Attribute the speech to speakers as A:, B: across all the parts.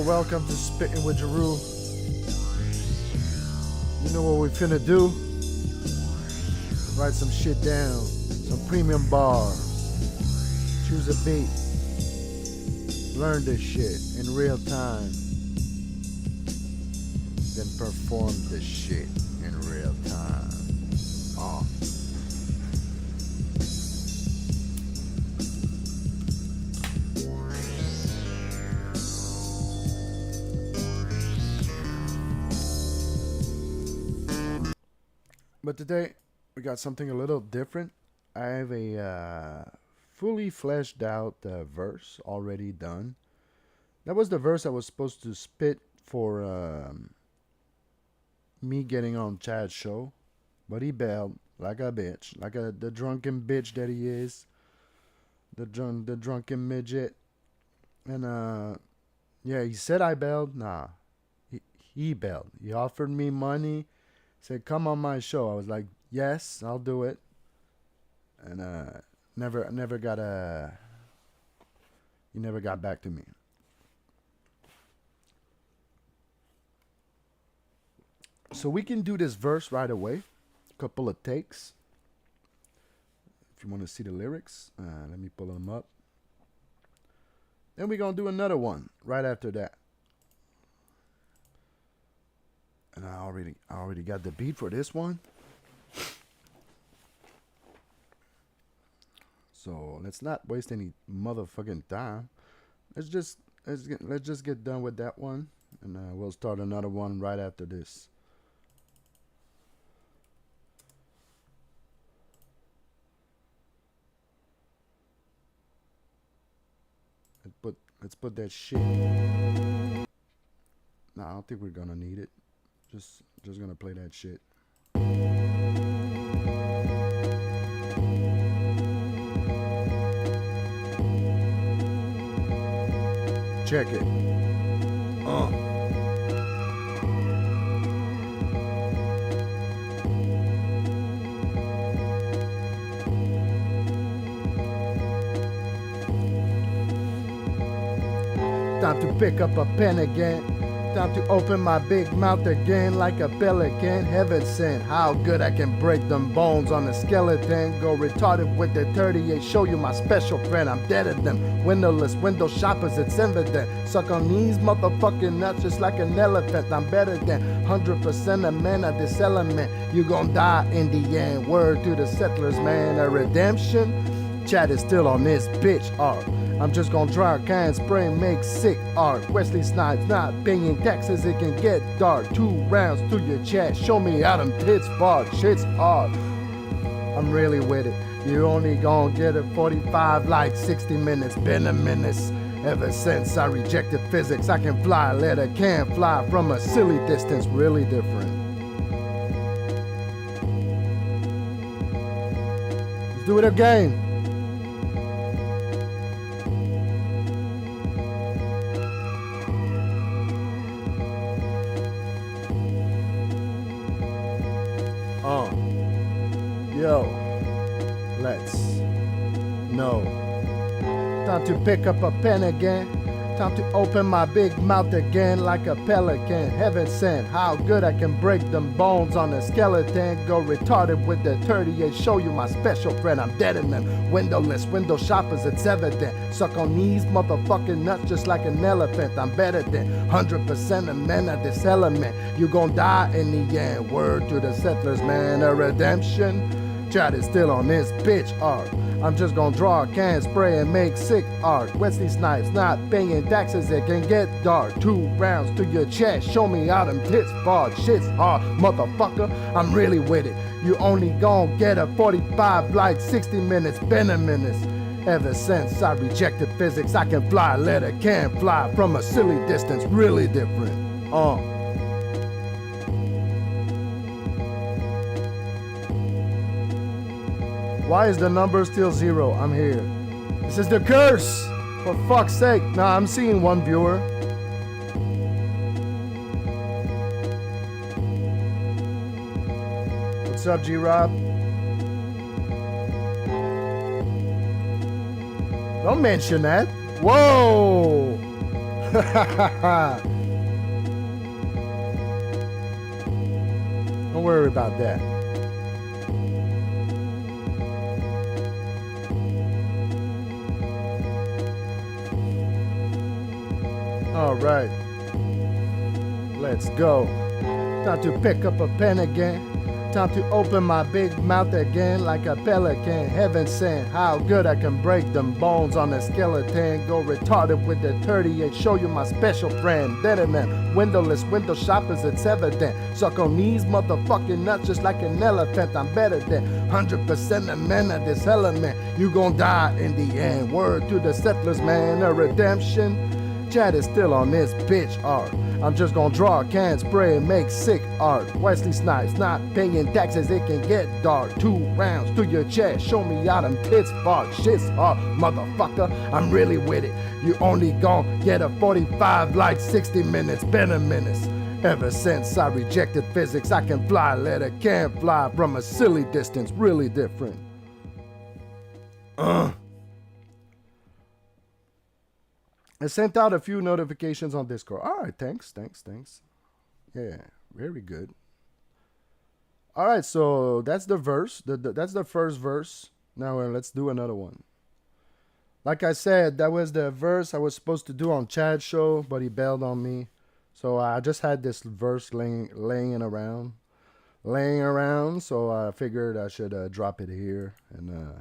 A: Welcome to Spittin' with GIROUX. You know what we finna do? Write some shit down. Some premium bar. Choose a beat. Learn this shit in real time. Then perform this shit in real time. But today, we got something a little different. I have a fully fleshed out verse already done. That was the verse I was supposed to spit for me getting on Chad's show. But he bailed like a bitch. Like the drunken bitch that he is. The drunken midget. And yeah, he said I bailed. Nah. He bailed. He offered me money. Said, come on my show. I was like, yes, I'll do it. And never got he never got back to me. So we can do this verse right away. Couple of takes. If you want to see the lyrics, let me pull them up. Then we're gonna do another one right after that. And I already got the beat for this one. So let's not waste any motherfucking time. Let's just get done with that one, and we'll start another one right after this. Let's put that shit. No, I don't think we're gonna need it. Just gonna play that shit. Check it. Time to pick up a pen again. Time to open my big mouth again like a pelican. Heaven sent, how good I can break them bones on a skeleton. Go retarded with the 38, show you my special friend. I'm dead at them. Windowless, window shoppers, it's evident. Suck on these motherfucking nuts just like an elephant. I'm better than 100% of men of this element. You gon' die in the end. Word to the settlers, man. A redemption? Chad is still on this bitch art. I'm just gonna draw a can, spray, and make sick art. Wesley Snipes not paying taxes, it can get dark. 2 rounds to your chest, show me how them tits fart. Shit's hard. I'm really with it. You only gonna get it 45 like 60 minutes. Been a menace. Ever since I rejected physics, I can fly, let a can fly from a silly distance. Really different. Let's do it again. Yo, let's know. Time to pick up a pen again. Time to open my big mouth again like a pelican. Heaven sent, how good I can break them bones on a skeleton. Go retarded with the 38, show you my special friend. I'm dead in them. Windowless, window shoppers, it's evident. Suck on these motherfucking nuts just like an elephant. I'm better than 100% of men of this element. You gon' die in the end. Word to the settlers, man. A redemption? Chad is still on this bitch art. I'm just gonna draw a can, spray, and make sick art. Wesley Snipes not paying taxes, it can get dark. 2 rounds to your chest, show me how them tits fart. Shit's hard, motherfucker, I'm really with it. You only gon' get a 45 like 60 minutes. Been a menace. Ever since I rejected physics, I can fly, let a can fly from a silly distance. Really different. Why is the number still 0? I'm here. This is the curse! For fuck's sake. Nah, I'm seeing 1 viewer. What's up, G-Rob? Don't mention that. Whoa! Don't worry about that. All right. Let's go. Time to pick up a pen again. Time to open my big mouth again like a pelican. Heaven sent, how good I can break them bones on a skeleton. Go retarded with the 38, show you my special friend. Better than windowless window shoppers, it's evident. Suck on these motherfucking nuts just like an elephant. I'm better than 100% of men of this element. You gon' die in the end. Word to the settlers, man, a redemption. Chad is still on this bitch art. I'm just gonna draw, can spray, and make sick art. Wesley Snipes not paying taxes, it can get dark. 2 rounds to your chest, show me how them tits fart. Shit's hard, motherfucker, I'm really with it. You only gon' get a 45 like 60 minutes, been a menace. Ever since I rejected physics, I can fly, letter can't fly from a silly distance, really different. I sent out a few notifications on Discord. All right, thanks. Yeah, very good. All right, so that's the verse. That's the first verse. Now let's do another one. Like I said, that was the verse I was supposed to do on Chad's show, but he bailed on me. So I just had this verse laying around. So I figured I should drop it here and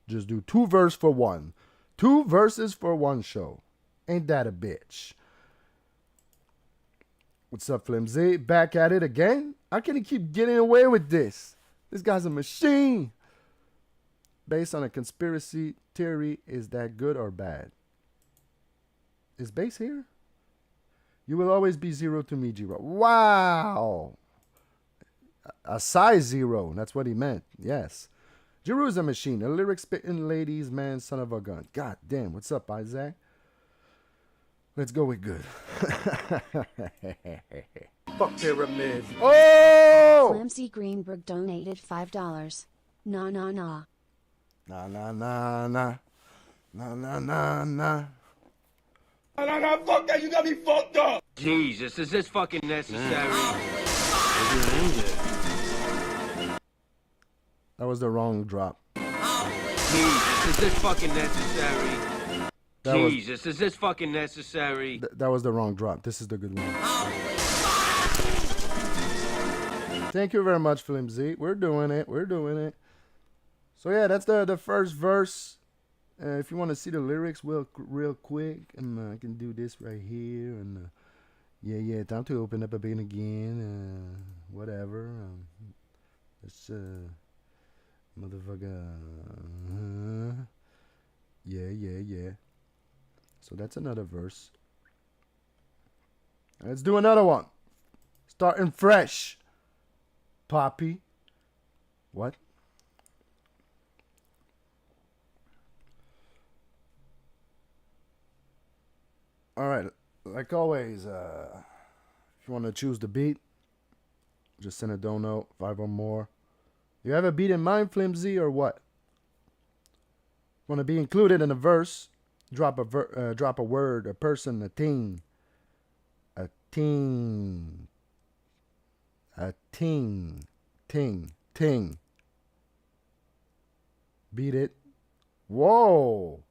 A: just do 2 verses for one. 2 verses for one show. Ain't that a bitch? What's up, Flimsy? Back at it again? How can he keep getting away with this? This guy's a machine. Based on a conspiracy theory, is that good or bad? Is base here? You will always be 0 to me, GIROUX. Wow. A size 0. That's what he meant. Yes. GIROUX is a machine. A lyric spitting ladies man, son of a gun. God damn. What's up, Isaac? Let's go with good. Fuck pyramids. Oh!
B: Flimsy Greenberg donated $5. Nah.
A: Nah.
C: Fuck that, you got me fucked up!
D: Jesus, is this fucking necessary?
A: That was the wrong drop.
D: Jesus, is this fucking necessary? Jesus, is this fucking necessary?
A: That was the wrong drop. This is the good one. Thank you very much, Flimsy. We're doing it. So yeah, that's the first verse. If you want to see the lyrics real quick, and I can do this right here. And yeah, time to open up a bin again. Whatever. It's motherfucker. Yeah. So that's another verse. Let's do another one. Starting fresh. Poppy. What? All right. Like always, if you want to choose the beat, just send a dono, 5 or more. You have a beat in mind, Flimsy, or what? Want to be included in a verse? Drop a word, a person, a ting. Beat it. Whoa.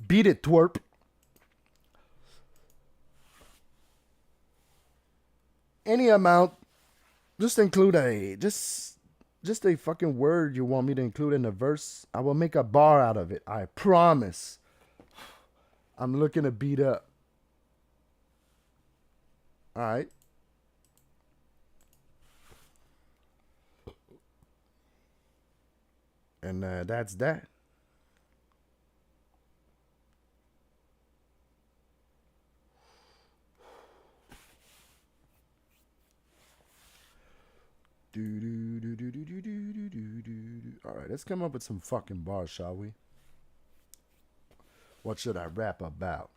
A: Beat it, twerp. Any amount. Just include just a fucking word you want me to include in the verse. I will make a bar out of it. I promise. I'm looking to beat up. All right. And that's that. All right, let's come up with some fucking bars, shall we? What should I rap about?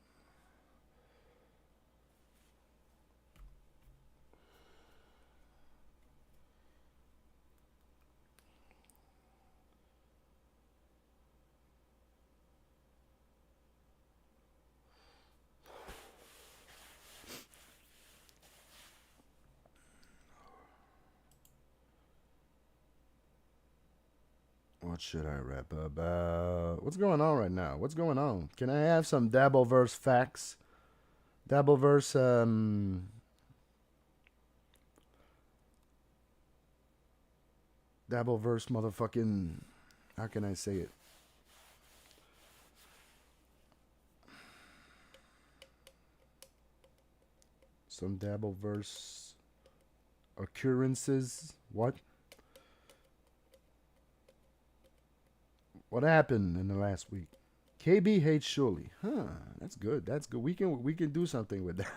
A: What should I rap about? What's going on right now? What's going on? Can I have some Dabbleverse facts? Dabbleverse, Dabbleverse motherfucking, how can I say it? Some Dabbleverse occurrences. What? What happened in the last week? KB hates Shuli. Huh, that's good. That's good. We can do something with that.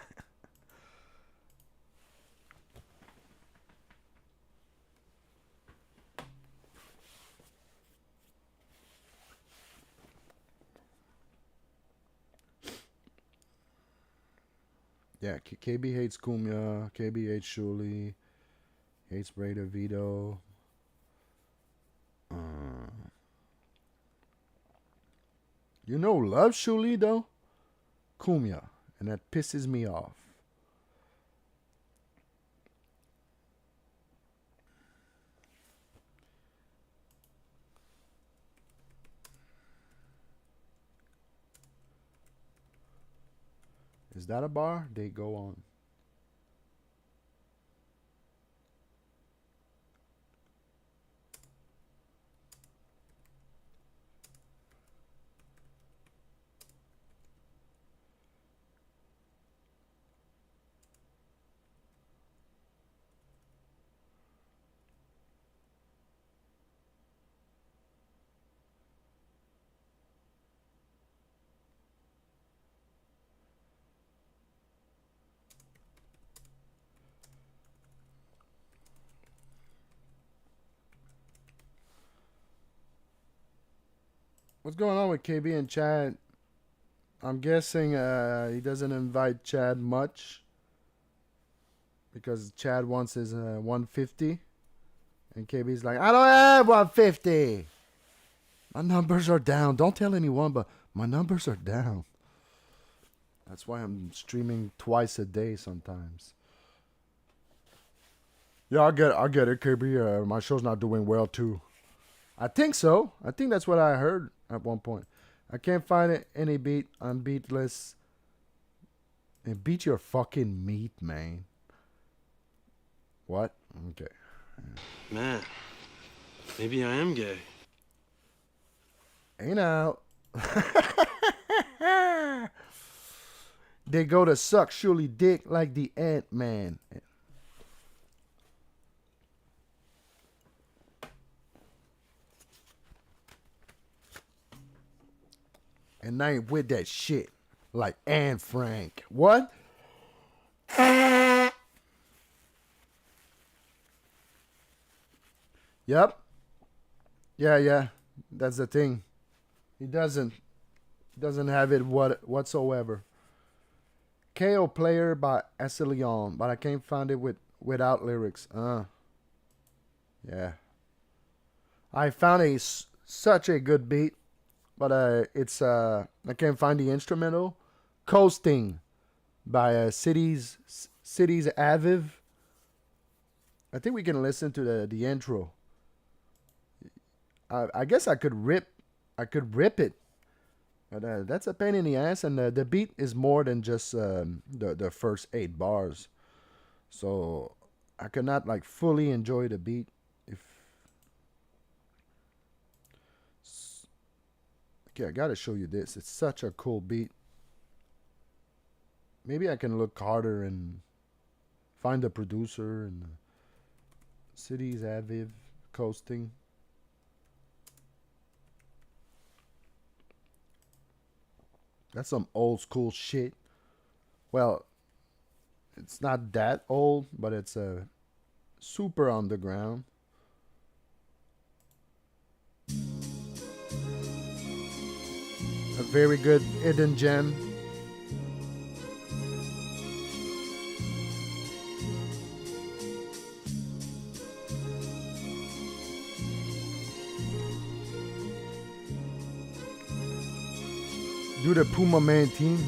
A: Yeah, KB hates Kumya. KB hates Shuli. Hates Raider Vito. You know, love Shuli though? Kumya. And that pisses me off. Is that a bar? They go on. What's going on with KB and Chad? I'm guessing he doesn't invite Chad much because Chad wants his 150 and KB's like, I don't have 150. My numbers are down. Don't tell anyone, but my numbers are down. That's why I'm streaming twice a day sometimes. Yeah, I get it, KB. My show's not doing well too. I think so. I think that's what I heard at one point. I can't find any beat. I'm beatless. And beat your fucking meat, man. What? Okay.
C: Man, maybe I am gay.
A: Ain't out. They go to suck Shuli dick like the Ant-Man. And I ain't with that shit. Like Anne Frank. What? Yep. Yeah. That's the thing. He doesn't have it whatsoever. KO Player by Asilion, but I can't find it without lyrics. Yeah. I found such a good beat. But it's I can't find the instrumental. Coasting by Cities Aviv. I think we can listen to the intro. I guess I could rip it. But that's a pain in the ass, and the beat is more than just the first 8 bars. So I could not like fully enjoy the beat if. Okay, I gotta show you this. It's such a cool beat. Maybe I can look harder and find the producer and Cities Aviv Coasting. That's some old school shit. Well, it's not that old, but it's super underground. A very good hidden gem. Do the Puma Man team.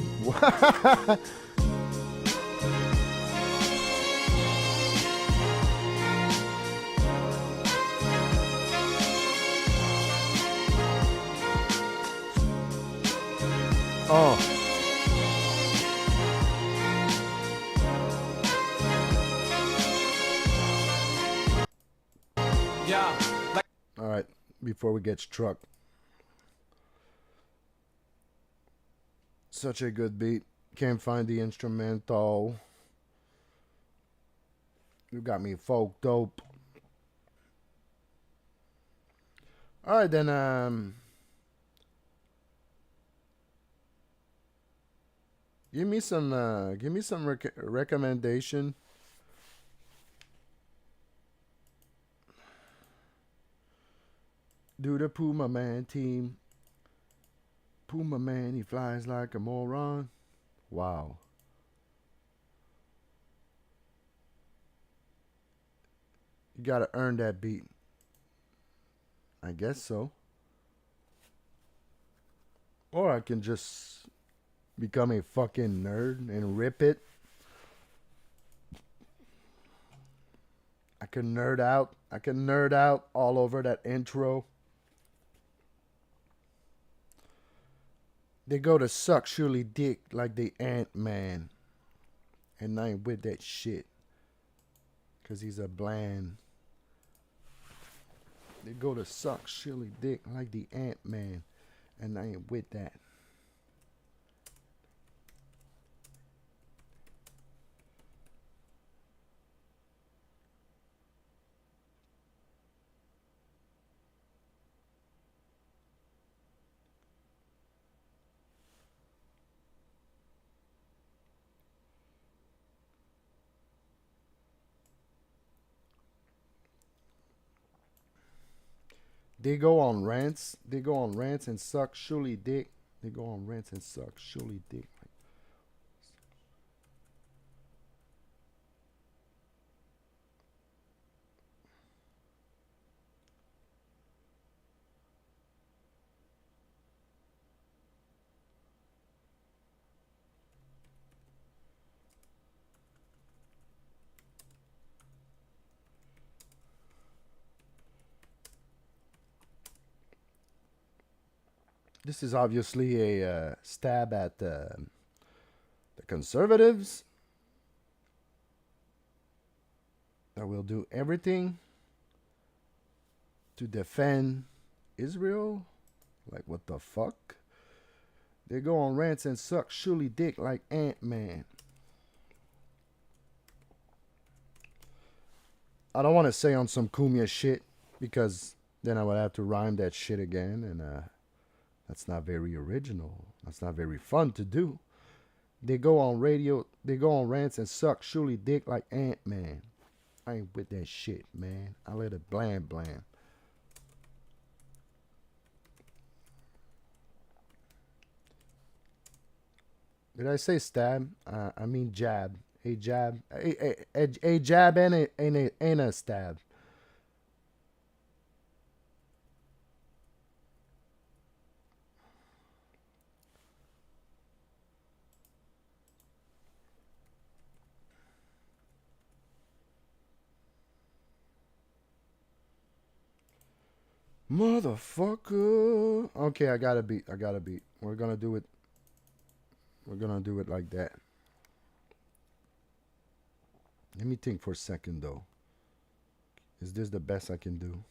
A: Oh.
D: Yeah.
A: All right, before we get struck. Such a good beat. Can't find the instrumental. You got me folk dope. All right, then. Give me some recommendation. Do the Puma Man team. Puma Man, he flies like a moron. Wow. You gotta earn that beat. I guess so. Or I can just become a fucking nerd and rip it. I can nerd out. I can nerd out all over that intro. They go to suck surely dick like the Ant-Man. And I ain't with that shit. Cause he's a bland. They go to suck surely dick like the Ant-Man. And I ain't with that. They go on rants. They go on rants and suck surely dick. They go on rants and suck surely dick. This is obviously a stab at the conservatives that will do everything to defend Israel. Like, what the fuck? They go on rants and suck surely dick like Ant-Man. I don't want to say on some Kumia shit because then I would have to rhyme that shit again, and that's not very original. That's not very fun to do. They go on radio, they go on rants and suck surely dick like Ant-Man. I ain't with that shit, man. I let it blam. Did I say stab? I mean jab. A jab. A jab and a stab. Motherfucker. Okay, I got a beat. We're gonna do it. We're gonna do it like that. Let me think for a second though. Is this the best I can do?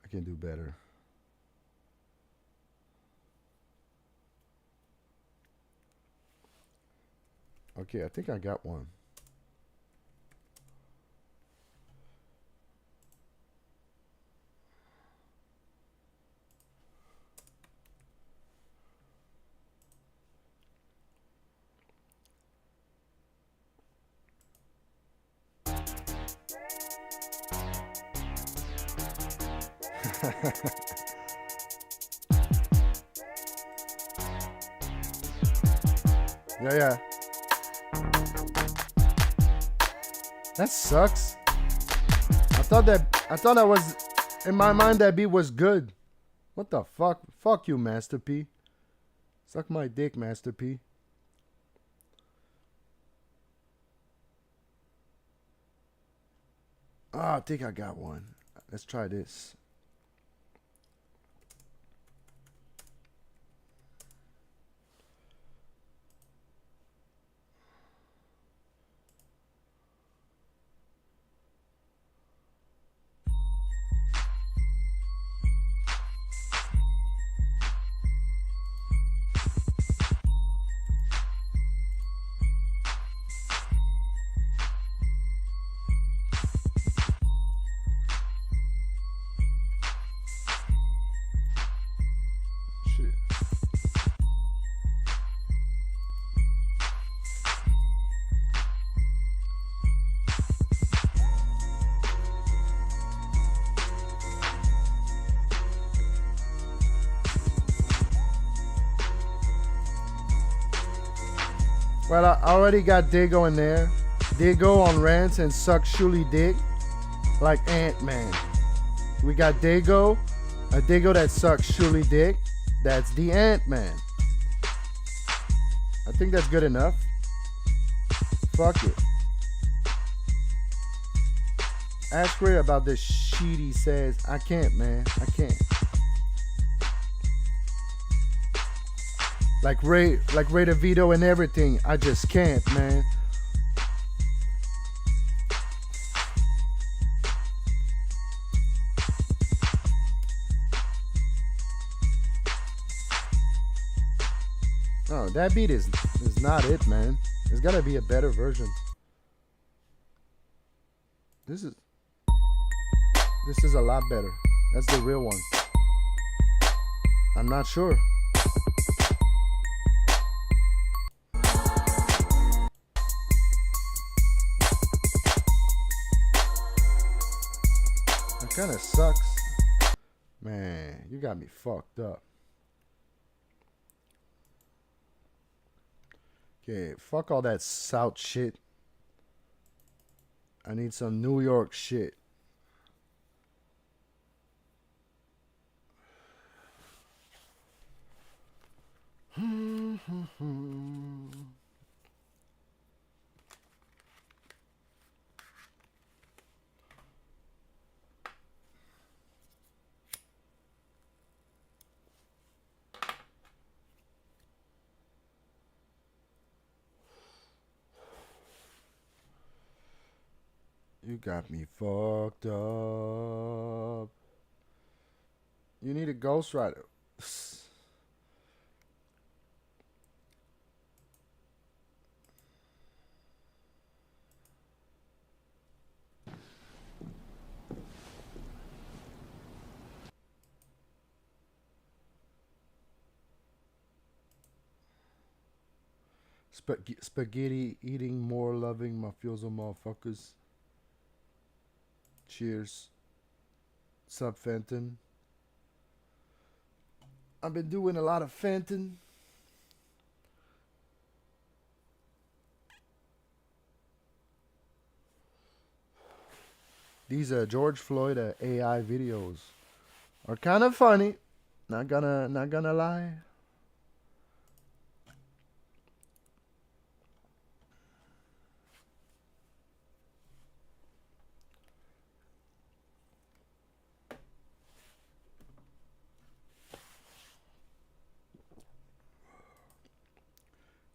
A: I can do better. Okay, I think I got one. Yeah. That sucks. I thought that was in my mind that beat was good. What the fuck? Fuck you, Master P. Suck my dick, Master P. Ah, I think I got one. Let's try this. Well, I already got Dago in there. Dago on rants and suck Shuli dick like Ant-Man. We got Dago, a Dago that sucks Shuli dick. That's the Ant-Man. I think that's good enough. Fuck it. Ask Ray about this shit he says. I can't, man. I can't. Like Ray DeVito and everything. I just can't, man. No, that beat is not it, man. There's gotta be a better version. This is a lot better. That's the real one. I'm not sure. That kind of sucks. Man, you got me fucked up. Okay, fuck all that South shit. I need some New York shit. You got me fucked up. You need a ghostwriter. Spaghetti eating more loving mafioso motherfuckers. Cheers. Sup, Fenton? I've been doing a lot of Fenton. These George Floyd AI videos are kind of funny. Not gonna lie.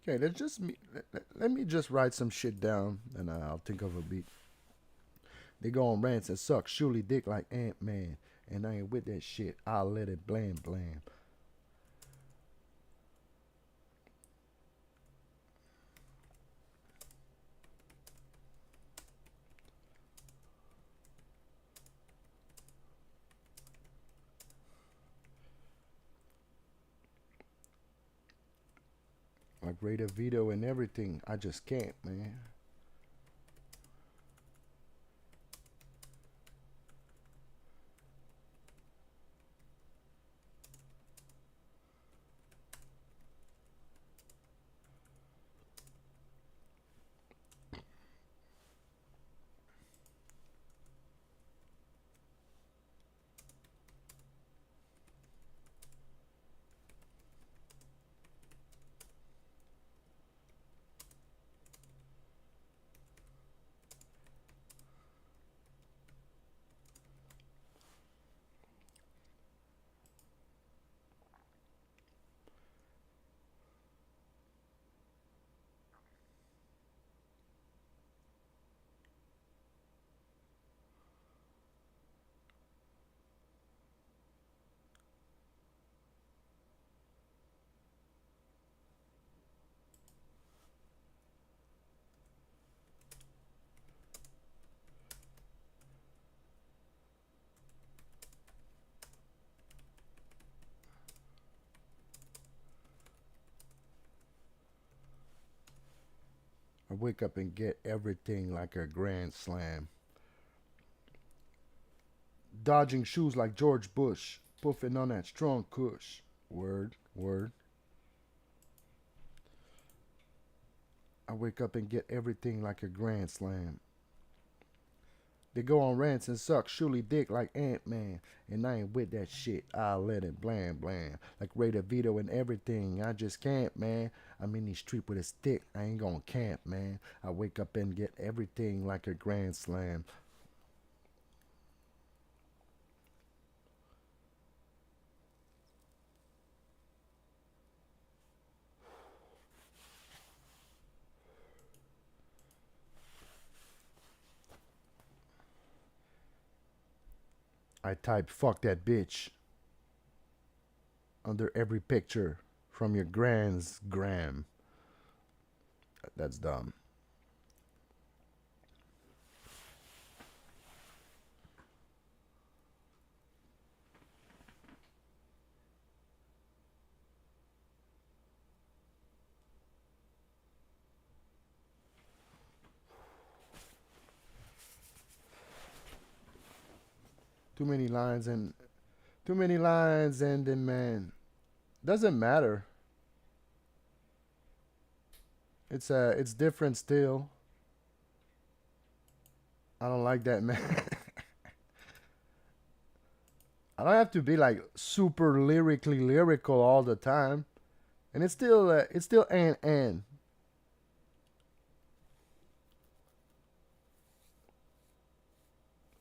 A: Okay, let me just write some shit down and I'll think of a beat. They go on rants and suck Shuli dick like Ant-Man. And I ain't with that shit. I'll let it blam blam. Like Ray DeVito and everything. I just can't, man. I wake up and get everything like a grand slam. Dodging shoes like George Bush. Puffing on that strong kush. Word, word. I wake up and get everything like a grand slam. They go on rants and suck surely dick like Ant-Man. And I ain't with that shit. I'll let it blam blam. Like Ray DeVito and everything. I just can't, man. I'm in the street with a stick. I ain't gonna camp, man. I wake up and get everything like a grand slam. I type fuck that bitch under every picture from your grand's gram. That's dumb. Too many lines and then man. Doesn't matter. It's different still. I don't like that, man. I don't have to be like super lyrical all the time. And it's still and.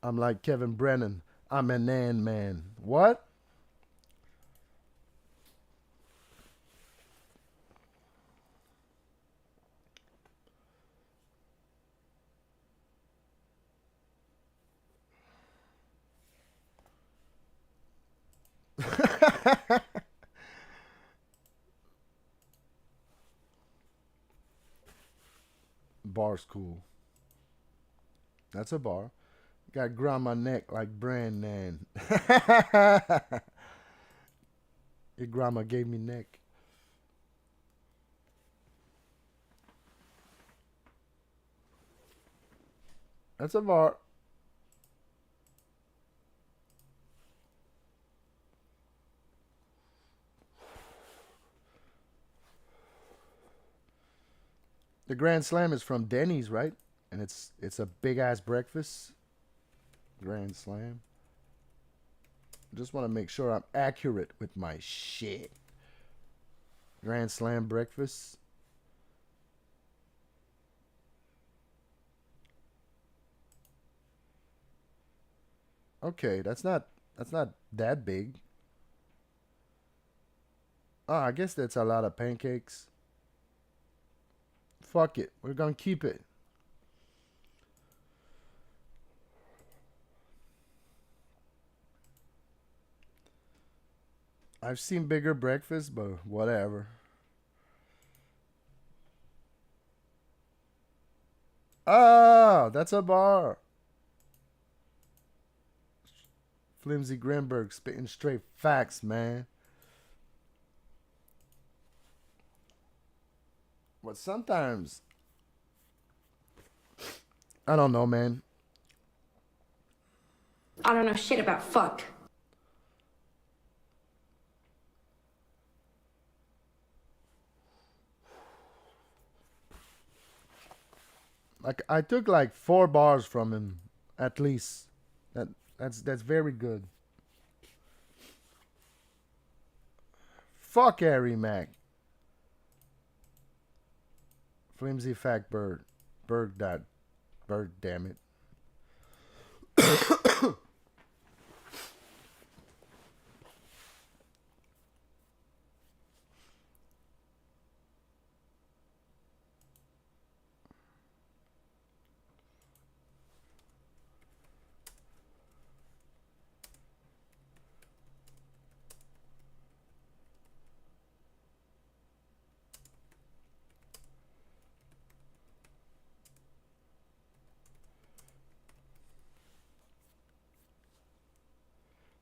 A: I'm like Kevin Brennan. I'm an and man. What? Bar's cool. That's a bar. Got grind my neck like Brandon. Your grandma gave me neck. That's a bar. The Grand Slam is from Denny's, right? And it's a big ass breakfast. Grand Slam. Just want to make sure I'm accurate with my shit. Grand Slam breakfast. Okay, that's not that big. Oh, I guess that's a lot of pancakes. Fuck it. We're gonna keep it. I've seen bigger breakfasts, but whatever. Ah, that's a bar. Flimsy Grimberg spitting straight facts, man. But sometimes, I don't know, man.
E: I don't know shit about fuck.
A: Like I took like 4 bars from him, at least. That's very good. Fuck Harry Mac. Flimsy Fact Bird. Bird that. Bird, damn it.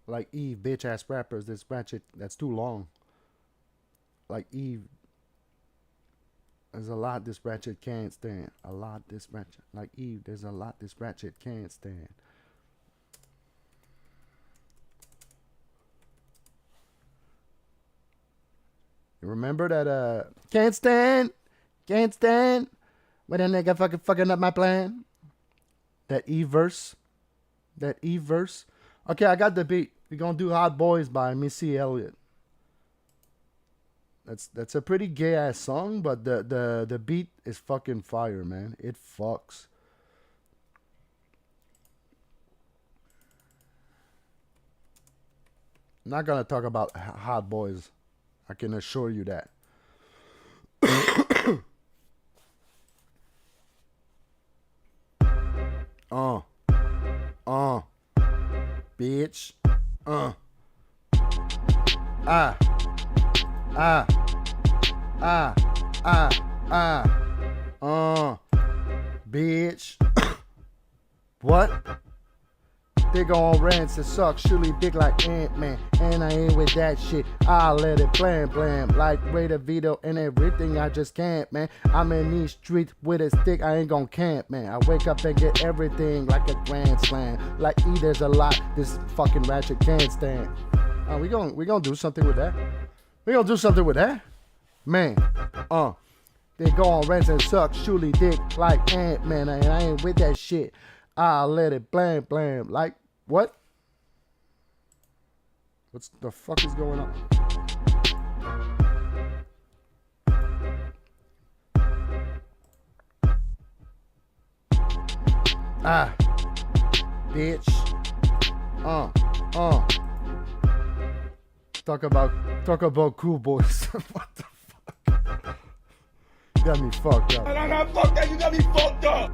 A: Like Eve, bitch ass rappers, this ratchet, that's too long. Like Eve, there's a lot this ratchet can't stand. A lot this ratchet. Like Eve, there's a lot this ratchet can't stand. You remember that, can't stand, can't stand. Where that nigga fucking up my plan? That E-verse. That E-verse. Okay, I got the beat. We're gonna do Hot Boys by Missy Elliott. That's a pretty gay ass song, but the beat is fucking fire, man. It fucks. I'm not gonna talk about Hot Boys. I can assure you that. Bitch. Bitch. What? They go on rants and suck, surely dick like Ant-Man. And I ain't with that shit, I'll let it blam blam. Like Ray DeVito and everything, I just can't, man. I'm in these streets with a stick, I ain't gon' camp, man. I wake up and get everything like a grand slam. Like E, there's a lot this fucking ratchet can't stand. We gonna do something with that. We gonna do something with that. Man, they go on rants and suck, surely dick like Ant-Man. And I ain't with that shit, I'll let it blam blam. Like what? What's the fuck is going on? Bitch. Talk about cool boys. What the fuck? You got me fucked up.
D: I got fucked up. You got me fucked up.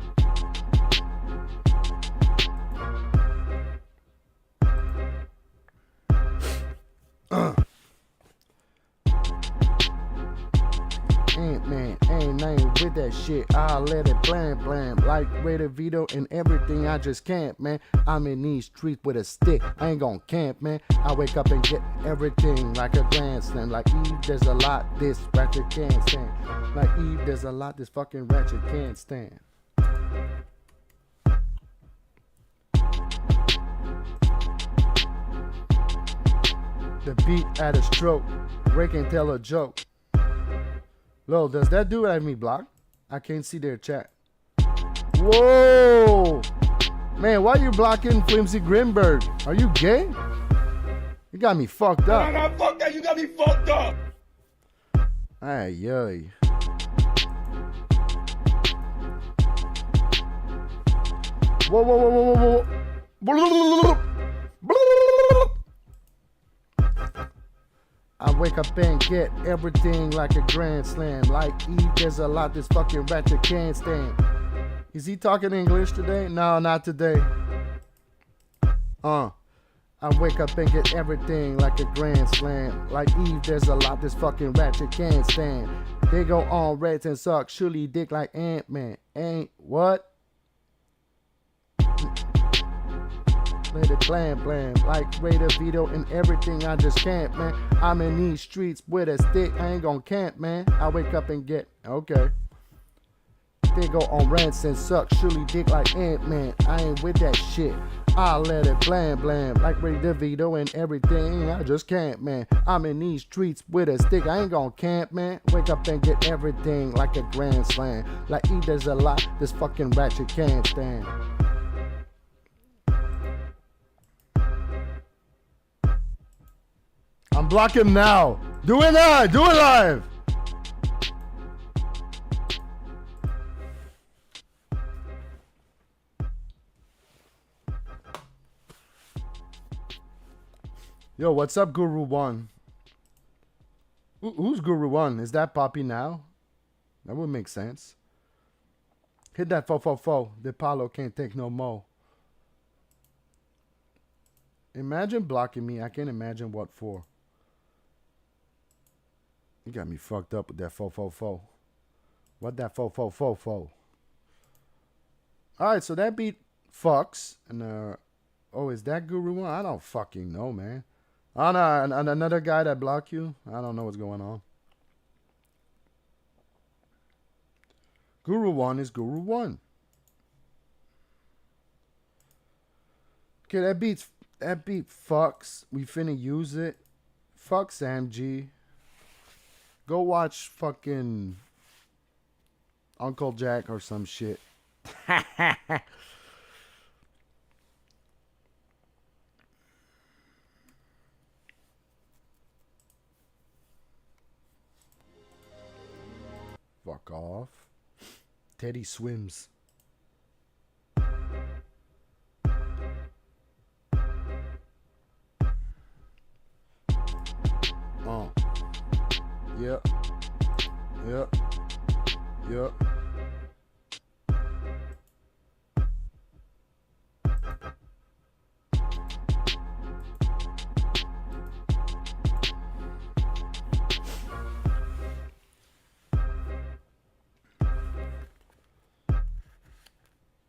D: Ant-Man, ain't with that shit, I'll let it blam blam. Like Ray DeVito and everything, I just can't, man. I'm in these streets with a stick, I ain't gon' camp, man. I wake up and get everything like a grand slam. Like Eve, there's a lot this ratchet can't stand. Like Eve, there's a lot this fucking ratchet can't stand. The beat at a stroke, Ray can tell a joke. Lo, does that dude have me blocked? I can't see their chat. Whoa! Man, why you blocking Flimsy Grimberg? Are you gay? You got me fucked up. I got fucked up, you got me fucked up! Ay, ay. Whoa, whoa, whoa, whoa, whoa, whoa. I wake up and get everything like a grand slam. Like Eve, there's a lot this fucking ratchet can't stand. Is he talking English today? No, not today. I wake up and get everything like a grand slam. Like Eve, there's a lot this fucking ratchet can't stand. They go on reds and suck, surely dick like Ant-Man. Ain't what? Let it blam blam. Like Ray DeVito and everything, I just can't, man. I'm in these streets with a stick, I ain't gon' camp, man. I wake up and get, okay. They go on rants and suck, surely dick like Ant-Man. I ain't with that shit, I'll let it blam blam. Like Ray DeVito and everything, I just can't, man. I'm in these streets with a stick, I ain't gon' camp, man. Wake up and get everything like a grand slam. Like E, there's a lot this fucking ratchet can't stand. I'm blocking now. Do it live. Do it live. Yo, what's up, Guru One? Who's Guru One? Is that Poppy now? That would make sense. Hit that fo. The Paulo can't take no more. Imagine blocking me. I can't imagine what for. You got me fucked up with that fo. What that fo? Alright, so that beat fucks. And oh, is that Guru One? I don't fucking know, man. Oh no, and another guy that blocked you? I don't know what's going on. Guru One is Guru One. Okay, that beat fucks. We finna use it. Fuck Sam G. Go watch fucking
A: Uncle Jack or some shit. Fuck off. Teddy swims. Yep. Yep. Yep.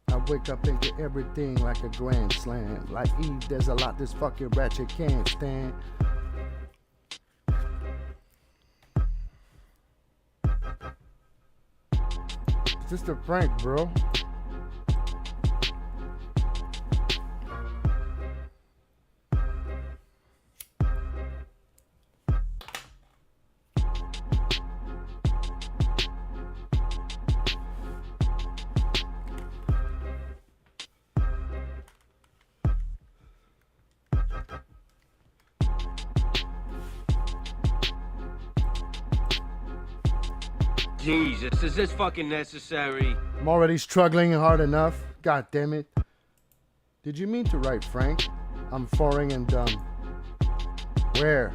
A: I wake up and get everything like a grand slam. Like Eve, there's a lot this fucking ratchet can't stand. It's Mr. Frank, bro.
F: Jesus, is this fucking necessary?
A: I'm already struggling hard enough. God damn it. Did you mean to write Frank? I'm foreign and dumb. Where?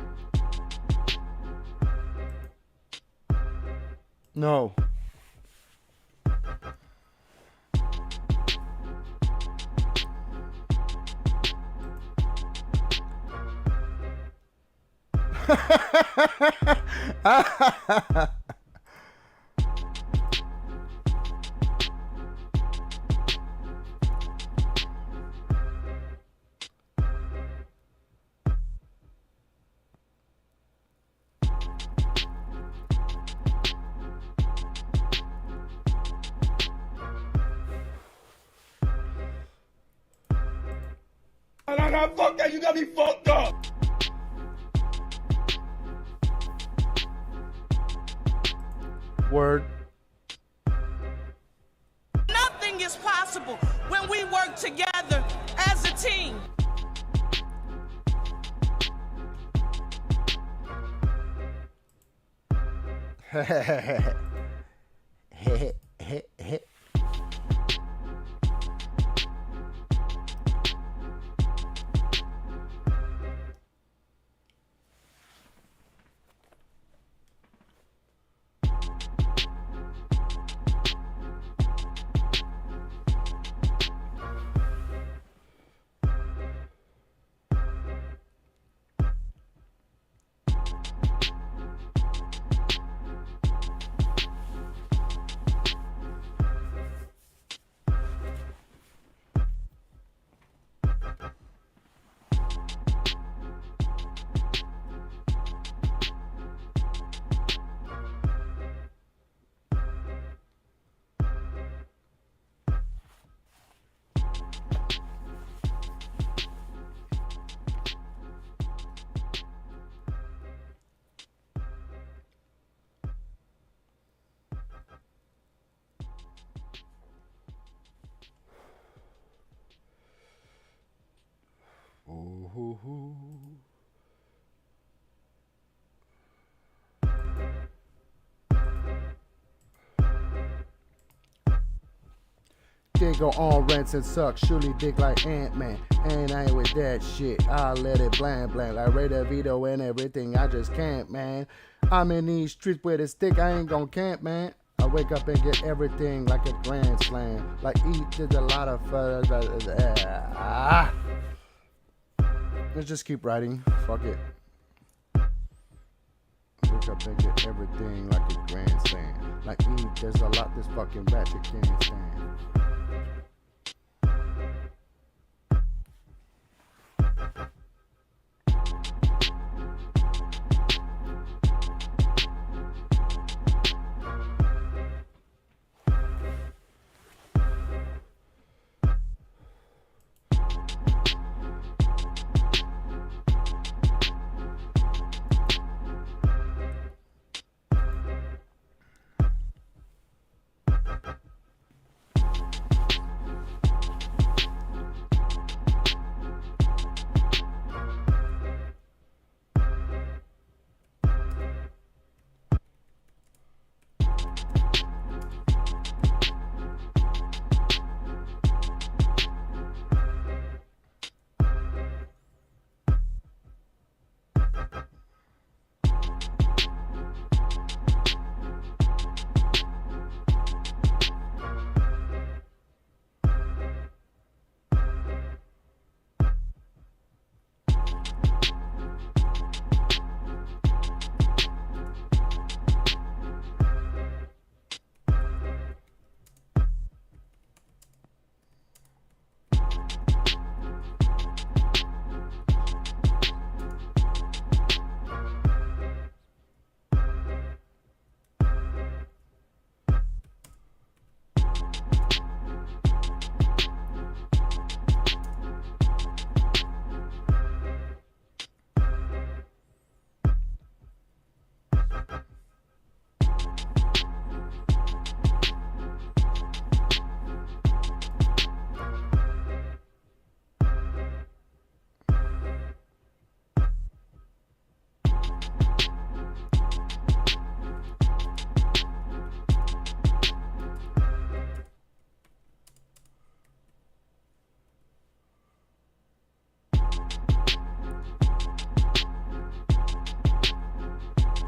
A: No.
F: I got fucked up, you got me fucked up!
A: Word.
G: Nothing is possible when we work together as a team. Ooh. They go on rants and suck, surely dick like Ant-Man. And I ain't with that shit, I'll let it bland. Like Raider Vito and everything, I just can't, man. I'm in these streets with a stick, I ain't gon' camp, man. I wake up and get everything like a grand slam. Like eat, there's a lot of Let's just keep writing, fuck it. Wake up and get everything like a grand slam. Like eat, there's a lot this fucking ratchet can't stand.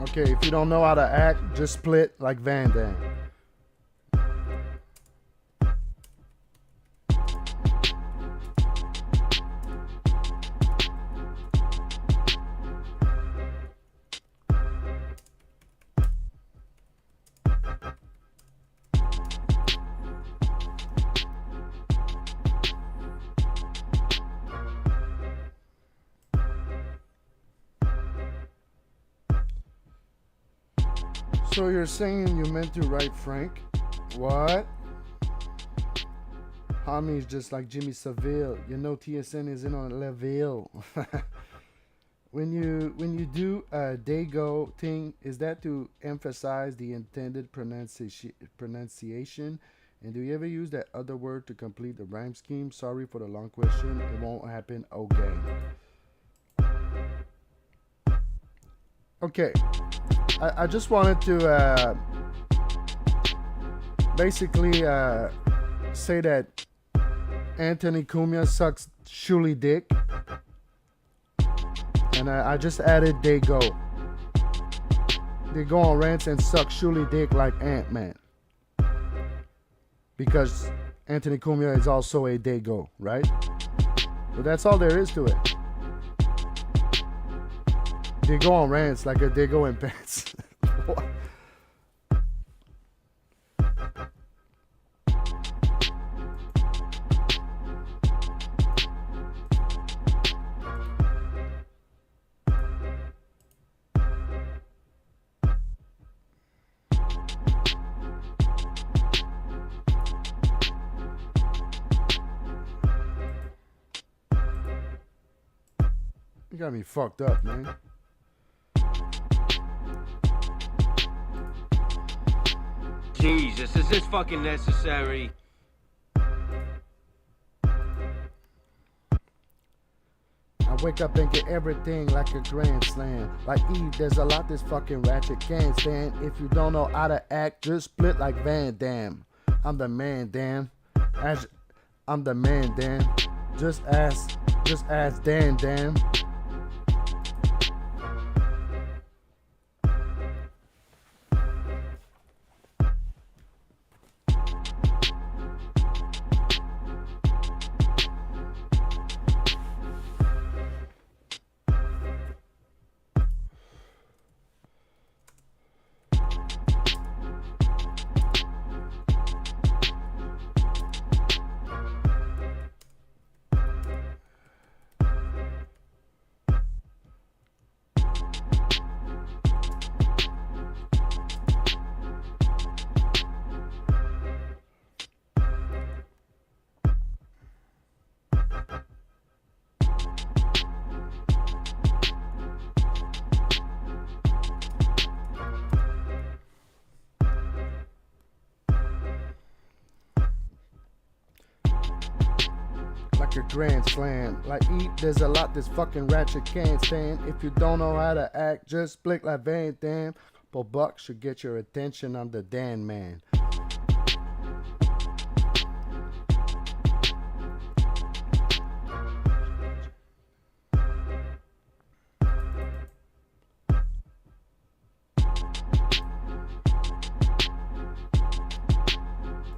A: Okay, if you don't know how to act, just split like Van Damme. So you're saying you meant to write Frank? What? Homie is just like Jimmy Savile. You know TSN is in on Leaville. When you do a Dago thing, is that to emphasize the intended pronunciation? And do you ever use that other word to complete the rhyme scheme? Sorry for the long question. It won't happen. Okay. Okay. I just wanted to basically say that Anthony Cumia sucks Shuli dick. And I just added they go. They go on rants and suck Shuli dick like Ant-Man. Because Anthony Cumia is also a Dago, right? So that's all there is to it. They go on rants like a Dago in pants. What? You got me fucked up, man.
F: Jesus, is this fucking necessary?
A: I wake up and get everything like a grand slam. Like Eve, there's a lot this fucking ratchet can't stand. If you don't know how to act, just split like Van Damme. I'm the man, damn. I'm the man, damn. Just ask Dan, damn. A grand slam. Like eat, there's a lot this fucking ratchet can't stand. If you don't know how to act, just blink like Van Damme. Couple bucks should get your attention. I'm the Dan man.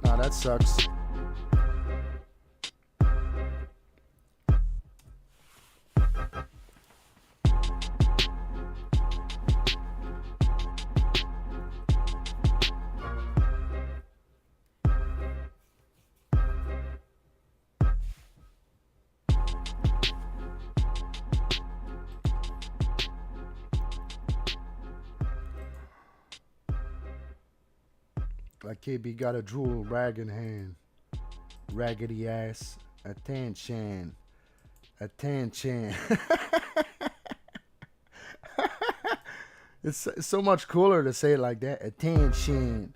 A: Nah, that sucks. Like KB got a drool rag in hand. Raggedy ass. Attention. Attention. It's so much cooler to say it like that. Attention.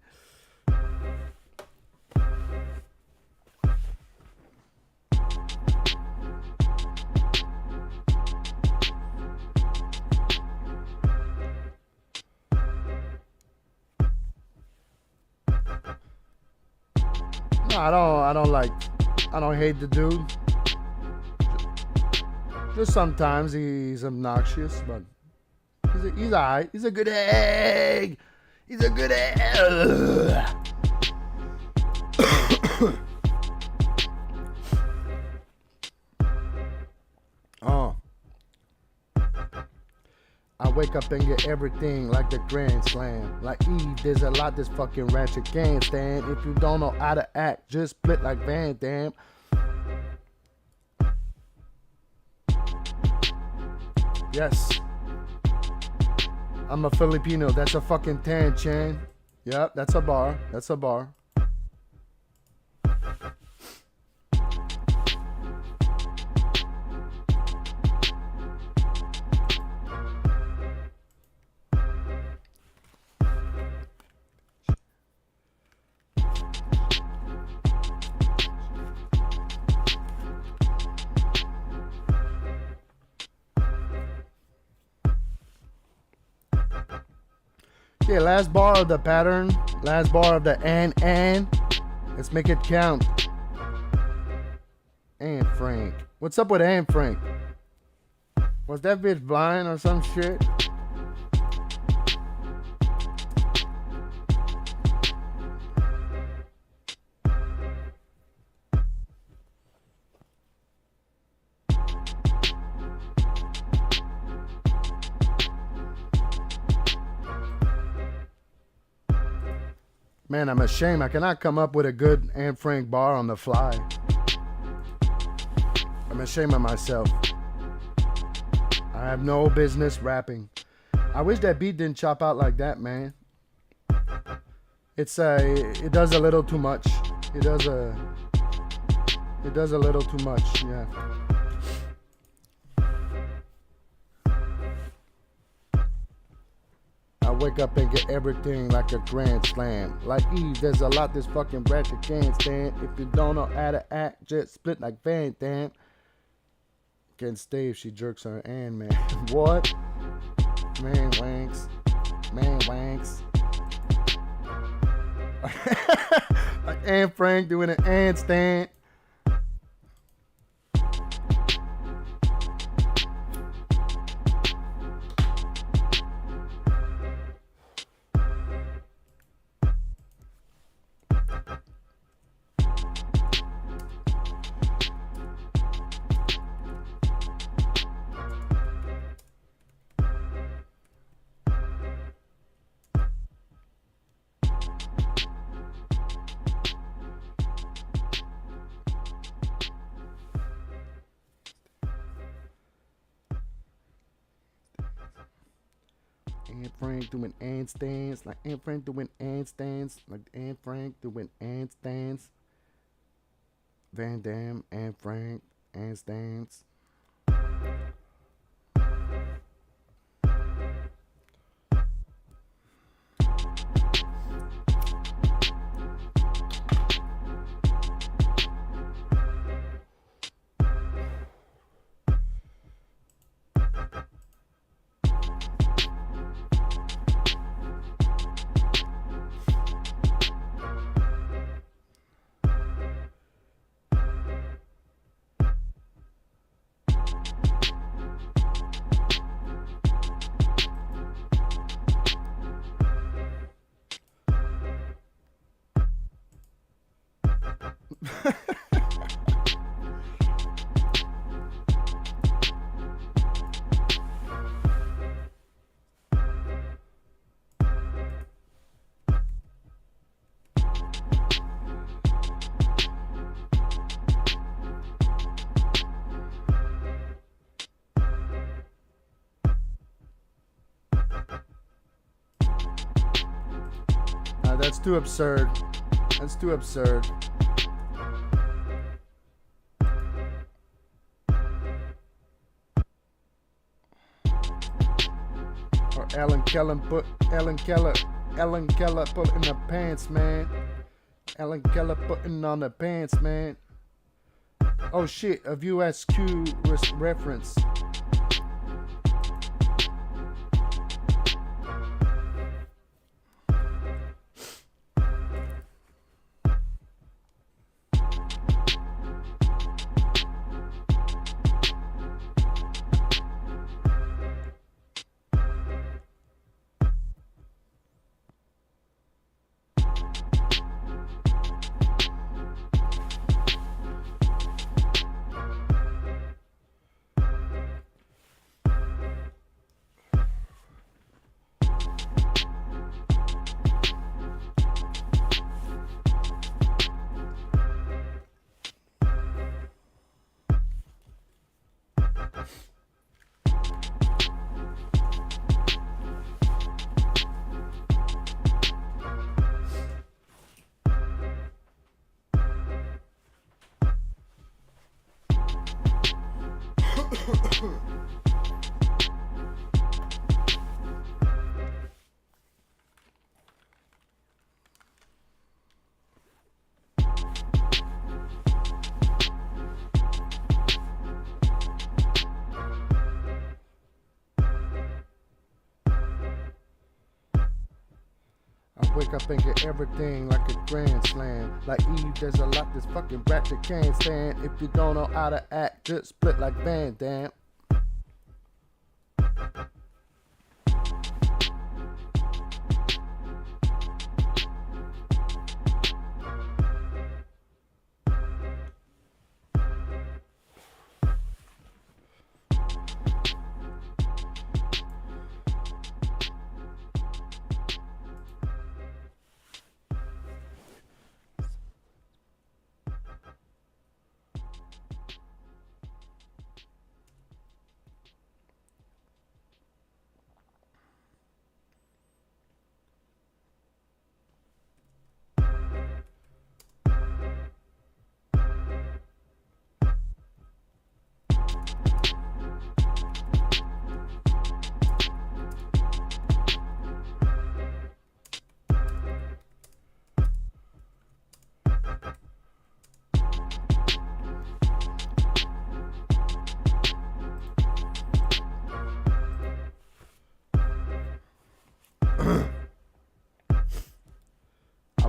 A: No, I don't hate the dude. Just sometimes he's obnoxious, but
G: He's alright. He's a good egg. He's a good egg. Oh. I wake up and get everything like the Grand Slam. Like Eve, there's a lot this fucking ratchet can't stand. If you don't know how to act, just split like Van Damme. Yes. I'm a Filipino. That's a fucking tan, Chan. Yep, that's a bar. That's a bar. Okay, last bar of the pattern. Last bar of the and. Let's make it count. Anne Frank. What's up with Anne Frank? Was that bitch blind or some shit? Man, I'm ashamed. I cannot come up with a good Anne Frank bar on the fly. I'm ashamed of myself. I have no business rapping. I wish that beat didn't chop out like that, man. It does a little too much. It does a little too much, yeah. I wake up and get everything like a grand slam. Like Eve, there's a lot this fucking ratchet can't stand. If you don't know how to act, just split like Van Damme. Can't stay if she jerks her and man. What? Man wanks. Man wanks. Like Anne Frank doing an handstand. Anne Frank doing handstands, like Anne Frank doing handstands, like Anne Frank doing handstands. Van Damme, Anne Frank, handstands. That's too absurd. That's too absurd. Or Ellen Keller put in the pants, man. Ellen Keller putting on the pants, man. Oh shit, a VSQ reference. I wake up and get everything like a grand slam. Like Eve, there's a lot this fucking ratchet can't stand. If you don't know how to act, just split like Van Damme.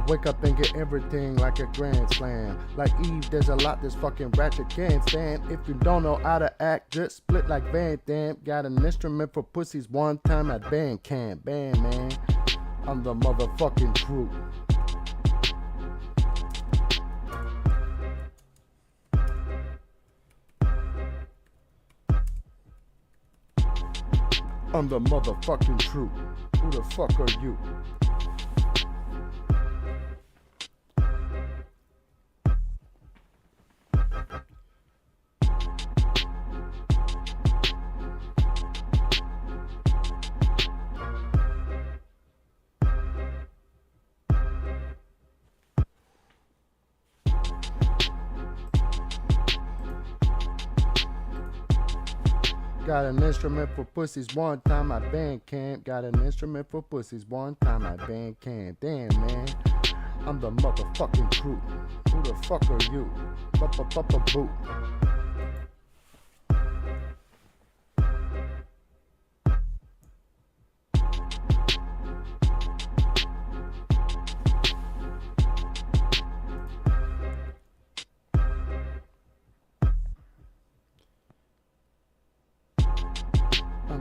G: Wake up and get everything like a grand slam. Like Eve, there's a lot this fucking ratchet can't stand. If you don't know how to act, just split like Van Damme. Got an instrument for pussies one time at band camp. Band, man, I'm the motherfucking truth. I'm the motherfucking truth. Who the fuck are you? Got an instrument for pussies one time at band camp. Got an instrument for pussies one time at band camp. Damn, man, I'm the motherfucking truth. Who the fuck are you? Boo.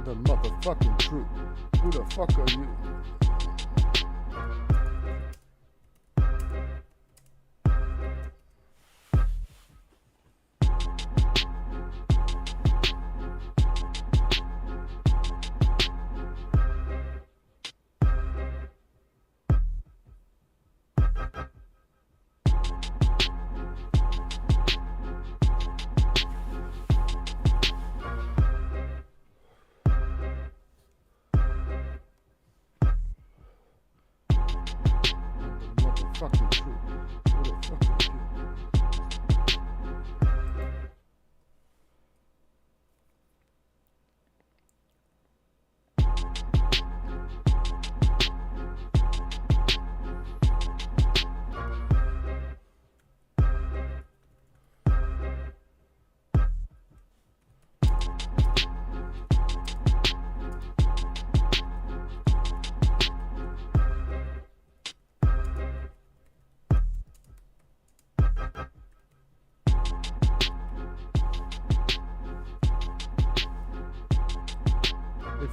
G: The motherfucking truth. Who the fuck are you? Fucking truth. Who the fuck are you?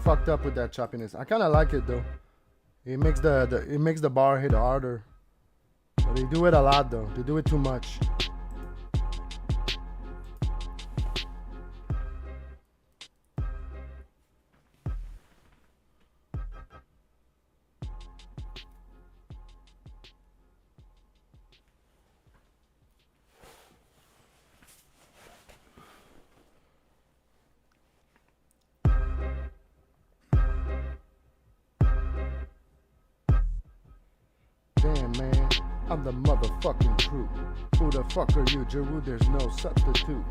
G: Fucked up with that choppiness. I kind of like it though. It makes the bar hit harder. But they do it a lot though. They do it too much. Damn, man, I'm the motherfucking truth. Who the fuck are you, Giroux? There's no substitute.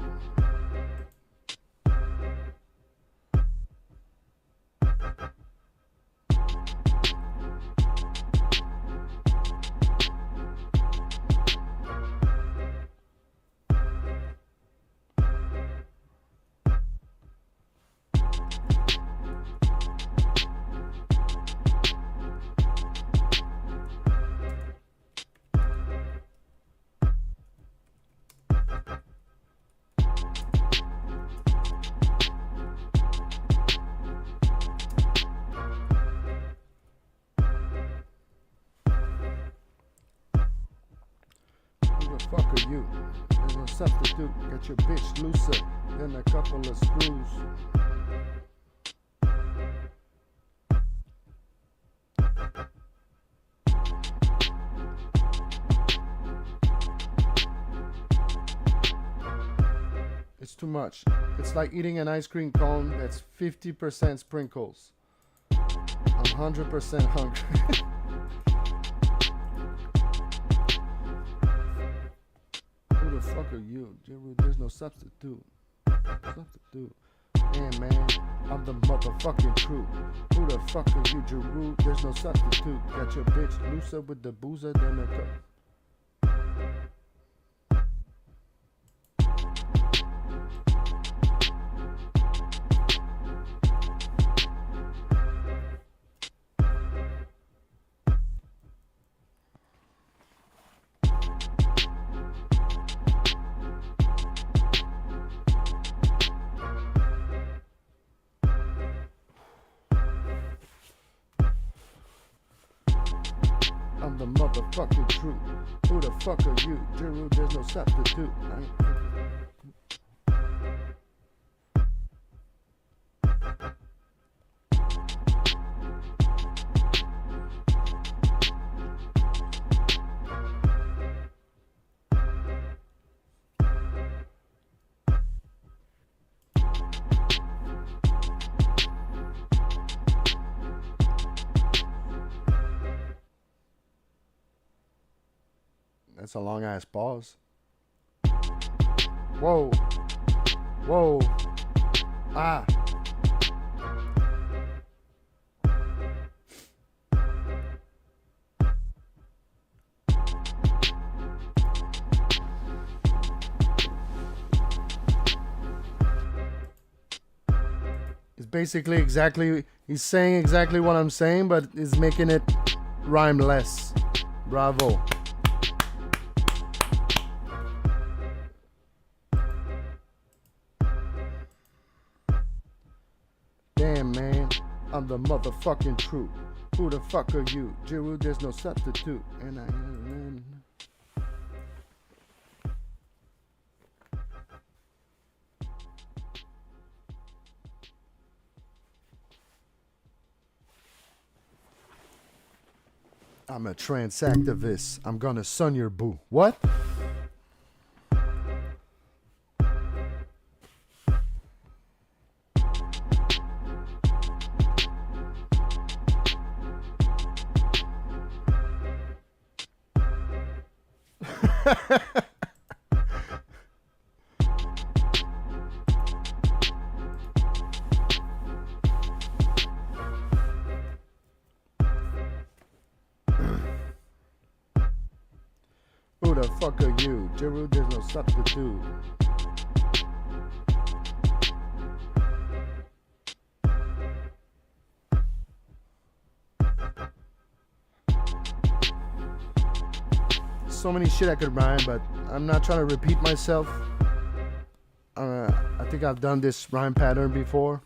G: fuck are you? There's no substitute. Get your bitch looser than a couple of screws. It's too much. It's like eating an ice cream cone that's 50% sprinkles. I'm 100% hungry. Who the fuck are you? There's no substitute. Substitute. Man, I'm the motherfucking truth. Who the fuck are you, Giroux? There's no substitute. Got your bitch looser with the boozer than a cup. I'm the motherfucking truth. Who the fuck are you? Giroux, there's no substitute. That's a long ass pause. Whoa. Whoa. Ah. It's basically exactly, he's saying exactly what I'm saying, but is making it rhyme less. Bravo. Damn, man, I'm the motherfucking truth. Who the fuck are you? Giroux, there's no substitute. And I'm a trans activist. I'm gonna son your boo. What? Who the fuck are you? Giroux, there's no substitute. So many shit I could rhyme, but I'm not trying to repeat myself. I think I've done this rhyme pattern before.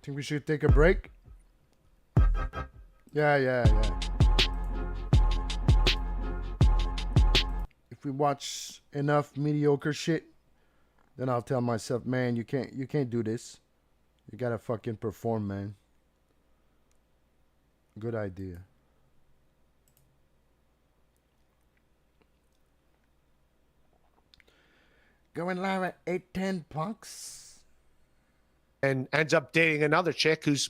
G: Think we should take a break?
A: Yeah. If we watch enough mediocre shit, then I'll tell myself, man, you can't do this. You gotta fucking perform, man. Good idea. Going live at 8:10 punks.
H: And ends up dating another chick who's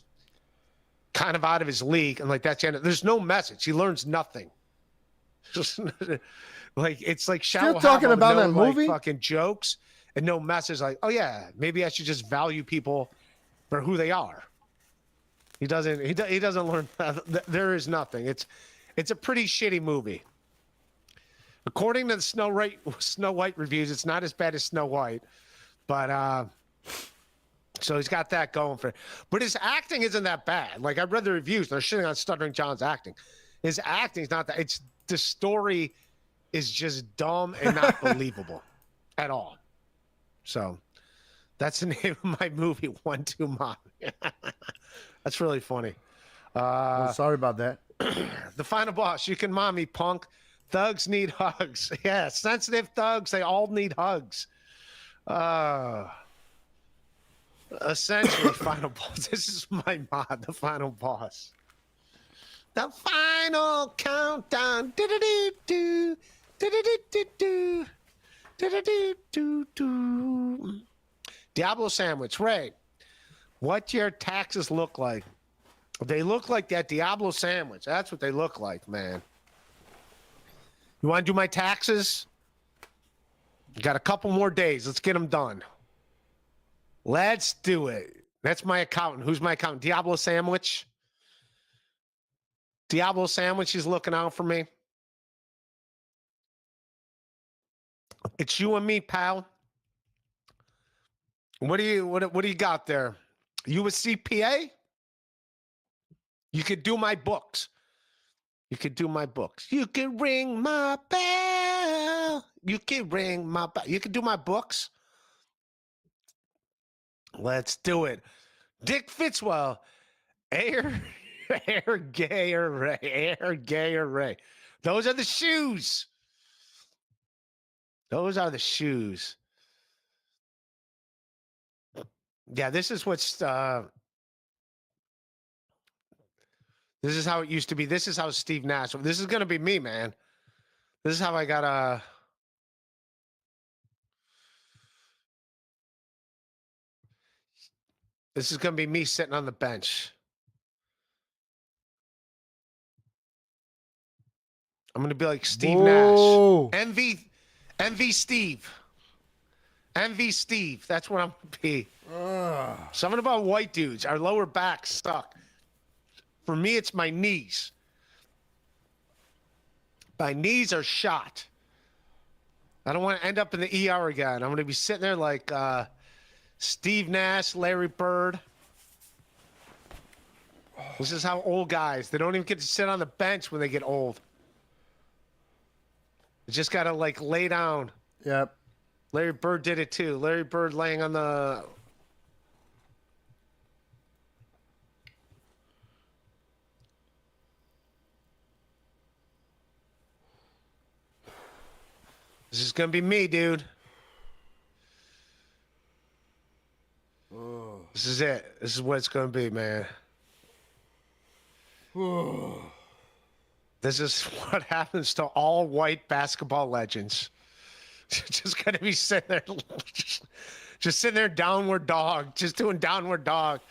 H: kind of out of his league, and like that's the end. There's no message. He learns nothing. Just like it's like
A: Still talking about that movie?
H: Fucking jokes and no message. Like, oh yeah, maybe I should just value people for who they are. He doesn't. He doesn't learn. There is nothing. It's a pretty shitty movie. According to the Snow White reviews, it's not as bad as Snow White, but so he's got that going for it. But his acting isn't that bad. Like I read the reviews, they're shitting on Stuttering John's acting. His acting's not that. It's the story is just dumb and not believable at all. So that's the name of my movie, 1-2 Mommy. That's really funny.
A: Sorry about that.
H: The final boss. You can mommy, punk. Thugs need hugs. Yeah, sensitive thugs. They all need hugs. Essentially, final boss. This is my mod. The final boss. The final countdown. Do-do-do-do. Do-do-do-do-do. Do-do-do-do-do. Diablo sandwich. Ray, what your taxes look like? They look like that Diablo sandwich. That's what they look like, man. You want to do my taxes? Got a couple more days. Let's get them done. Let's do it. That's my accountant. Who's my accountant? Diablo Sandwich. Diablo Sandwich is looking out for me. It's you and me, pal. What do you got there? You a CPA? You could do my books. You could do my books. You can ring my bell. You can ring my bell. You can do my books. Let's do it. Dick Fitzwell. Air gay or Ray. Air gay or Ray. Those are the shoes. Those are the shoes. Yeah, this is what's this is how it used to be. This is how Steve Nash. This is gonna be me, man. This is how I gotta. This is gonna be me sitting on the bench. I'm gonna be like Steve
A: Whoa.
H: Nash. MV Steve. MV Steve. That's what I'm gonna be. Something about white dudes. Our lower backs suck. For me, it's my knees. My knees are shot. I don't want to end up in the ER again. I'm going to be sitting there like Steve Nash, Larry Bird. This is how old guys, they don't even get to sit on the bench when they get old. They just got to like lay down.
A: Yep.
H: Larry Bird did it too. Larry Bird laying on the... This is going to be me, dude. This is it. This is what it's going to be, man. This is what happens to all white basketball legends. Just going to be sitting there, just sitting there downward dog, just doing downward dog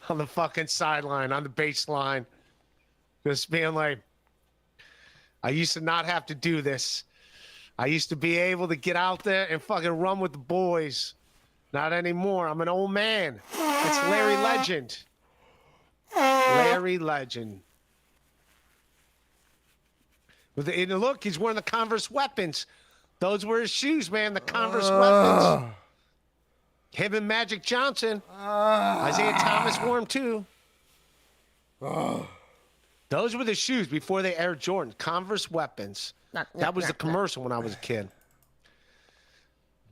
H: on the fucking sideline, on the baseline. Just being like, I used to not have to do this. I used to be able to get out there and fucking run with the boys. Not anymore. I'm an old man. It's Larry Legend. Larry Legend. And look, he's wearing the Converse weapons. Those were his shoes, man. The Converse weapons. Him and Magic Johnson. Isaiah Thomas wore them too. Those were the shoes before they Air Jordan. Converse weapons. That was the commercial when I was a kid.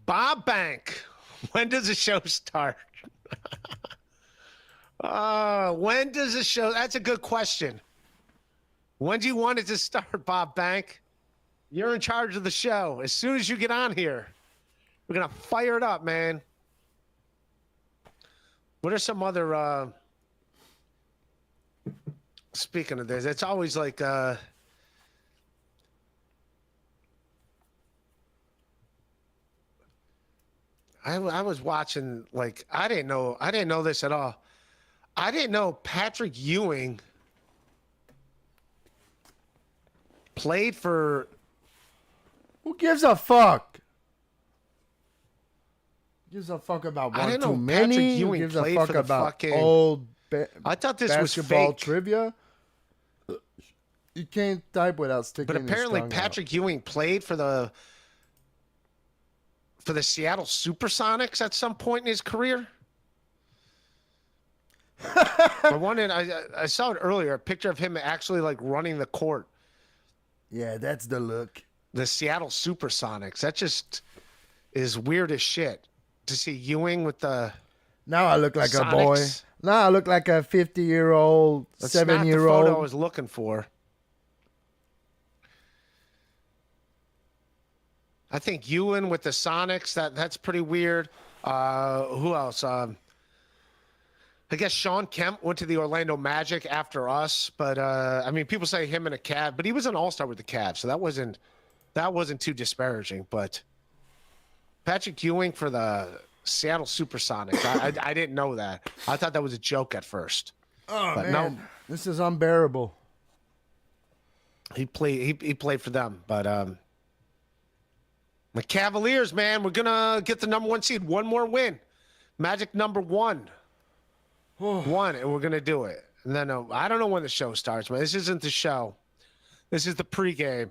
H: Bob Bank. When does the show start? When does the show... That's a good question. When do you want it to start, Bob Bank? You're in charge of the show. As soon as you get on here, we're going to fire it up, man. What are some other... Speaking of this, it's always like... I was watching, like, I didn't know this at all. I didn't know Patrick Ewing played for...
A: Who gives a fuck? Gives a fuck about
H: I
A: one
H: didn't
A: too
H: know
A: many?
H: Patrick
A: Who
H: Ewing
A: gives a
H: played
A: fuck
H: for the
A: about
H: fucking-
A: old
H: I thought this was
A: basketball
H: fake.
A: trivia? You can't type without sticking
H: But
A: your
H: apparently
A: tongue out.
H: Patrick Ewing played for the Seattle Supersonics at some point in his career. I saw it earlier, a picture of him actually like running the court.
A: Yeah, that's the look.
H: The Seattle Supersonics. That just is weird as shit. To see Ewing with the
A: Now I look like a boy.
H: Sonics.
A: Now I look like a 50-year-old,
H: That's not the
A: 7-year-old.
H: photo I was looking for. I think Ewing with the Sonics, that's pretty weird. Who else? I guess Sean Kemp went to the Orlando Magic after us, but I mean, people say him and a Cavs, but he was an All-Star with the Cavs, so that wasn't too disparaging. But Patrick Ewing for the Seattle Supersonics, I didn't know that. I thought that was a joke at first.
A: Oh,
H: But
A: man.
H: no.
A: This is unbearable.
H: He played for them, but the Cavaliers, man, we're gonna get the number 1 seed. One more win, Magic number 1, one, and we're gonna do it. And then I don't know when the show starts, man. This isn't the show. This is the pregame.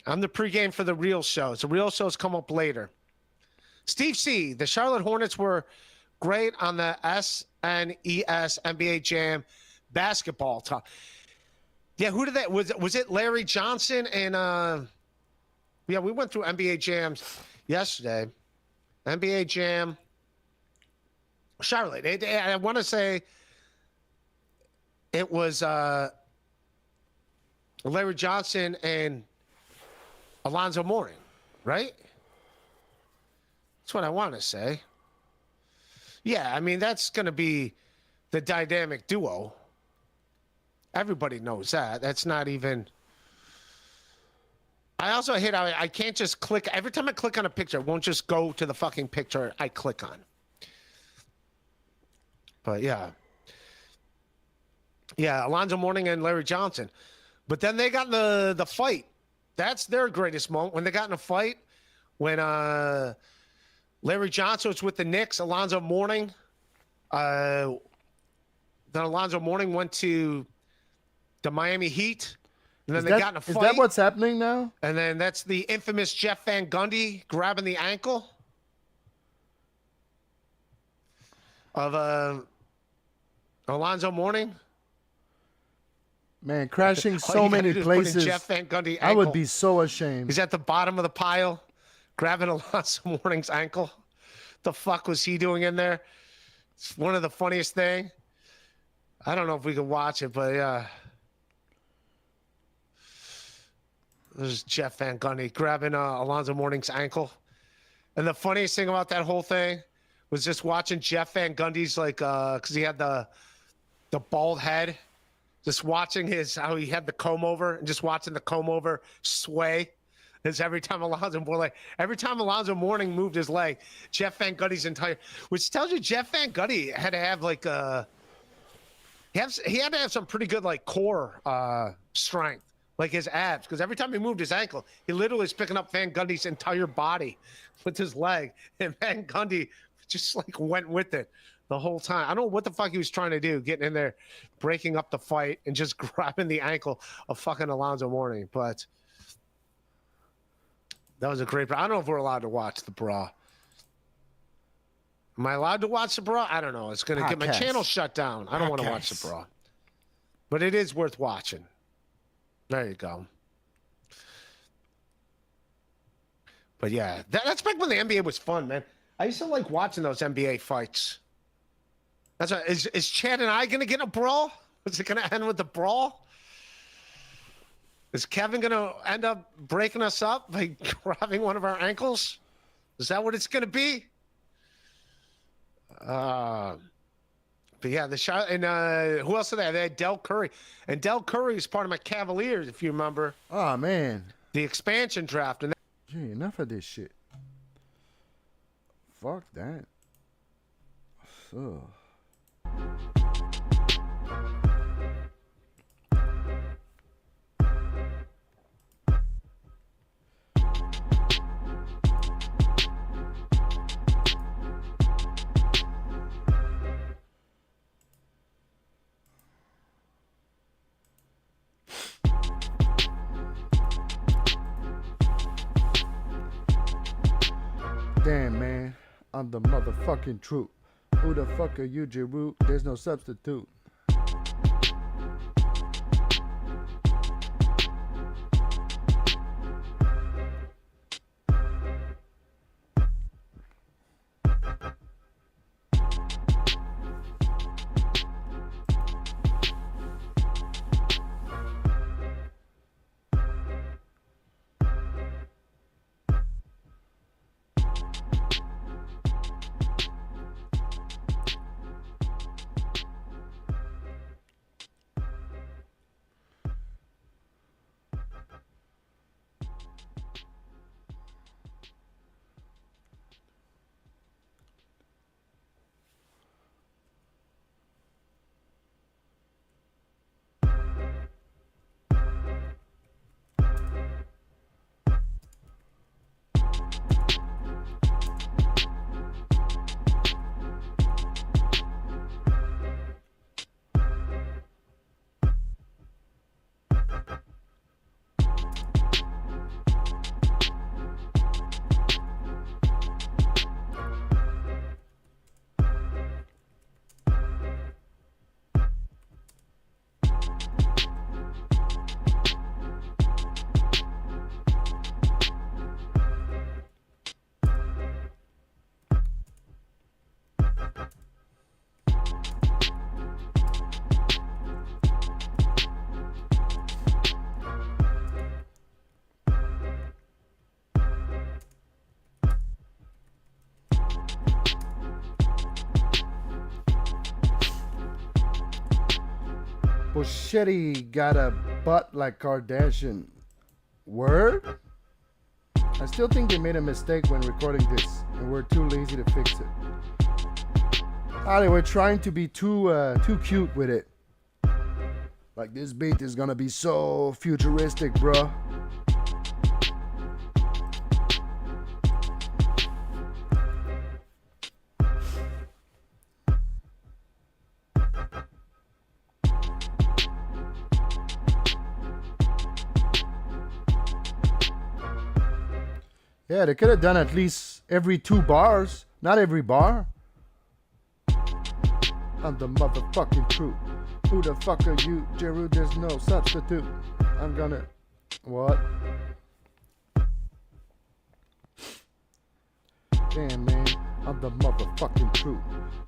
H: I'm the pregame for the real show. So real shows come up later. Steve C. The Charlotte Hornets were great on the SNES NBA Jam basketball talk. Yeah, who did that? Was it Larry Johnson and yeah, we went through NBA Jams yesterday. NBA Jam Charlotte. I want to say it was Larry Johnson and Alonzo Mourning, right? That's what I want to say. Yeah, I mean, that's going to be the dynamic duo. Everybody knows that. That's not even... I also hate how I can't just click. Every time I click on a picture, it won't just go to the fucking picture I click on. But yeah. Yeah, Alonzo Mourning and Larry Johnson. But then they got in the fight. That's their greatest moment. When they got in a fight, when Larry Johnson was with the Knicks, Alonzo Mourning. Then Alonzo Mourning went to the Miami Heat. And then they got in a fight.
A: Is that what's happening now?
H: And then that's the infamous Jeff Van Gundy grabbing the ankle of Alonzo Mourning.
A: Man, crashing
H: All
A: so
H: you gotta
A: many
H: do is put in
A: places.
H: Jeff Van Gundy
A: I would
H: ankle.
A: be so ashamed.
H: He's at the bottom of the pile, grabbing Alonzo Mourning's ankle. The fuck was he doing in there? It's one of the funniest thing. I don't know if we could watch it, but yeah. There's Jeff Van Gundy grabbing Alonzo Mourning's ankle. And the funniest thing about that whole thing was just watching Jeff Van Gundy's, like, because he had the bald head. Just watching how he had the comb over and just watching the comb over sway. Is every time Alonzo Mourning moved his leg, Jeff Van Gundy's entire, which tells you Jeff Van Gundy had to have like he had to have some pretty good like core strength, like his abs, because every time he moved his ankle, he literally was picking up Van Gundy's entire body with his leg, and Van Gundy just like went with it the whole time. I don't know what the fuck he was trying to do, getting in there, breaking up the fight, and just grabbing the ankle of fucking Alonzo Mourning, but. That was a great... I don't know if we're allowed to watch the brawl. Am I allowed to watch the brawl? I don't know. It's going to get my channel shut down. I don't want to watch the brawl. But it is worth watching. There you go. But yeah, that's back when the NBA was fun, man. I used to like watching those NBA fights. That's what, is Chad and I going to get in a brawl? Is it going to end with a brawl? Is Kevin gonna end up breaking us up by grabbing one of our ankles? Is that what it's gonna be? But yeah, the shot and who else are there? They had Del Curry, and Del Curry is part of my Cavaliers, if you remember.
A: Oh man.
H: The expansion draft, and
A: Gee, enough of this shit. Fuck that. Ugh. Damn, man. I'm the motherfucking truth. Who the fuck are you, GIROUX? There's no substitute. Buschetti got a butt like Kardashian. Word? I still think they made a mistake when recording this, and we're too lazy to fix it. They were trying to be too cute with it. Like, this beat is gonna be so futuristic, bruh. Yeah, they could have done at least every 2 bars, not every bar. I'm the motherfucking truth. Who the fuck are you, GIROUX? There's no substitute. I'm gonna... What? Damn, man. I'm the motherfucking truth.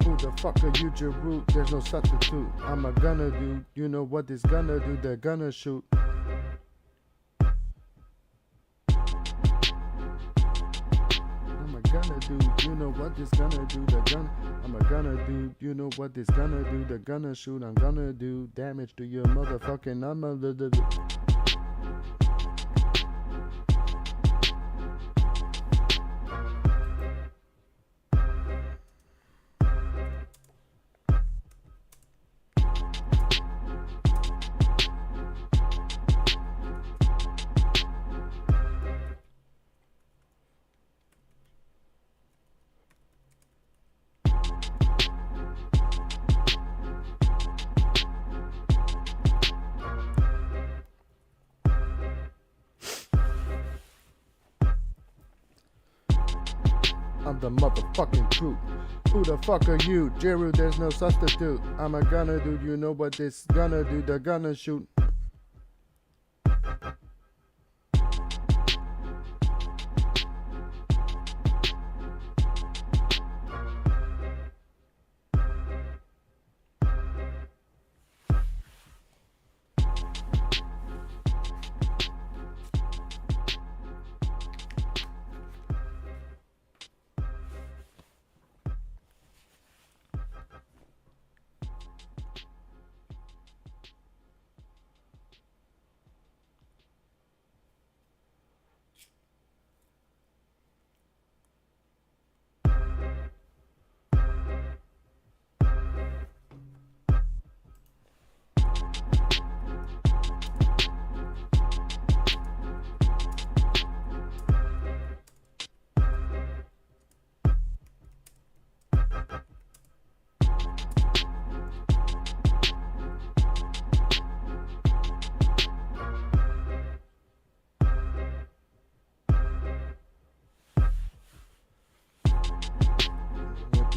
A: Who the fuck are you, GIROUX? There's no substitute. I'm a gunner, dude. You know what this gonna do? They're gonna shoot. Gonna do, you know what this gonna do, the gun, I'm a gonna do, you know what this gonna do, the gonna shoot, I'm gonna do damage to your motherfucking, I'm a, I'm the motherfucking truth. Who the fuck are you, GIROUX? There's no substitute. I'm a gunner, dude. You know what this gonna do? They're gonna shoot.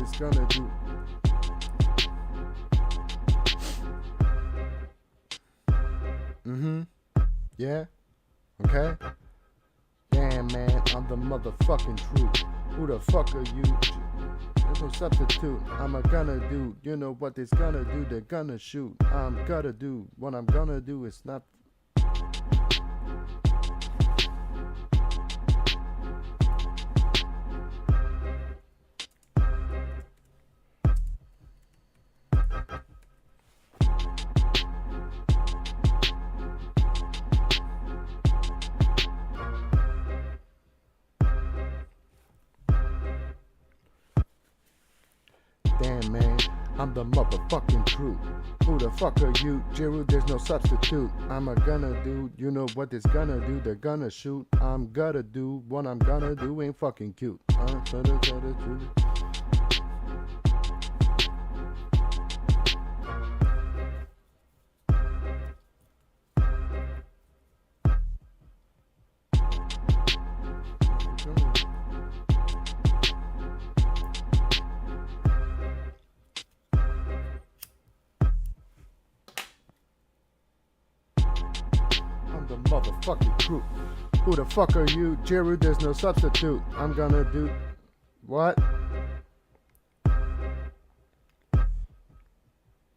G: it's gonna do. Yeah. Okay. Damn, man, I'm the motherfucking truth. Who the fuck are you? There's no substitute. I'm a gonna do. You know what it's gonna do? They're gonna shoot. I'm gonna do. What I'm gonna do is not. Damn, man, I'm the motherfucking truth. Who the fuck are you? Giroux, there's no substitute. I'm a gonna do. You know what it's gonna do? They're gonna shoot. I'm gonna do. What I'm gonna do ain't fucking cute. The motherfucking truth. Who the fuck are you? Giroux, there's no substitute. I'm gonna do. What?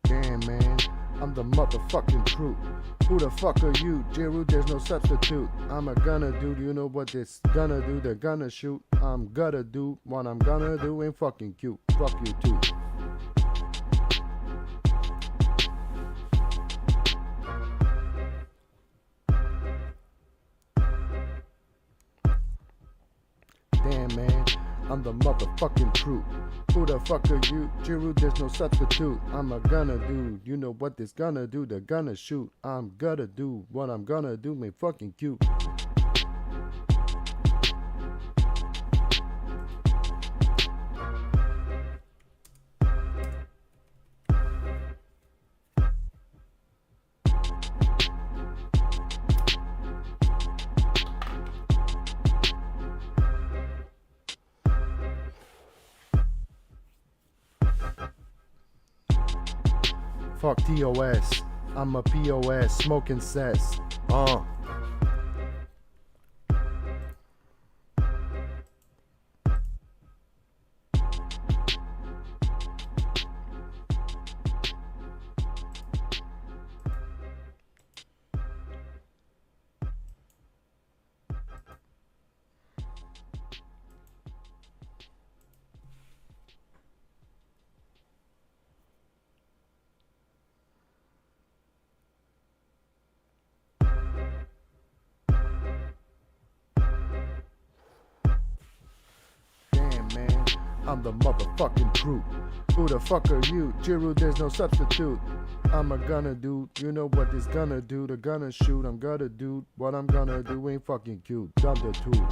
G: Damn, man, I'm the motherfucking truth. Who the fuck are you? Giroux, there's no substitute. I'm a gonna do. You know what it's gonna do? They're gonna shoot. I'm gonna do. What I'm gonna do ain't fucking cute. Fuck you too. Damn, man, I'm the motherfucking truth. Who the fuck are you? Giroux, there's no substitute. I'm a gonna do. You know what it's gonna do? They're gonna shoot. I'm gonna do. What I'm gonna do ain't fucking cute. Fuck TOS. I'm a POS. Smoking cess. I'm the motherfucking truth. Who the fuck are you? Giroux, there's no substitute. I'm a gonna do. You know what it's gonna do? They're gonna shoot. I'm gonna do. What I'm gonna do ain't fucking cute. Dump the two.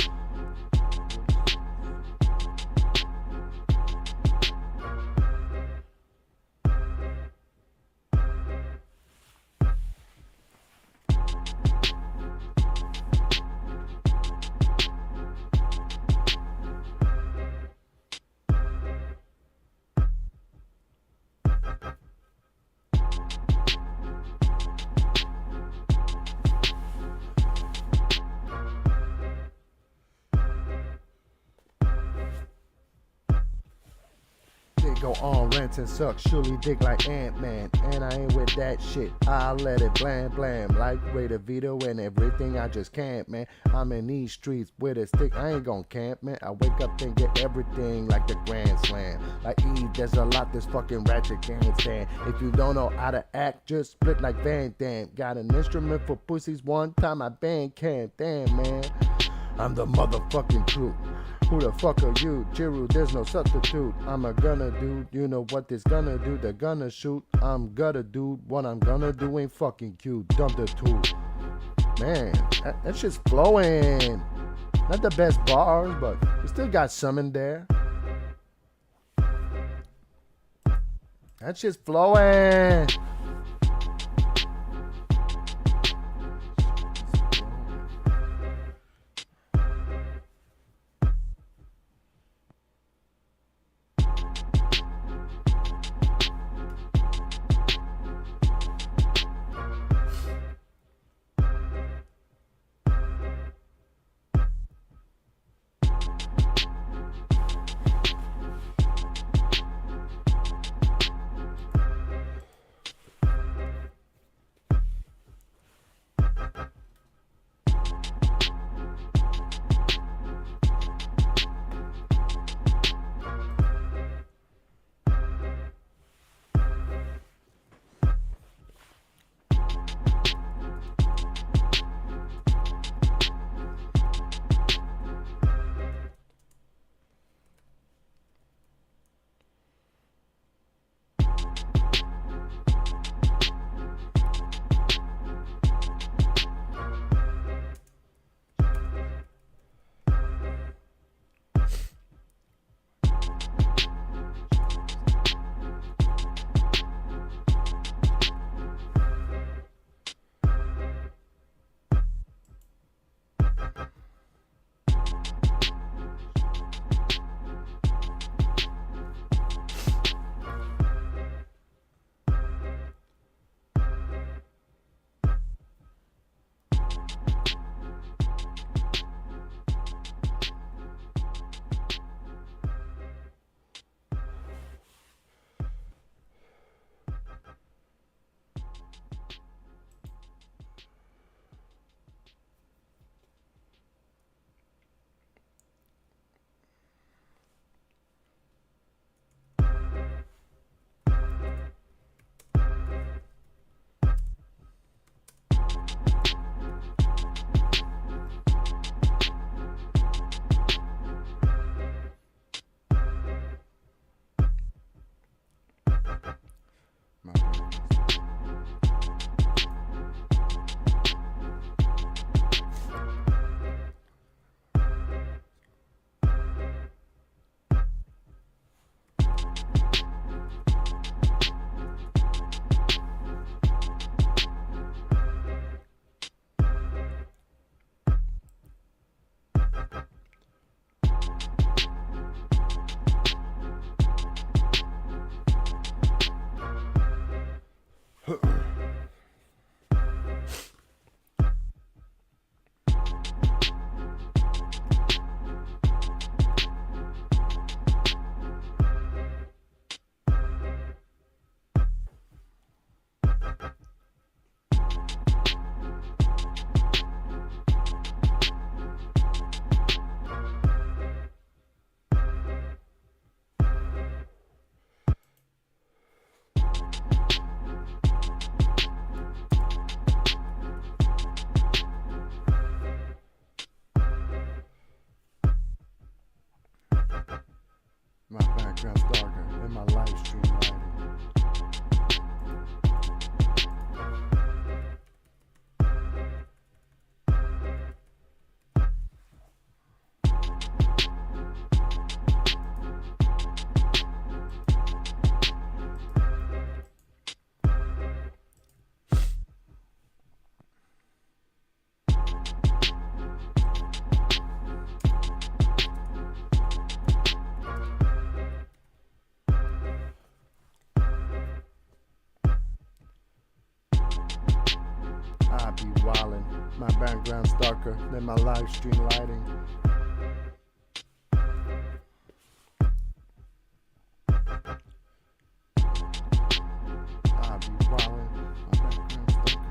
G: Go on, rant and suck, surely dick like Ant-Man. And I ain't with that shit, I'll let it blam blam. Like Ray DeVito and everything, I just can't, man. I'm in these streets with a stick, I ain't gon' camp, man. I wake up and get everything like the Grand Slam. Like Eve, there's a lot this fucking ratchet can't stand. If you don't know how to act, just split like Van Damme. Got an instrument for pussies, one time I band can't, damn, man. I'm the motherfucking truth. Who the fuck are you? Giroux, there's no substitute. I'm a gonna do. You know what it's gonna do? They're gonna shoot. I'm gonna do. What I'm gonna do ain't fucking cute. Dump the two. Man, that shit's flowing. Not the best bars, but we still got some in there. That shit's flowing.
A: than my live stream lighting. I be wildin', my background's darker than my live stream lighting. I be wildin', my background's darker.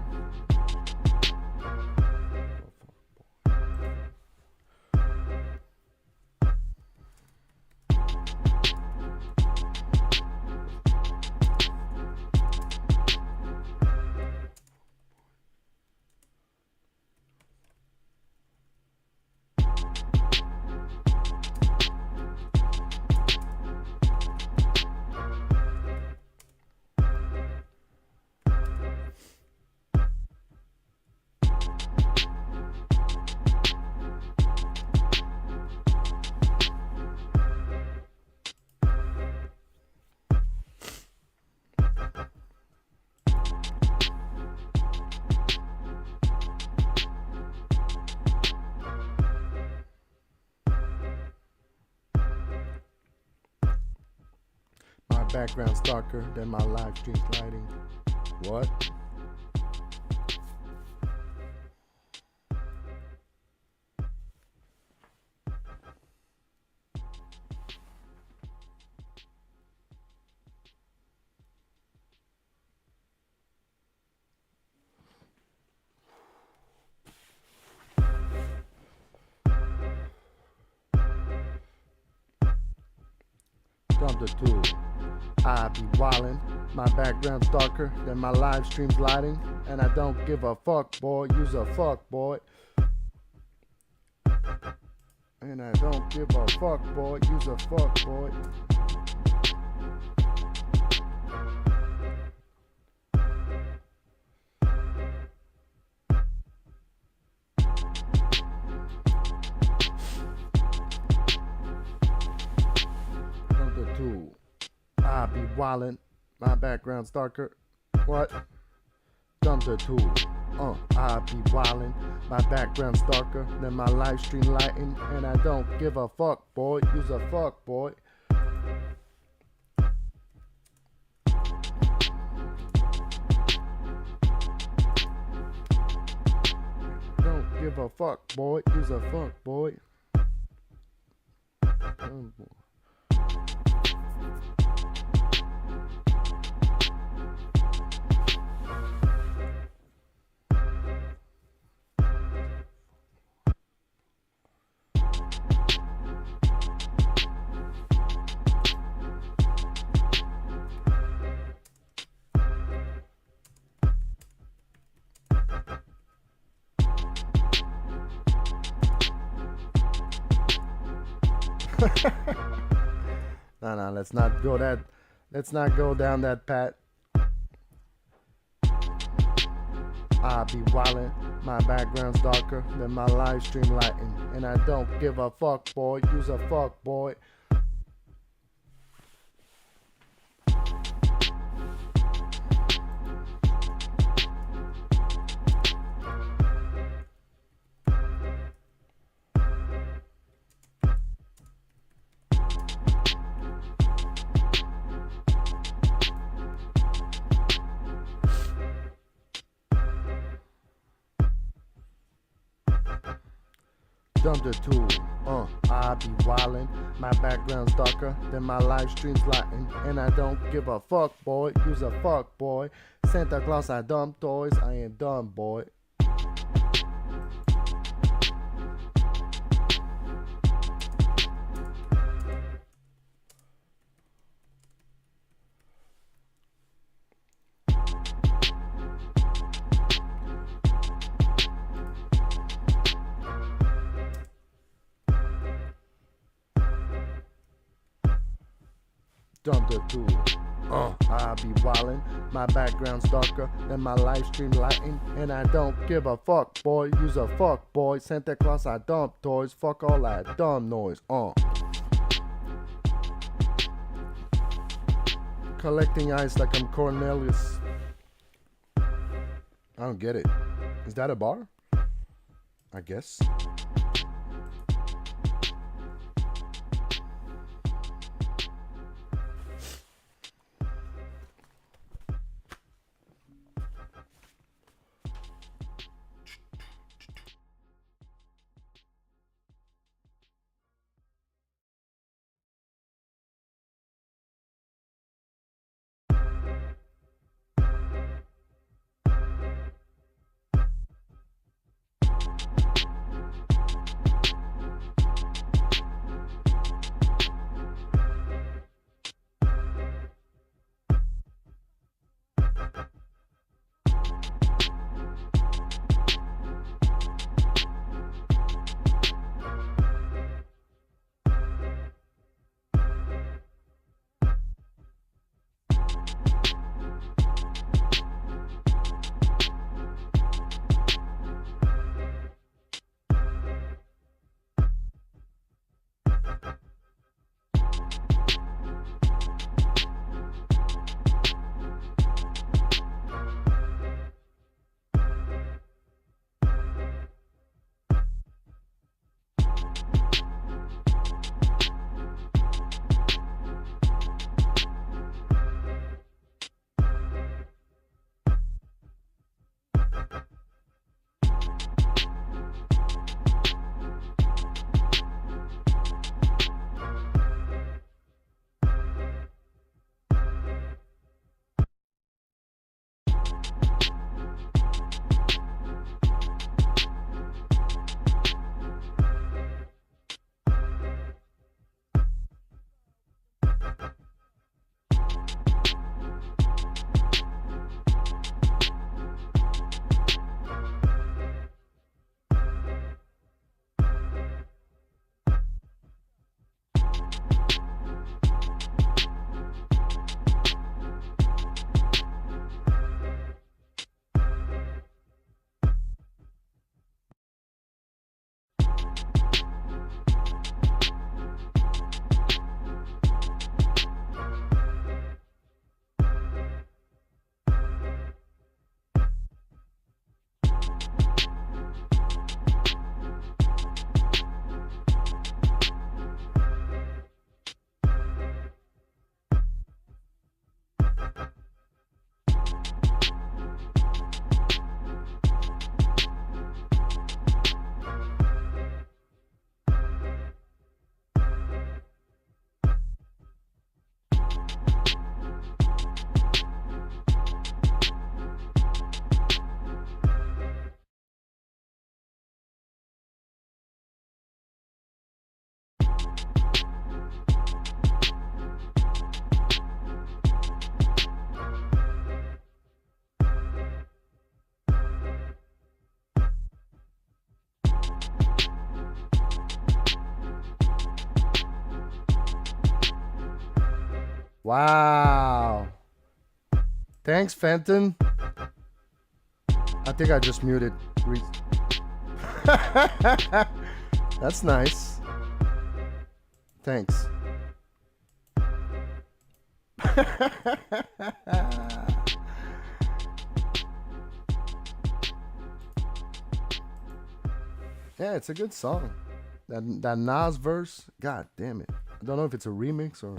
A: My background's darker than my live stream's lighting. What? Dump the tool. I be wildin', my background's darker than my live stream's lighting, and I don't give a fuck, boy, you's a fuck, boy. And I don't give a fuck, boy, you's a fuck, boy. Dump the tool. I be wildin', my background's darker. What? Dump the tool. I be wildin', my background's darker than my live stream lighting, and I don't give a fuck, boy. You's a fuck, boy. Don't give a fuck, boy. You's a fuck, boy. Boy. No, let's not go down that path. I be wildin', my background's darker than my live stream lighting, and I don't give a fuck, boy. You's a fuck, boy. Dump the tool. I be wildin', my background's darker than my live stream's lighting, and I don't give a fuck, boy. You's a fuck, boy. Santa Claus, I dump toys. I ain't dumb, boy. Dump the tool. I be wildin', my background's darker than my live stream lighting, and I don't give a fuck, boy. Use a fuck, boy. Santa Claus, I dump toys. Fuck all that dumb noise. Collecting ice like I'm Cornelius. I don't get it. Is that a bar? I guess. Wow. Thanks, Fenton. I think I just muted. That's nice. Thanks. Yeah, it's a good song. That Nas verse, god damn it. I don't know if it's a remix or...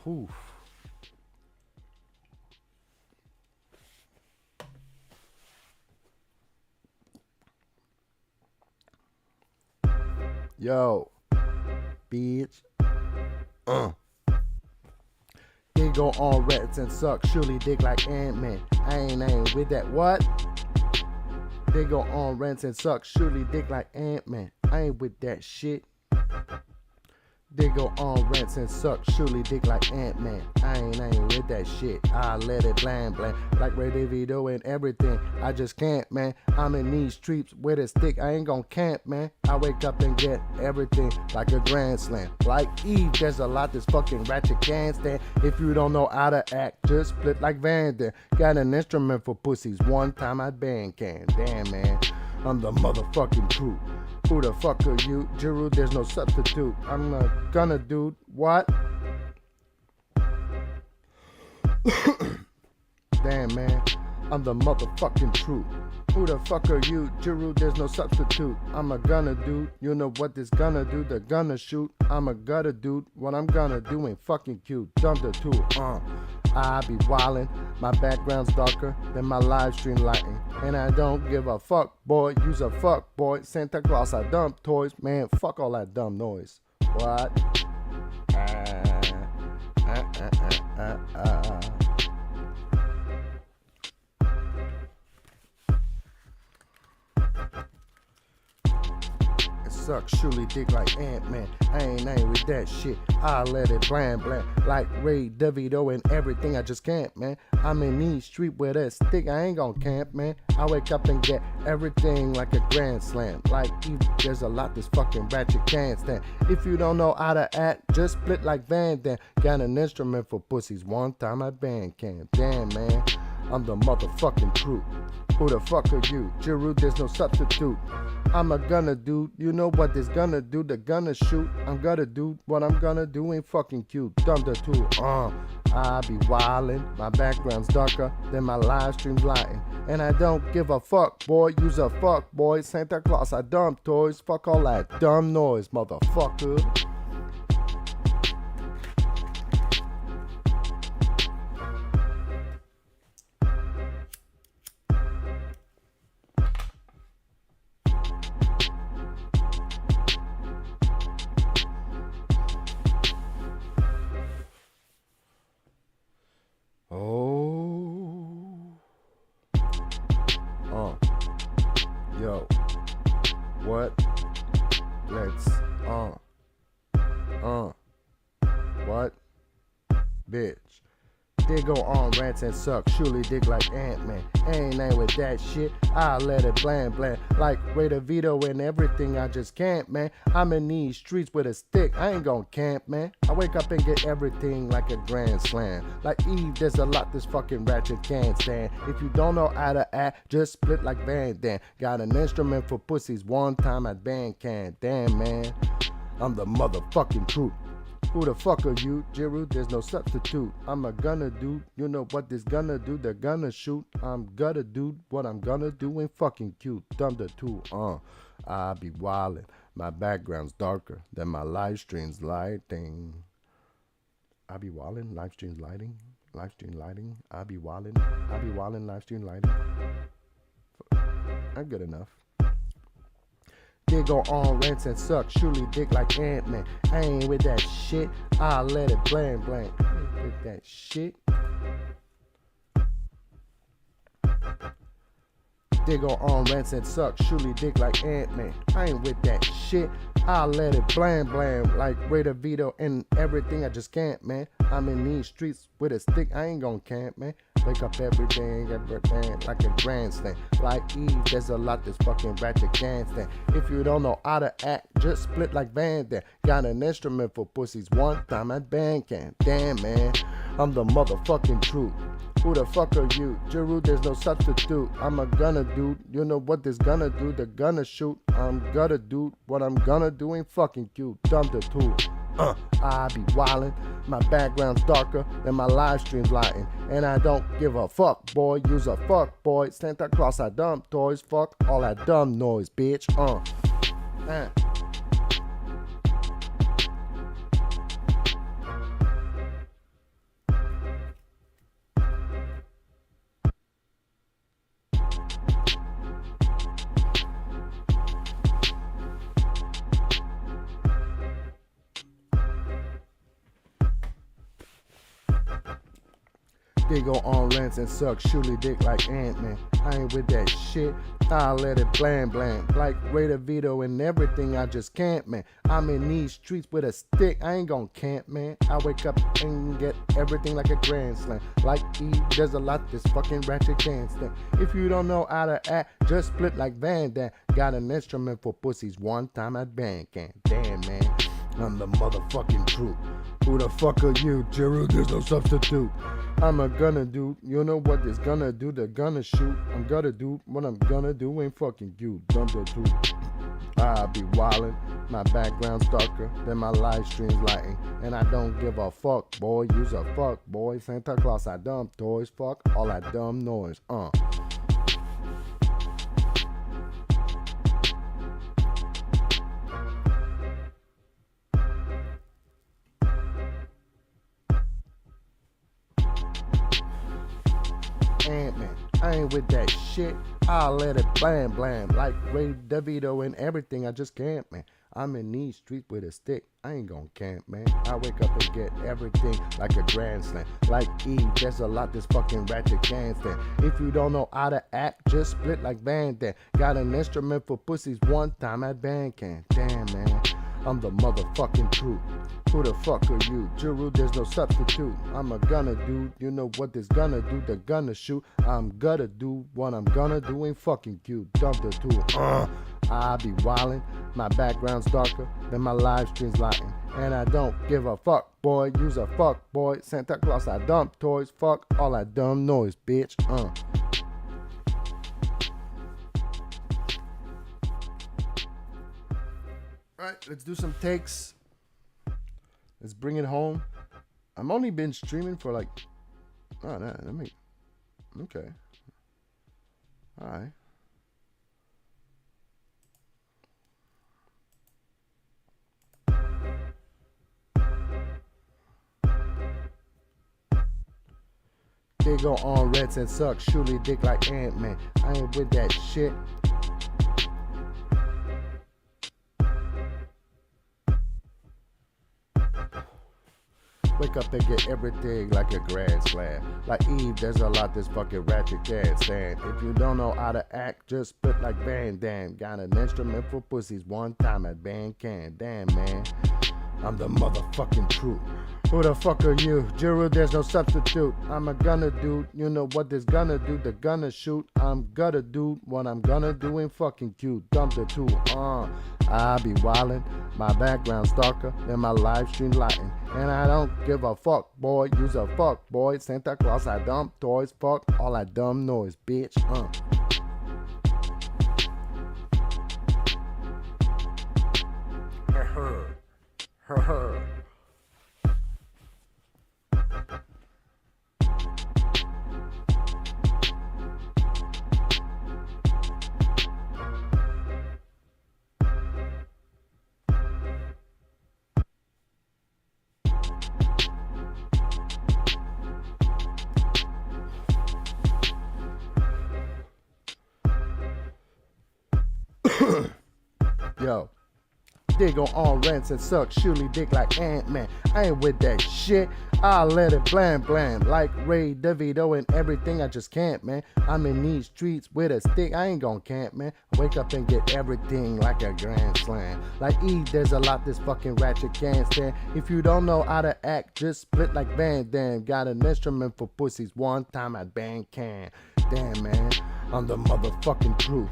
A: Oof. Yo, bitch. They go on rats and suck, surely dick like Ant-Man. I ain't with that. What? They go on rants and suck, surely dick like Ant-Man. I ain't with that shit.
G: They go on rants and suck, surely dick like Ant-Man. I ain't with that shit. I let it bland. Like Ray DeVito and everything. I just can't, man. I'm in these streets with a stick. I ain't gon' camp, man. I wake up and get everything like a grand slam. Like Eve, there's a lot this fucking ratchet can't stand. If you don't know how to act, just split like Van Damme. Got an instrument for pussies. One time I band can. Damn, man. I'm the motherfucking truth. Who the fuck are you? Giroux, there's no substitute. I'm not gonna do what? Damn, man. I'm the motherfucking truth. Who the fuck are you? Giroux, there's no substitute. I'm a gunner dude. You know what this gonna do? The gonna shoot. I'm a gutter dude. What I'm gonna do ain't fucking cute. Dump the two. I be wildin'. My background's darker than my live stream lighting. And I don't give a fuck, boy. Use a fuck, boy. Santa Claus, I dump toys. Man, fuck all that dumb noise. What? Suck, surely dick like Ant-Man. I ain't with that shit. I let it bland. Like Ray DeVito and everything. I just can't, man. I'm in these street with a stick. I ain't gon' camp, man. I wake up and get everything like a grand slam. Like there's a lot this fucking ratchet can't stand. If you don't know how to act, just split like Van Damme. Got an instrument for pussies. One time I band can. Damn, man. I'm the motherfucking truth. Who the fuck are you? Giroux, there's no substitute. I'm a gunner dude. You know what this gonna do? The gonna shoot. I'm gonna do what I'm gonna do ain't fucking cute. Dump the two. I be wildin'. My background's darker than my live stream's lighting. And I don't give a fuck, boy. Use a fuck, boy. Santa Claus, I dump toys. Fuck all that dumb noise, motherfucker. Yo, what? Let's, what? Bitch. They go on rants and suck, surely dick like Ant-Man. Ain't with that shit, I let it bland. Like Ray DeVito and everything, I just can't, man. I'm in these streets with a stick, I ain't gon' camp, man. I wake up and get everything like a grand slam. Like Eve, there's a lot this fucking ratchet can't stand. If you don't know how to act, just split like Van Damme. Got an instrument for pussies, one time at band can. Damn, man, I'm the motherfucking truth. Who the fuck are you? Giroux, there's no substitute. I'm a gunner dude. You know what this gonna do? They're gonna shoot. I'm gonna do what I'm gonna do ain't fucking cute. Dump the two. I be wildin'. My background's darker than my live stream's lighting. I be wildin', live stream's lighting. Live stream lighting. I be wildin'. Live stream lighting. I'm good enough. They go on rants and suck, surely dick like Ant-Man. I ain't with that shit, I let it bland. I ain't with that shit. They go on rants and suck, surely dick like Ant-Man. I ain't with that shit, I let it bland. Like Ray DeVito and everything, I just can't, man. I'm in these streets with a stick, I ain't gon' camp, man. Wake up everything like a grand slam. Like Eve, there's a lot this fucking ratchet can't stand. If you don't know how to act, just split like Van Damme. Got an instrument for pussies, one time at band can. Damn, man, I'm the motherfucking truth. Who the fuck are you? Giroux, there's no substitute. I'm a gunner dude. You know what this gonna do? The gonna shoot. I'm gonna do what I'm gonna do ain't fucking cute. Dump the two. I be wildin'. My background's darker than my live stream's lighting. And I don't give a fuck, boy. Use a fuck, boy. Santa Claus, I dump toys. Fuck all that dumb noise, bitch. They go on rants and suck, surely dick like Ant-Man. I ain't with that shit, I'll let it blam blam like Ray DeVito and everything. I just can't, man. I'm in these streets with a stick. I ain't gon' camp, man. I wake up and get everything like a grand slam. Like Eve, there's a lot this fucking ratchet can't stand. If you don't know how to act, just split like Van Damme. Got an instrument for pussies one time at band camp. Damn, man, I'm the motherfucking truth. Who the fuck are you, Giroux? There's no substitute. I'm a gonna do, you know what it's gonna do, they're gonna shoot. I'm gonna do what I'm gonna do, ain't fucking you, dump the two. I be wildin', my background's darker than my live stream's lighting. And I don't give a fuck, boy, use a fuck, boy. Santa Claus, I dump toys, fuck all that dumb noise, Ant-Man, I ain't with that shit. I'll let it blam blam like Ray DeVito and everything. I just can't, man. I'm in these streets with a stick. I ain't gon' camp, man. I wake up and get everything like a grand slam. Like Eve, there's a lot this fucking ratchet can't stand. If you don't know how to act, just split like Van Damme. Got an instrument for pussies one time at band camp. Damn, man, I'm the motherfucking truth. Who the fuck are you? Giroux, there's no substitute. I'm a gonna do, you know what this gonna do, they're gonna shoot. I'm gonna do what I'm gonna do, ain't fucking cute. Dump the two, I be wildin', my background's darker than my live stream's lighting. And I don't give a fuck, boy, use a fuck, boy. Santa Claus, I dump toys, fuck all that dumb noise, bitch, Alright, let's do some takes. Let's bring it home. I'm only been streaming for like, oh, no, let me, okay. All right. They go on reds and suck, surely dick like Ant-Man. I ain't with that shit. Wake up and get everything like a grand slam. Like Eve, there's a lot this fucking ratchet can't stand. If you don't know how to act, just spit like Van Damme. Got an instrument for pussies one time at band camp. Damn, man, I'm the motherfucking truth. Who the fuck are you? Giroux, there's no substitute. I'm a gonna do, you know what this gonna do, they're gonna shoot. I'm gonna do what I'm gonna do, ain't fucking cute. Dump the two, I be wildin', my background's darker than my live stream lighting. And I don't give a fuck, boy, use a fuck, boy. Santa Claus, I dump toys, fuck all that dumb noise, bitch, Yo, they go on rents and suck, surely dick like Ant-Man. I ain't with that shit. I'll let it blam blam like Ray DeVito and everything. I just can't, man. I'm in these streets with a stick. I ain't gon' camp, man. Wake up and get everything like a grand slam. Like Eve, there's a lot this fucking ratchet can't stand. If you don't know how to act, just split like Van Damme. Got an instrument for pussies one time at band camp. Damn, man, I'm the motherfucking truth.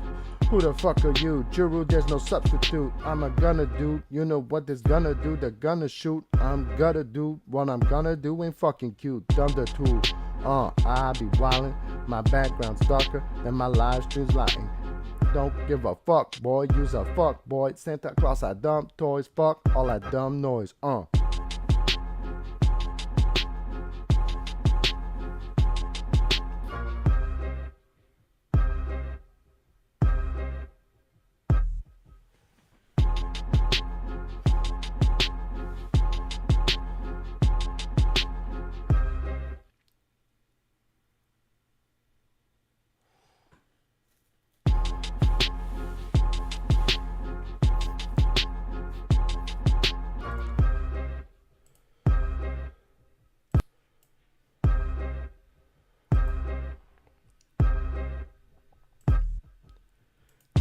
G: Who the fuck are you? Giroux, there's no substitute. I'm a gonna do, you know what this gonna do, they're gonna shoot. I'm gonna do what I'm gonna do, ain't fucking cute. Dump the two, I be wildin', my background's darker than my live stream's lighting. Don't give a fuck, boy, use a fuck, boy. Santa Claus, I dump toys, fuck all that dumb noise,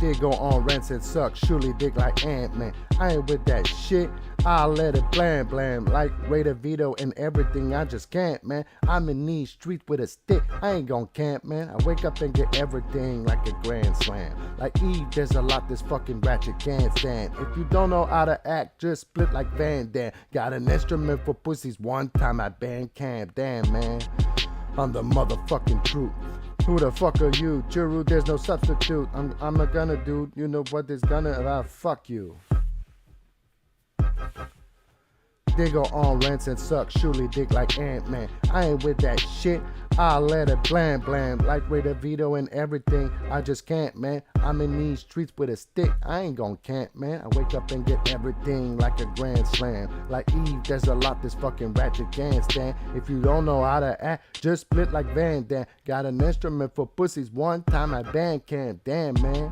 G: They go on rants and suck, surely dick like Ant-Man. I ain't with that shit. I'll let it blam blam like Raider Vito and everything. I just can't, man. I'm in these streets with a stick. I ain't gon' camp, man. I wake up and get everything like a grand slam. Like Eve, there's a lot this fucking ratchet can't stand. If you don't know how to act, just split like Van Damme. Got an instrument for pussies one time at band camp. Damn, man. I'm the motherfucking truth. Who the fuck are you? Giroux, there's no substitute. I'm a gunner, dude. You know what is gonna fuck you. They go on rants and suck, surely dick like Ant-Man. I ain't with that shit. I'll let it blam blam like Raider Vito and everything. I just can't, man. I'm in these streets with a stick. I ain't gon' camp, man. I wake up and get everything like a grand slam. Like Eve, there's a lot this fucking ratchet can't stand. If you don't know how to act, just split like Van Damme. Got an instrument for pussies one time at band camp. Damn, man.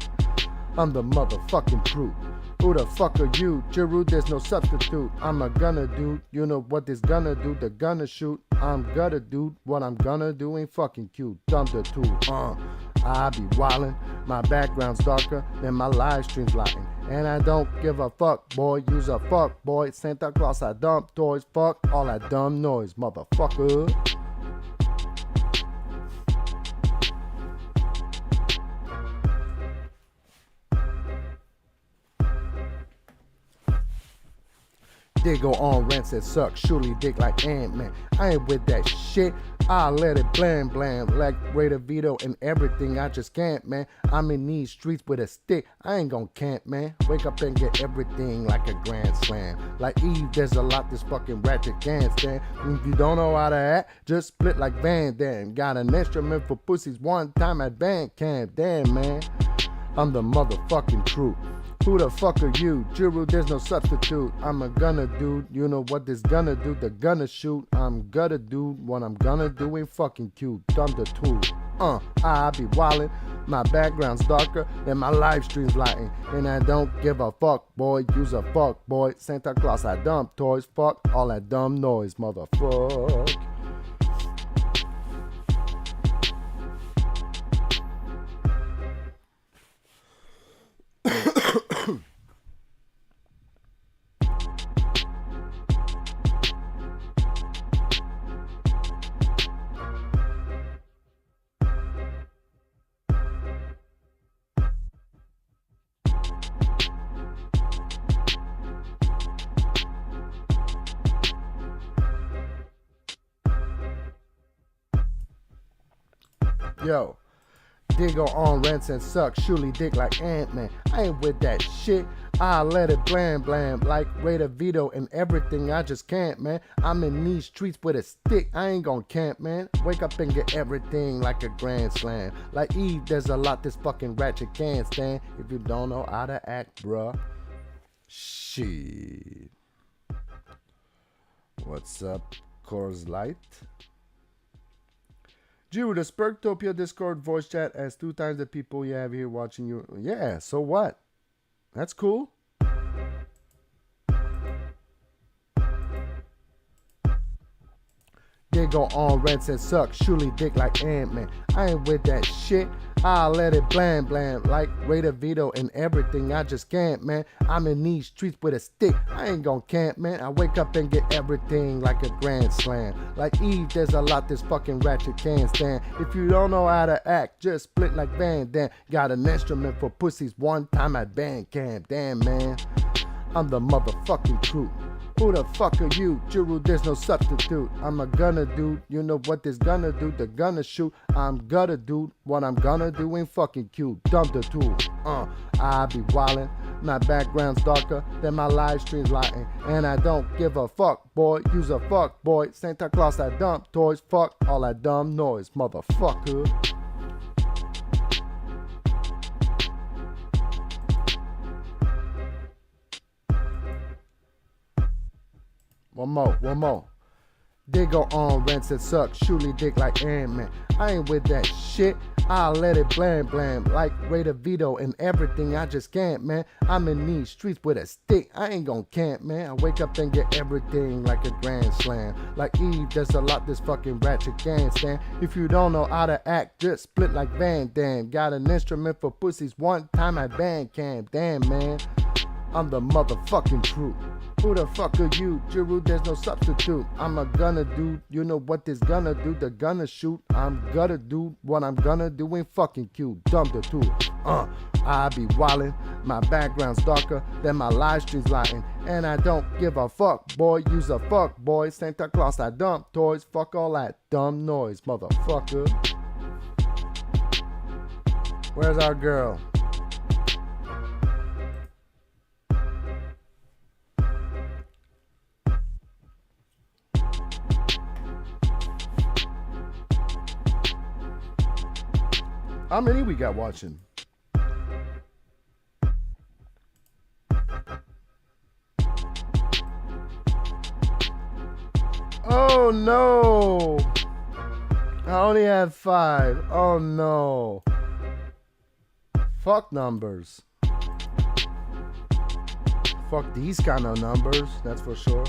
G: I'm the motherfucking truth. Who the fuck are you? Giroux, there's no substitute. I'm a gunner, dude. You know what this gonna do? The gonna shoot. I'm gonna do what I'm gonna do ain't fucking cute. Dump the two. I be wildin'. My background's darker than my live stream's lighting. And I don't give a fuck, boy. Use a fuck, boy. Santa Claus, I dump toys. Fuck all that dumb noise, motherfucker. They go on rants that suck, surely dick like Ant-Man. I ain't with that shit. I'll let it blam blam like Raider Vito and everything. I just can't, man. I'm in these streets with a stick. I ain't gon' camp, man. Wake up and get everything like a grand slam. Like Eve, there's a lot this fucking ratchet can't stand. If you don't know how to act, just split like Van Damme. Got an instrument for pussies one time at band camp. Damn, man. I'm the motherfucking truth. Who the fuck are you? Giroux, there's no substitute. I'm a gunner, dude. You know what this gonna do? The gonna shoot. I'm gonna do what I'm gonna do ain't fucking cute. Dump the tool. I be wildin'. My background's darker than my live stream's lighting. And I don't give a fuck, boy. Use a fuck, boy. Santa Claus, I dump toys. Fuck all that dumb noise, motherfucker. Yo, they go on rants and suck, surely dick like Ant-Man. I ain't with that shit. I'll let it blam blam like Raider Vito and everything. I just can't, man. I'm in these streets with a stick. I ain't gon' camp, man. Wake up and get everything like a grand slam. Like Eve, there's a lot this fucking ratchet can't stand. If you don't know how to act, bruh. Shit. What's up, Coors Light? Giroux, the Spurktopia Discord voice chat has 2 times the people you have here watching you. Yeah, so what? That's cool. They go on rants and suck, surely dick like Ant-Man. I ain't with that shit. I'll let it blam blam like Raider Vito and everything. I just can't, man. I'm in these streets with a stick. I ain't gon' camp, man. I wake up and get everything like a grand slam. Like Eve, there's a lot this fucking ratchet can't stand. If you don't know how to act, just split like Van Damme. Got an instrument for pussies one time at band camp. Damn, man. I'm the motherfucking truth. Who the fuck are you? Giroux, there's no substitute. I'm a gunner, dude. You know what this gonna do? The gonna shoot. I'm gonna do what I'm gonna do ain't fucking cute. Dump the tool. I be wildin'. My background's darker than my live stream's lighting. And I don't give a fuck, boy. Use a fuck, boy. Santa Claus, I dump toys. Fuck all that dumb noise, motherfucker. One more. They go on rants and suck, surely dick like Ant-Man. I ain't with that shit. I'll let it blam blam like Ray DeVito and everything. I just can't, man. I'm in these streets with a stick. I ain't gon' camp, man. I wake up and get everything like a grand slam. Like Eve, there's a lot this fucking ratchet can't stand. If you don't know how to act, just split like Van Damme. Got an instrument for pussies one time at band camp. Damn, man. I'm the motherfucking truth. Who the fuck are you? GIROUX, there's no substitute. I'm a gunner dude. You know what this gonna do? The gonna shoot. I'm gonna do what I'm gonna do. Ain't fucking cute. Dump the tool. I be wildin'. My background's darker than my live streams lighting. And I don't give a fuck, boy. Use a fuck, boy. Santa Claus, I dump toys. Fuck all that dumb noise, motherfucker. Where's our girl? How many we got watching? Oh no! I only have 5. Oh no. Fuck numbers. Fuck these kind of numbers, that's for sure.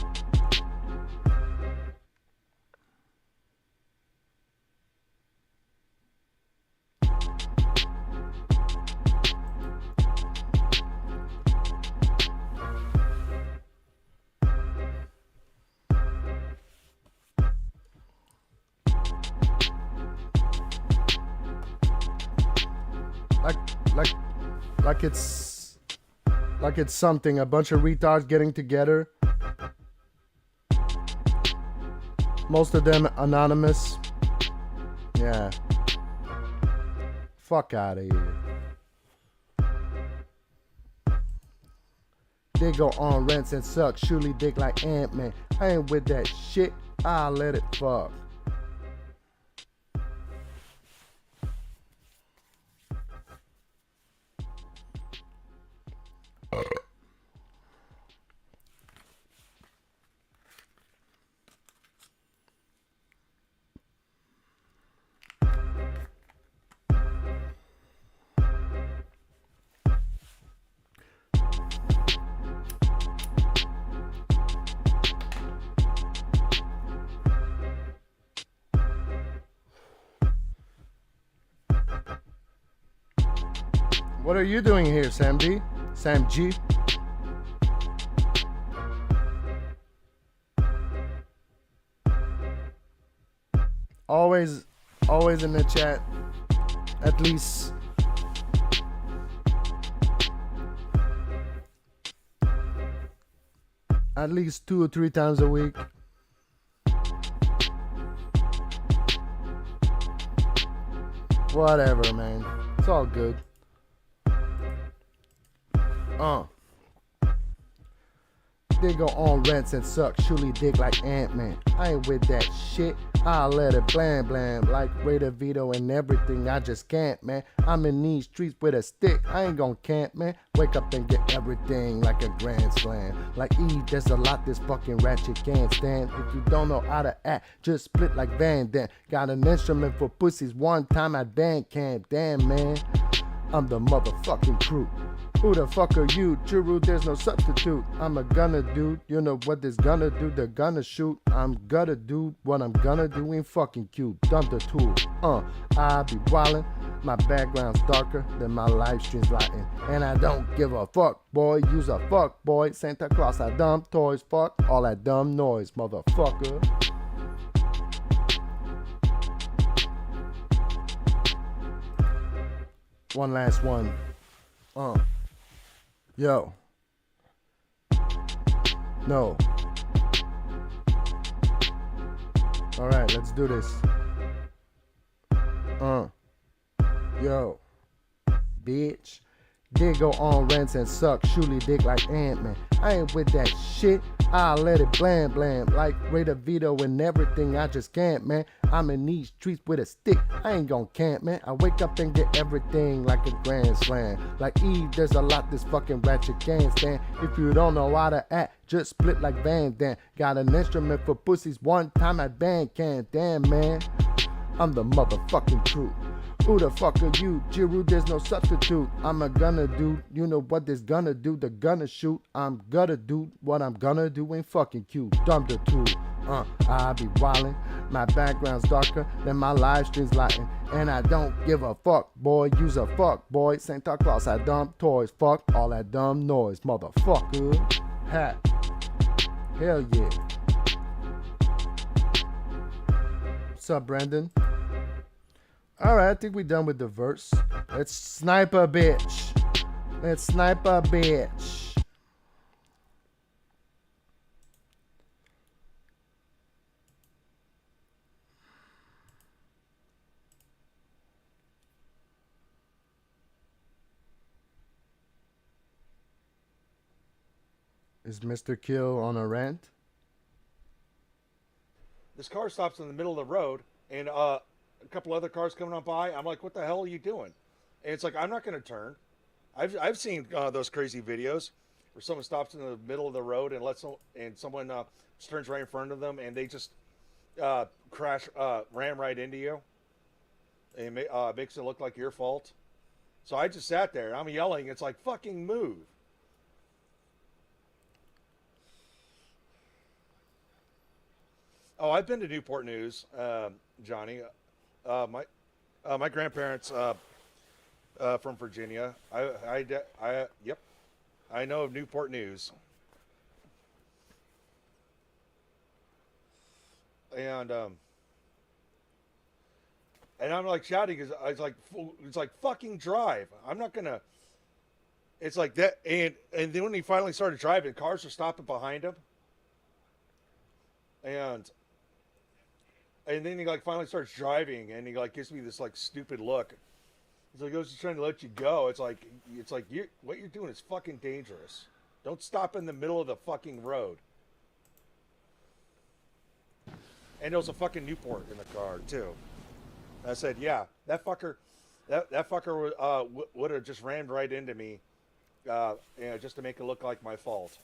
G: Like it's something, a bunch of retards getting together. Most of them anonymous. Yeah. Fuck out of here. They go on rents and suck, surely dick like Ant-Man. I ain't with that shit, I'll let it fuck. What are you doing here, Sam G? Sam G? Always in the chat. At least at least 2 or 3 times a week. Whatever, man. It's all good. They go on rents and suck, surely dick like Ant-Man. I ain't with that shit, I'll let it blam blam like Ray DeVito and everything. I just can't, man. I'm in these streets with a stick, I ain't gon' camp, man. Wake up and get everything like a grand slam. Like Eve, there's a lot this fucking ratchet can't stand. If you don't know how to act, just split like Van Damme. Got an instrument for pussies one time at band camp. Damn, man, I'm the motherfucking truth. Who the fuck are you? GIROUX, there's no substitute. I'm a gunner dude. You know what this gonna do? They're gonna shoot. I'm gonna do what I'm gonna do. Ain't fucking cute. Dump the tool. I be wildin'. My background's darker than my live streams lighting. And I don't give a fuck, boy. Use a fuck, boy. Santa Claus, I dump toys. Fuck all that dumb noise, motherfucker. One last one. Yo. No. Alright, let's do this. Yo. Bitch. They go on rents and suck, surely dick like Ant-Man. I ain't with that shit, I'll let it blam blam like Ray DeVito and everything. I just can't, man. I'm in these streets with a stick, I ain't gon' camp, man. I wake up and get everything like a grand slam. Like Eve, there's a lot this fucking ratchet can't stand. If you don't know how to act, just split like Van Damme. Got an instrument for pussies one time at band camp. Damn, man, I'm the motherfucking truth.
A: Who the fuck are you? GIROUX, there's no substitute. I'm a gunner, dude. You know what this gonna do? The gunner shoot. I'm gonna do what I'm gonna do. Ain't fucking cute. Dumb the tool. I be wildin'. My background's darker than my live streams lightin'. And I don't give a fuck, boy. Use a fuck, boy. Santa Claus, I dump toys. Fuck all that dumb noise, motherfucker. Ha. Hell yeah. What's up, Brandon? Alright, I think we're done with the verse. Let's snipe a bitch. Let's snipe a bitch. Is Mr. Kill on a rant?
I: This car stops in the middle of the road, and a couple other cars coming on by. I'm like, what the hell are you doing? And it's like, I'm not going to turn. I've seen those crazy videos where someone stops in the middle of the road and someone turns right in front of them, and they just ram right into you. And makes it look like your fault. So I just sat there. I'm yelling. It's like, fucking move. Oh, I've been to Newport News, Johnny. My grandparents from Virginia. Yep. I know of Newport News. And I'm like shouting because it's like fucking drive. I'm not gonna. It's like that, and then when he finally started driving, cars were stopping behind him, and then he like finally starts driving, and he like gives me this like stupid look. He's like, I was just trying to let you go. It's like what you're doing is fucking dangerous. Don't stop in the middle of the fucking road. And there was a fucking Newport in the car too. And I said, yeah, that fucker would have just rammed right into me, just to make it look like my fault.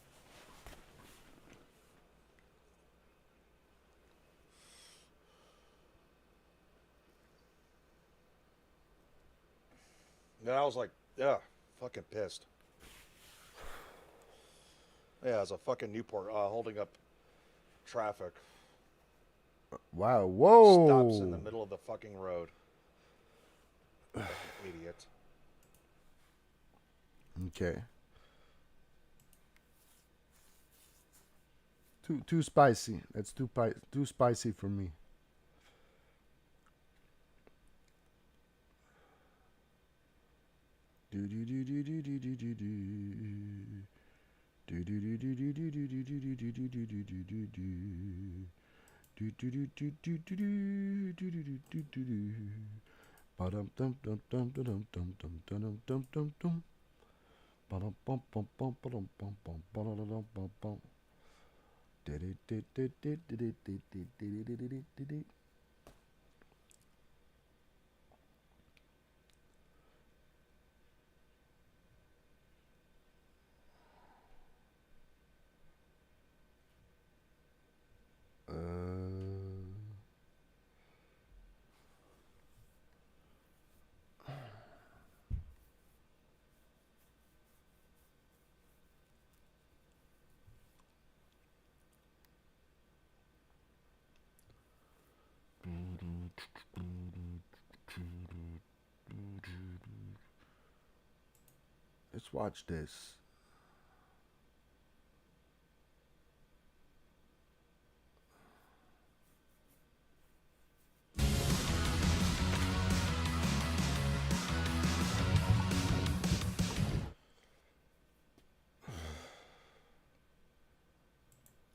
I: And I was like, yeah, fucking pissed. Yeah, it was a fucking Newport holding up traffic.
A: Wow, whoa.
I: Stops in the middle of the fucking road. Fucking idiot.
A: Okay. Too spicy. That's too spicy for me. Let's watch this.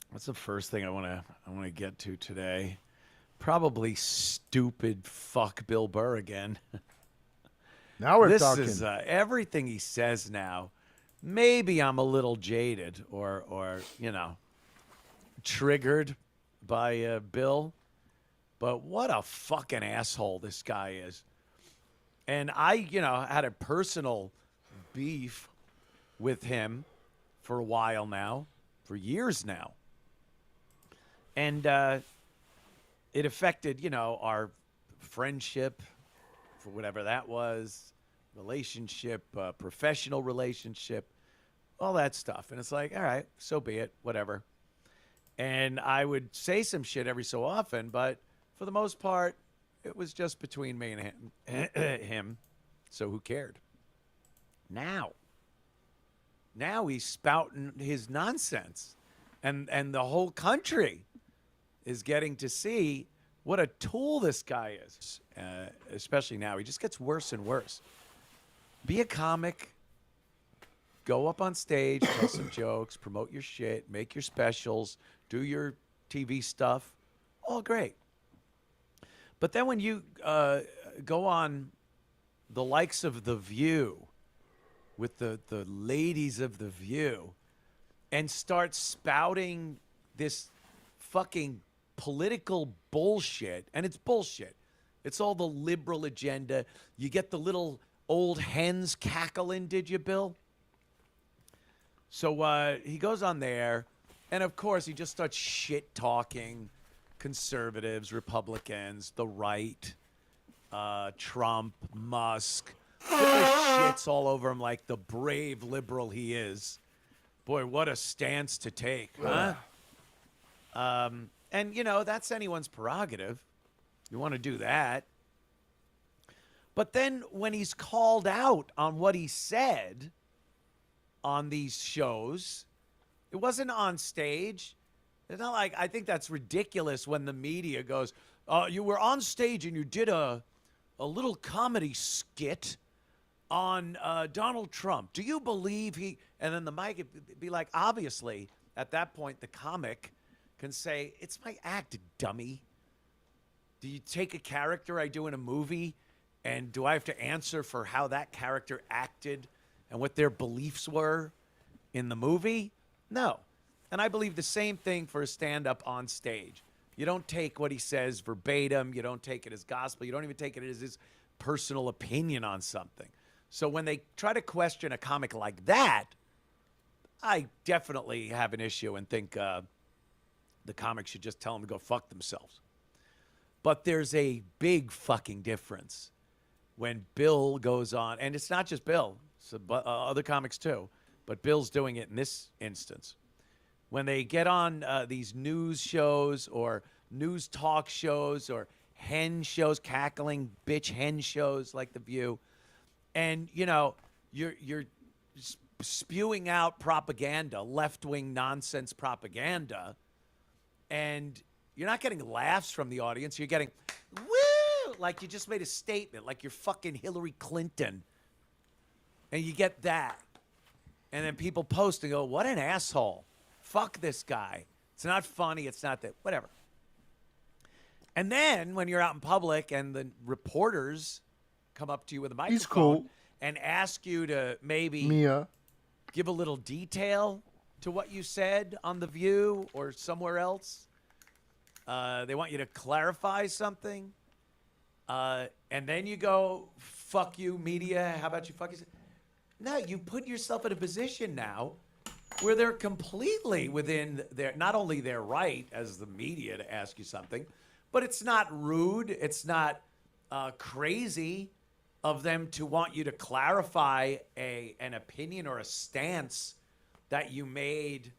J: What's the first thing I want to get to today? Probably stupid fuck Bill Burr again.
A: Now we're
J: this
A: talking.
J: This is everything he says now. Maybe I'm a little jaded or triggered by Bill, but what a fucking asshole this guy is. And I, had a personal beef with him for a while now, for years now. And it affected, our friendship for whatever that was, relationship, professional relationship, all that stuff. And it's like, all right, so be it, whatever. And I would say some shit every so often, but for the most part, it was just between me and him. So who cared? Now he's spouting his nonsense. And the whole country is getting to see what a tool this guy is. Especially now. He just gets worse and worse. Be a comic. Go up on stage, tell some jokes, promote your shit, make your specials, do your TV stuff. All great. But then when you go on the likes of The View with the ladies of The View and start spouting this fucking political bullshit, and it's bullshit. It's all the liberal agenda. You get the little old hens cackling, did you, Bill? So he goes on there, and of course he just starts shit talking conservatives, Republicans, the right, Trump, Musk. Put their shits all over him like the brave liberal he is. Boy, what a stance to take, huh? And, you know, that's anyone's prerogative. You want to do that. But then when he's called out on what he said on these shows, it wasn't on stage. It's not like, I think that's ridiculous when the media goes, you were on stage and you did a little comedy skit on Donald Trump. Do you believe he... And then the mic would be like, obviously, at that point, the comic can say, it's my act, dummy. Do you take a character I do in a movie, and do I have to answer for how that character acted and what their beliefs were in the movie? No. And I believe the same thing for a stand-up on stage. You don't take what he says verbatim. You don't take it as gospel. You don't even take it as his personal opinion on something. So when they try to question a comic like that, I definitely have an issue and think the comic should just tell them to go fuck themselves. But there's a big fucking difference when Bill goes on, and it's not just Bill, it's other comics too, but Bill's doing it in this instance. When they get on these news shows or news talk shows or hen shows, cackling bitch hen shows like The View, and, you know, you're spewing out propaganda, left-wing nonsense propaganda, and you're not getting laughs from the audience. You're getting, woo, like you just made a statement, like you're fucking Hillary Clinton. And you get that. And then people post and go, what an asshole. Fuck this guy. It's not funny. It's not that, whatever. And then when you're out in public and the reporters come up to you with a microphone
A: cool.
J: and ask you to maybe give a little detail to what you said on The View or somewhere else. They want you to clarify something. And then you go, fuck you, media. How about you fuck yourself? No, you put yourself in a position now where they're completely within their, not only their right as the media to ask you something, but it's not rude. It's not crazy of them to want you to clarify an opinion or a stance that you made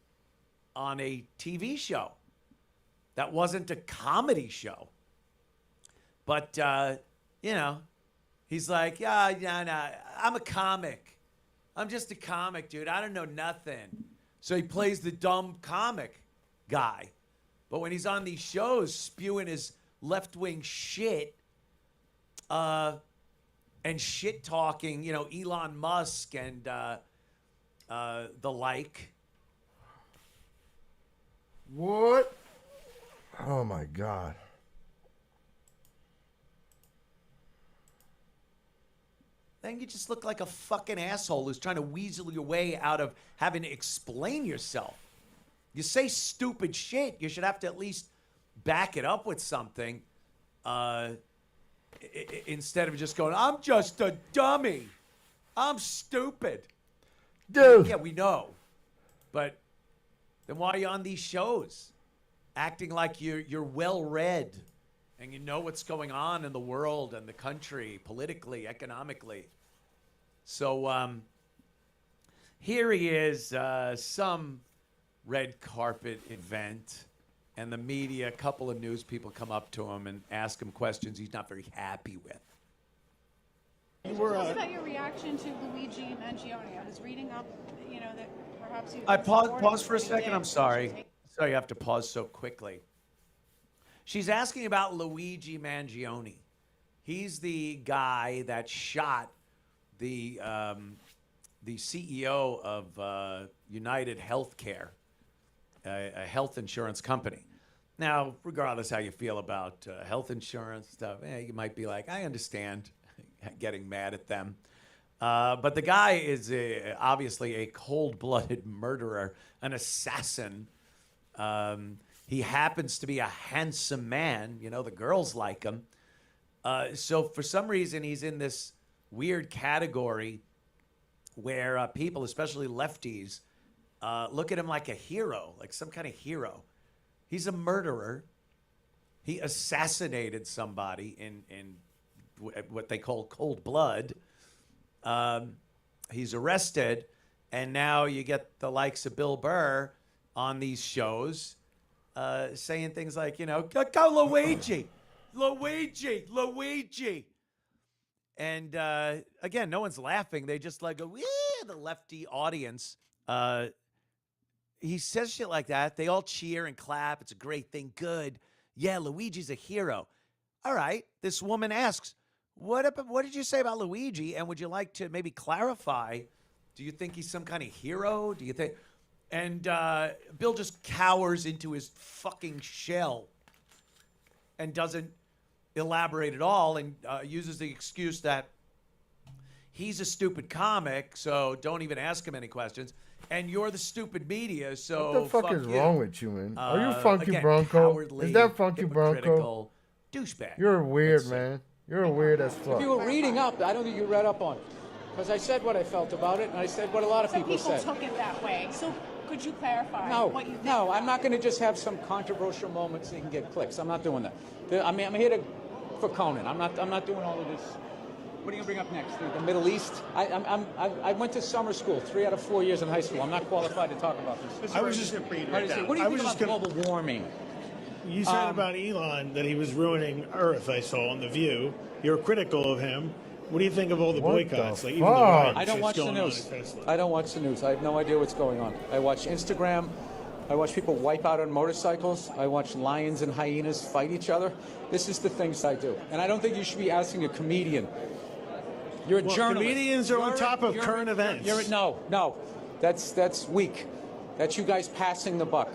J: on a TV show. That wasn't a comedy show. But, you know, he's like, yeah, I'm a comic. I'm just a comic, dude. I don't know nothing. So he plays the dumb comic guy. But when he's on these shows spewing his left-wing shit and shit-talking, you know, Elon Musk and the like.
A: What? Oh, my God.
J: Then you just look like a fucking asshole who's trying to weasel your way out of having to explain yourself. You say stupid shit, you should have to at least back it up with something instead of just going, I'm just a dummy. I'm stupid.
A: Dude.
J: Yeah, we know. But then why are you on these shows? Acting like you're well-read and you know what's going on in the world and the country, politically, economically. So here he is, some red carpet event, and the media, a couple of news people come up to him and ask him questions he's not very happy with.
K: Tell us about your reaction to Luigi Mangione. I was reading up, that perhaps you.
J: I pause for a second. I'm sorry. Sorry you have to pause so quickly. She's asking about Luigi Mangione. He's the guy that shot the CEO of United Healthcare, a health insurance company. Now, regardless how you feel about health insurance stuff, you might be like, I understand getting mad at them. But the guy is obviously a cold-blooded murderer, an assassin. He happens to be a handsome man. The girls like him. So for some reason, he's in this weird category where people, especially lefties, look at him like a hero, like some kind of hero. He's a murderer. He assassinated somebody in what they call cold blood. He's arrested, and now you get the likes of Bill Burr on these shows saying things like, go Luigi, Luigi, Luigi. And again, no one's laughing. They just like go, the lefty audience. He says shit like that. They all cheer and clap. It's a great thing. Good. Yeah, Luigi's a hero. All right. This woman asks, what did you say about Luigi? And would you like to maybe clarify? Do you think he's some kind of hero? Do you think? And Bill just cowers into his fucking shell and doesn't elaborate at all, and uses the excuse that he's a stupid comic, so don't even ask him any questions. And you're the stupid media, so
A: what the fuck is wrong with you, man? Are you Funky
J: again,
A: Bronco?
J: Cowardly,
A: Is that Funky Bronco?
J: Douchebag.
A: You're weird, man. You're weird as fuck.
L: If you were reading up, I don't think you read up on it. Because I said what I felt about it, and I said what a lot of people said.
K: Some people took it that way. So could you clarify what you think?
L: No, I'm not going to just have some controversial moments so you can get clicks. I'm not doing that. I'm here for Conan. I'm not doing all of this. What are you going to bring up next? The Middle East? I went to summer school 3 out of 4 years in high school. I'm not qualified to talk about this.
M: I was just
L: What do you think about global warming?
M: You said about Elon that he was ruining Earth, I saw on The View. You're critical of him. What do you think of all the boycotts? Like even the riots
L: I don't watch the news. I don't watch the news. I have no idea what's going on. I watch Instagram. I watch people wipe out on motorcycles. I watch lions and hyenas fight each other. This is the things I do. And I don't think you should be asking a comedian. You're a journalist.
M: Comedians are on top of current events.
L: No. That's weak. That's you guys passing the buck.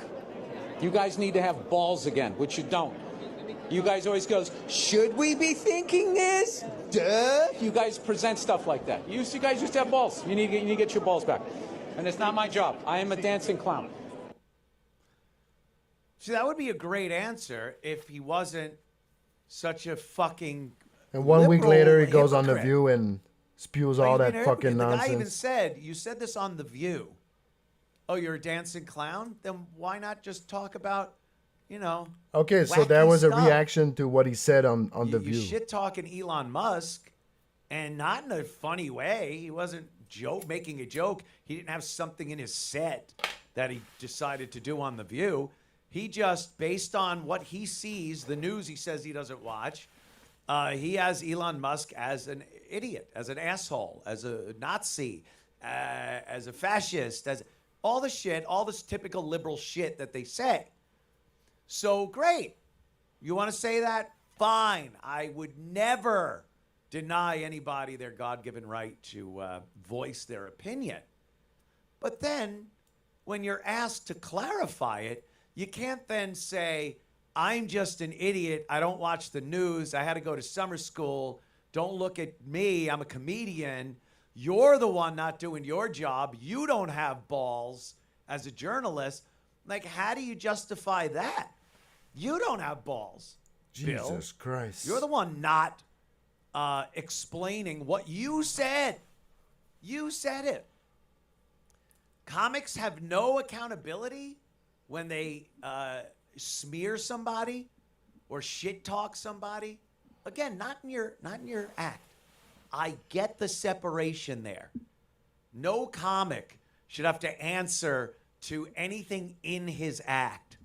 L: You guys need to have balls again, which you don't. You guys always goes, should we be thinking this? Duh. You guys present stuff like that. You guys used to have balls. You need to get your balls back. And it's not my job. I am a dancing clown.
J: See, that would be a great answer if he wasn't such a fucking
A: And 1 week later, he goes on The
J: hypocrite.
A: View and spews all that fucking
J: The guy even
A: nonsense.
J: said, you said this on The View. Oh, you're a dancing clown? Then why not just talk about,
A: Okay, so
J: wacky
A: that was a
J: stuff?
A: reaction to what he said on The
J: You
A: View.
J: shit talking Elon Musk, and not in a funny way. He wasn't making a joke. He didn't have something in his set that he decided to do on The View. He just, based on what he sees, the news he says he doesn't watch, he has Elon Musk as an idiot, as an asshole, as a Nazi, as a fascist, as all the shit, all this typical liberal shit that they say. So great. You want to say that? Fine. I would never deny anybody their God-given right to voice their opinion. But then when you're asked to clarify it, you can't then say, I'm just an idiot. I don't watch the news. I had to go to summer school. Don't look at me. I'm a comedian. You're the one not doing your job. You don't have balls as a journalist. Like, how do you justify that? You don't have balls, Bill.
A: Jesus Christ.
J: You're the one not explaining what you said. You said it. Comics have no accountability when they smear somebody. or shit talk somebody, again, not in your act. I get the separation there. No comic should have to answer to anything in his act.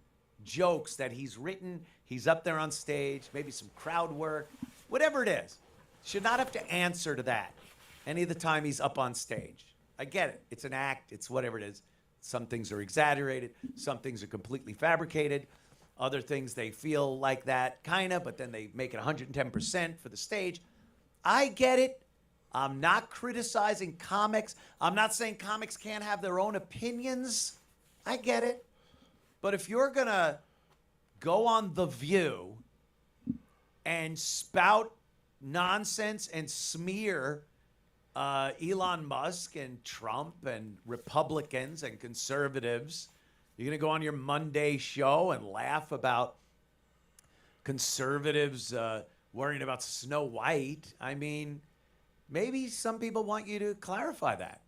J: Jokes that he's written, he's up there on stage, maybe some crowd work, whatever it is. Should not have to answer to that any of the time he's up on stage. I get it. It's an act. It's whatever it is. Some things are exaggerated. Some things are completely fabricated. Other things they feel like that, kind of, but then they make it 110% for the stage. I get it. I'm not criticizing comics. I'm not saying comics can't have their own opinions. I get it. But if you're going to go on The View and spout nonsense and smear Elon Musk and Trump and Republicans and conservatives, you're going to go on your Monday show and laugh about conservatives worrying about Snow White. I mean, maybe some people want you to clarify that.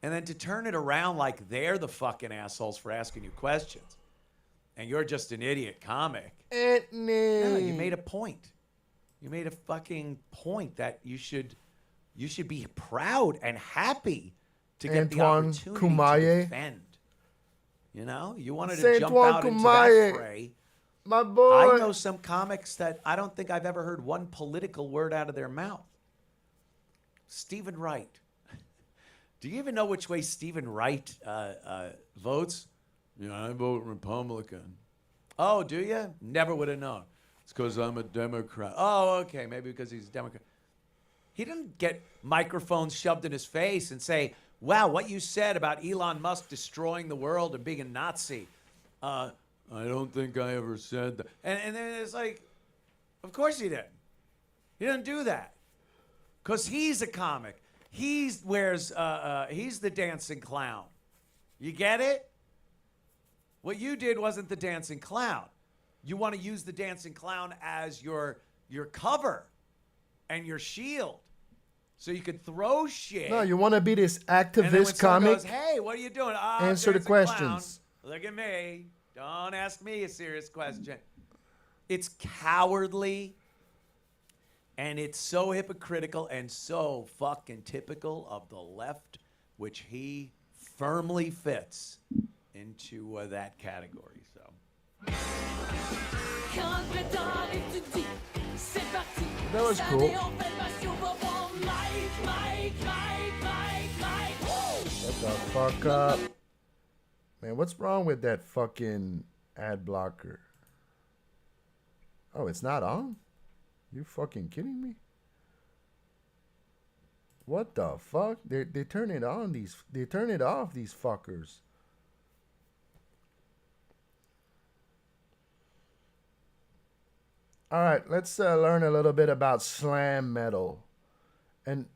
J: And then to turn it around like they're the fucking assholes for asking you questions. And you're just an idiot comic. No, you made a point. You made a fucking point that you should be proud and happy to get the opportunity to defend. You know, you wanted to jump out into that fray.
A: My boy.
J: I know some comics that I don't think I've ever heard one political word out of their mouth. Stephen Wright. Do you even know which way Stephen Wright votes? Yeah, I vote Republican. Oh, do you? Never would have known. It's because I'm a Democrat. Oh, okay, maybe because he's a Democrat. He didn't get microphones shoved in his face and say, wow, what you said about Elon Musk destroying the world and being a Nazi. I don't think I ever said that. And then it's like, of course he did. He didn't do that. Because he's a comic. He's the dancing clown. You get it? What you did wasn't the dancing clown. You want to use the dancing clown as your cover and your shield. So you could throw shit.
A: No, you want to be this
J: and then when
A: activist
J: someone
A: comic.
J: goes, hey, what are you doing?
A: Answer the
J: dancing clown.
A: questions.
J: Look at me. Don't ask me a serious question. It's cowardly. And it's so hypocritical and so fucking typical of the left, which he firmly fits into that category. So
A: That was cool. Shut the fuck up. Man, what's wrong with that fucking ad blocker? Oh, it's not on? You fucking kidding me? What the fuck? They turn it on, they turn it off, these fuckers. Alright, let's learn a little bit about slam metal. An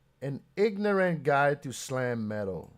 A: ignorant guide to slam metal.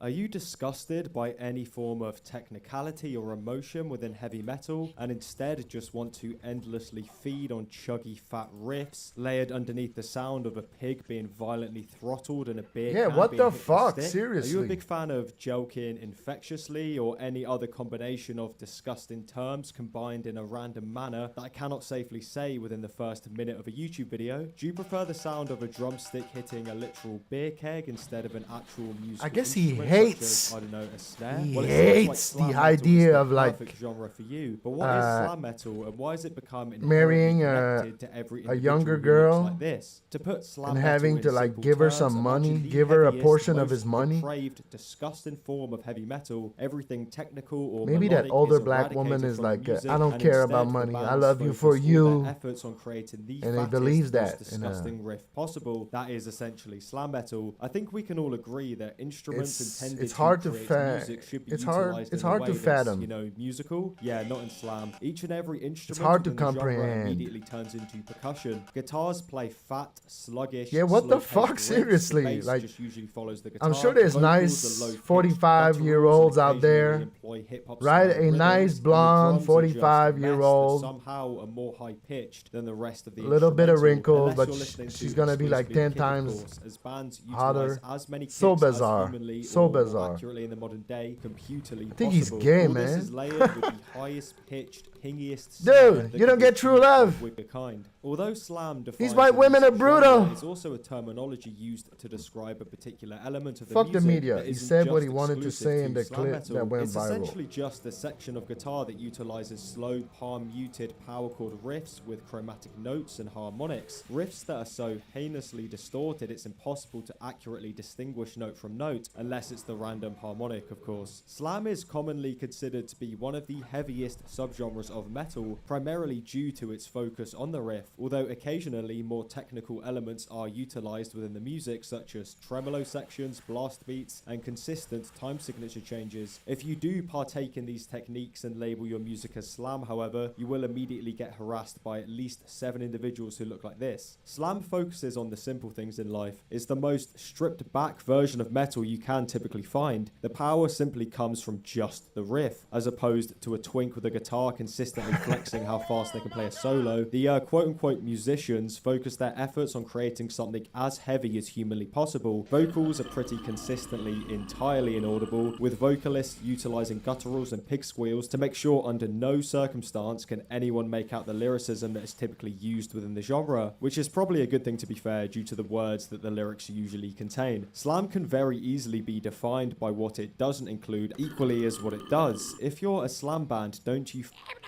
N: Are you disgusted by any form of technicality or emotion within heavy metal and instead just want to endlessly feed on chuggy fat riffs layered underneath the sound of a pig being violently throttled and a beer can
A: what
N: being
A: the
N: hit with a
A: fuck?
N: stick?
A: Seriously.
N: Are you a big fan of joking infectiously or any other combination of disgusting terms combined in a random manner that I cannot safely say within the first minute of a YouTube video? Do you prefer the sound of a drumstick hitting a literal beer keg instead of an actual musical
A: I guess he
N: instrument,
A: hates.
N: such as, I don't know, a snare?
A: He
N: Well, it seems
A: hates
N: like slam
A: the
N: metal is
A: idea of like
N: perfect genre for you. But what is slam metal and why has it become
A: marrying
N: connected to every
A: a younger
N: individual who looks
A: girl
N: like this? To put slam
A: and
N: metal
A: having
N: in
A: to like
N: simple
A: give her
N: terms,
A: some money,
N: imagine the
A: give her a
N: heaviest,
A: portion of
N: most
A: his money.
N: depraved, disgusting form of heavy metal. Everything technical or
A: Maybe that
N: melodic
A: older
N: is
A: black woman
N: eradicated
A: is
N: from
A: like,
N: music,
A: I don't
N: and
A: care
N: instead
A: about
N: the
A: money. I
N: bands
A: love you
N: focus
A: for
N: all
A: you.
N: their efforts on creating the
A: And they
N: fattest,
A: believes
N: most
A: that.
N: disgusting riff possible. That is essentially slam metal. I think we can all agree that instruments intended
A: it's hard to
N: create music should be
A: it's
N: utilized
A: hard
N: in a
A: to
N: way that's,
A: fathom.
N: you know, musical. Yeah, not in slam. Each and every instrument
A: hard to
N: within the genre
A: comprehend.
N: immediately turns into percussion. Guitars play fat, sluggish.
A: Yeah, what the
N: slow-paced
A: fuck?
N: riffs.
A: Seriously,
N: The bass
A: like,
N: just usually follows the guitar.
A: I'm sure there's
N: Vocals
A: nice
N: are low-pitched,
A: 45-year-olds out there,
N: employ hip-hop
A: right?
N: style
A: A nice
N: rhythms, and the
A: blonde
N: drums are just a mess that
A: 45-year-old,
N: somehow are more high-pitched than the rest of the
A: a little bit of
N: instrumental,
A: wrinkles,
N: unless
A: but
N: you're listening to
A: she's gonna be like
N: exclusively
A: 10
N: kick, of
A: times
N: course, as bands
A: hotter.
N: utilize as many
A: So
N: kicks as
A: bizarre,
N: humanly
A: so
N: or more
A: bizarre.
N: accurately in the modern day computerly
A: I think he's
N: possible.
A: gay,
N: All this
A: man.
N: is layered with the highest pitched pingiest
A: Dude,
N: that
A: you don't
N: could be
A: get true
N: achieved by
A: love.
N: wicked kind. Although slam defines
A: These white women
N: the
A: are brutal.
N: genre, it's also a terminology used to describe a particular element of the
A: Fuck the
N: music
A: media.
N: that
A: He
N: isn't
A: said what
N: just
A: he wanted to
N: exclusive
A: say in the
N: slam
A: clip
N: metal.
A: that went
N: It's
A: viral.
N: essentially just a section of guitar that utilizes slow, palm-muted power chord riffs with chromatic notes and harmonics. Riffs that are so heinously distorted it's impossible to accurately distinguish note from note, unless it's the random harmonic, of course. Slam is commonly considered to be one of the heaviest subgenres of metal, primarily due to its focus on the riff, although occasionally more technical elements are utilized within the music, such as tremolo sections, blast beats, and consistent time signature changes. If you do partake in these techniques and label your music as slam, however, you will immediately get harassed by at least 7 individuals who look like this. Slam focuses on the simple things in life. It's the most stripped back version of metal you can typically find. The power simply comes from just the riff, as opposed to a twink with a guitar consistently flexing how fast they can play a solo. The quote-unquote musicians focus their efforts on creating something as heavy as humanly possible. Vocals are pretty consistently entirely inaudible, with vocalists utilizing gutturals and pig squeals to make sure under no circumstance can anyone make out the lyricism that is typically used within the genre, which is probably a good thing to be fair due to the words that the lyrics usually contain. Slam can very easily be defined by what it doesn't include equally as what it does. If you're a slam band, don't you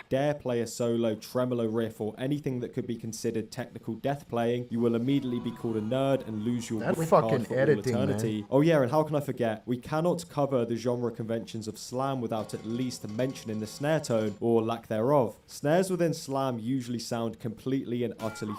N: dare play a solo, tremolo riff, or anything that could be considered technical death playing. You will immediately be called a nerd and lose your
A: That
N: riff
A: fucking
N: card for
A: editing,
N: all eternity.
A: man.
N: Oh yeah, and how can I forget? We cannot cover the genre conventions of slam without at least mentioning the snare tone, or lack thereof. Snares within slam usually sound completely and utterly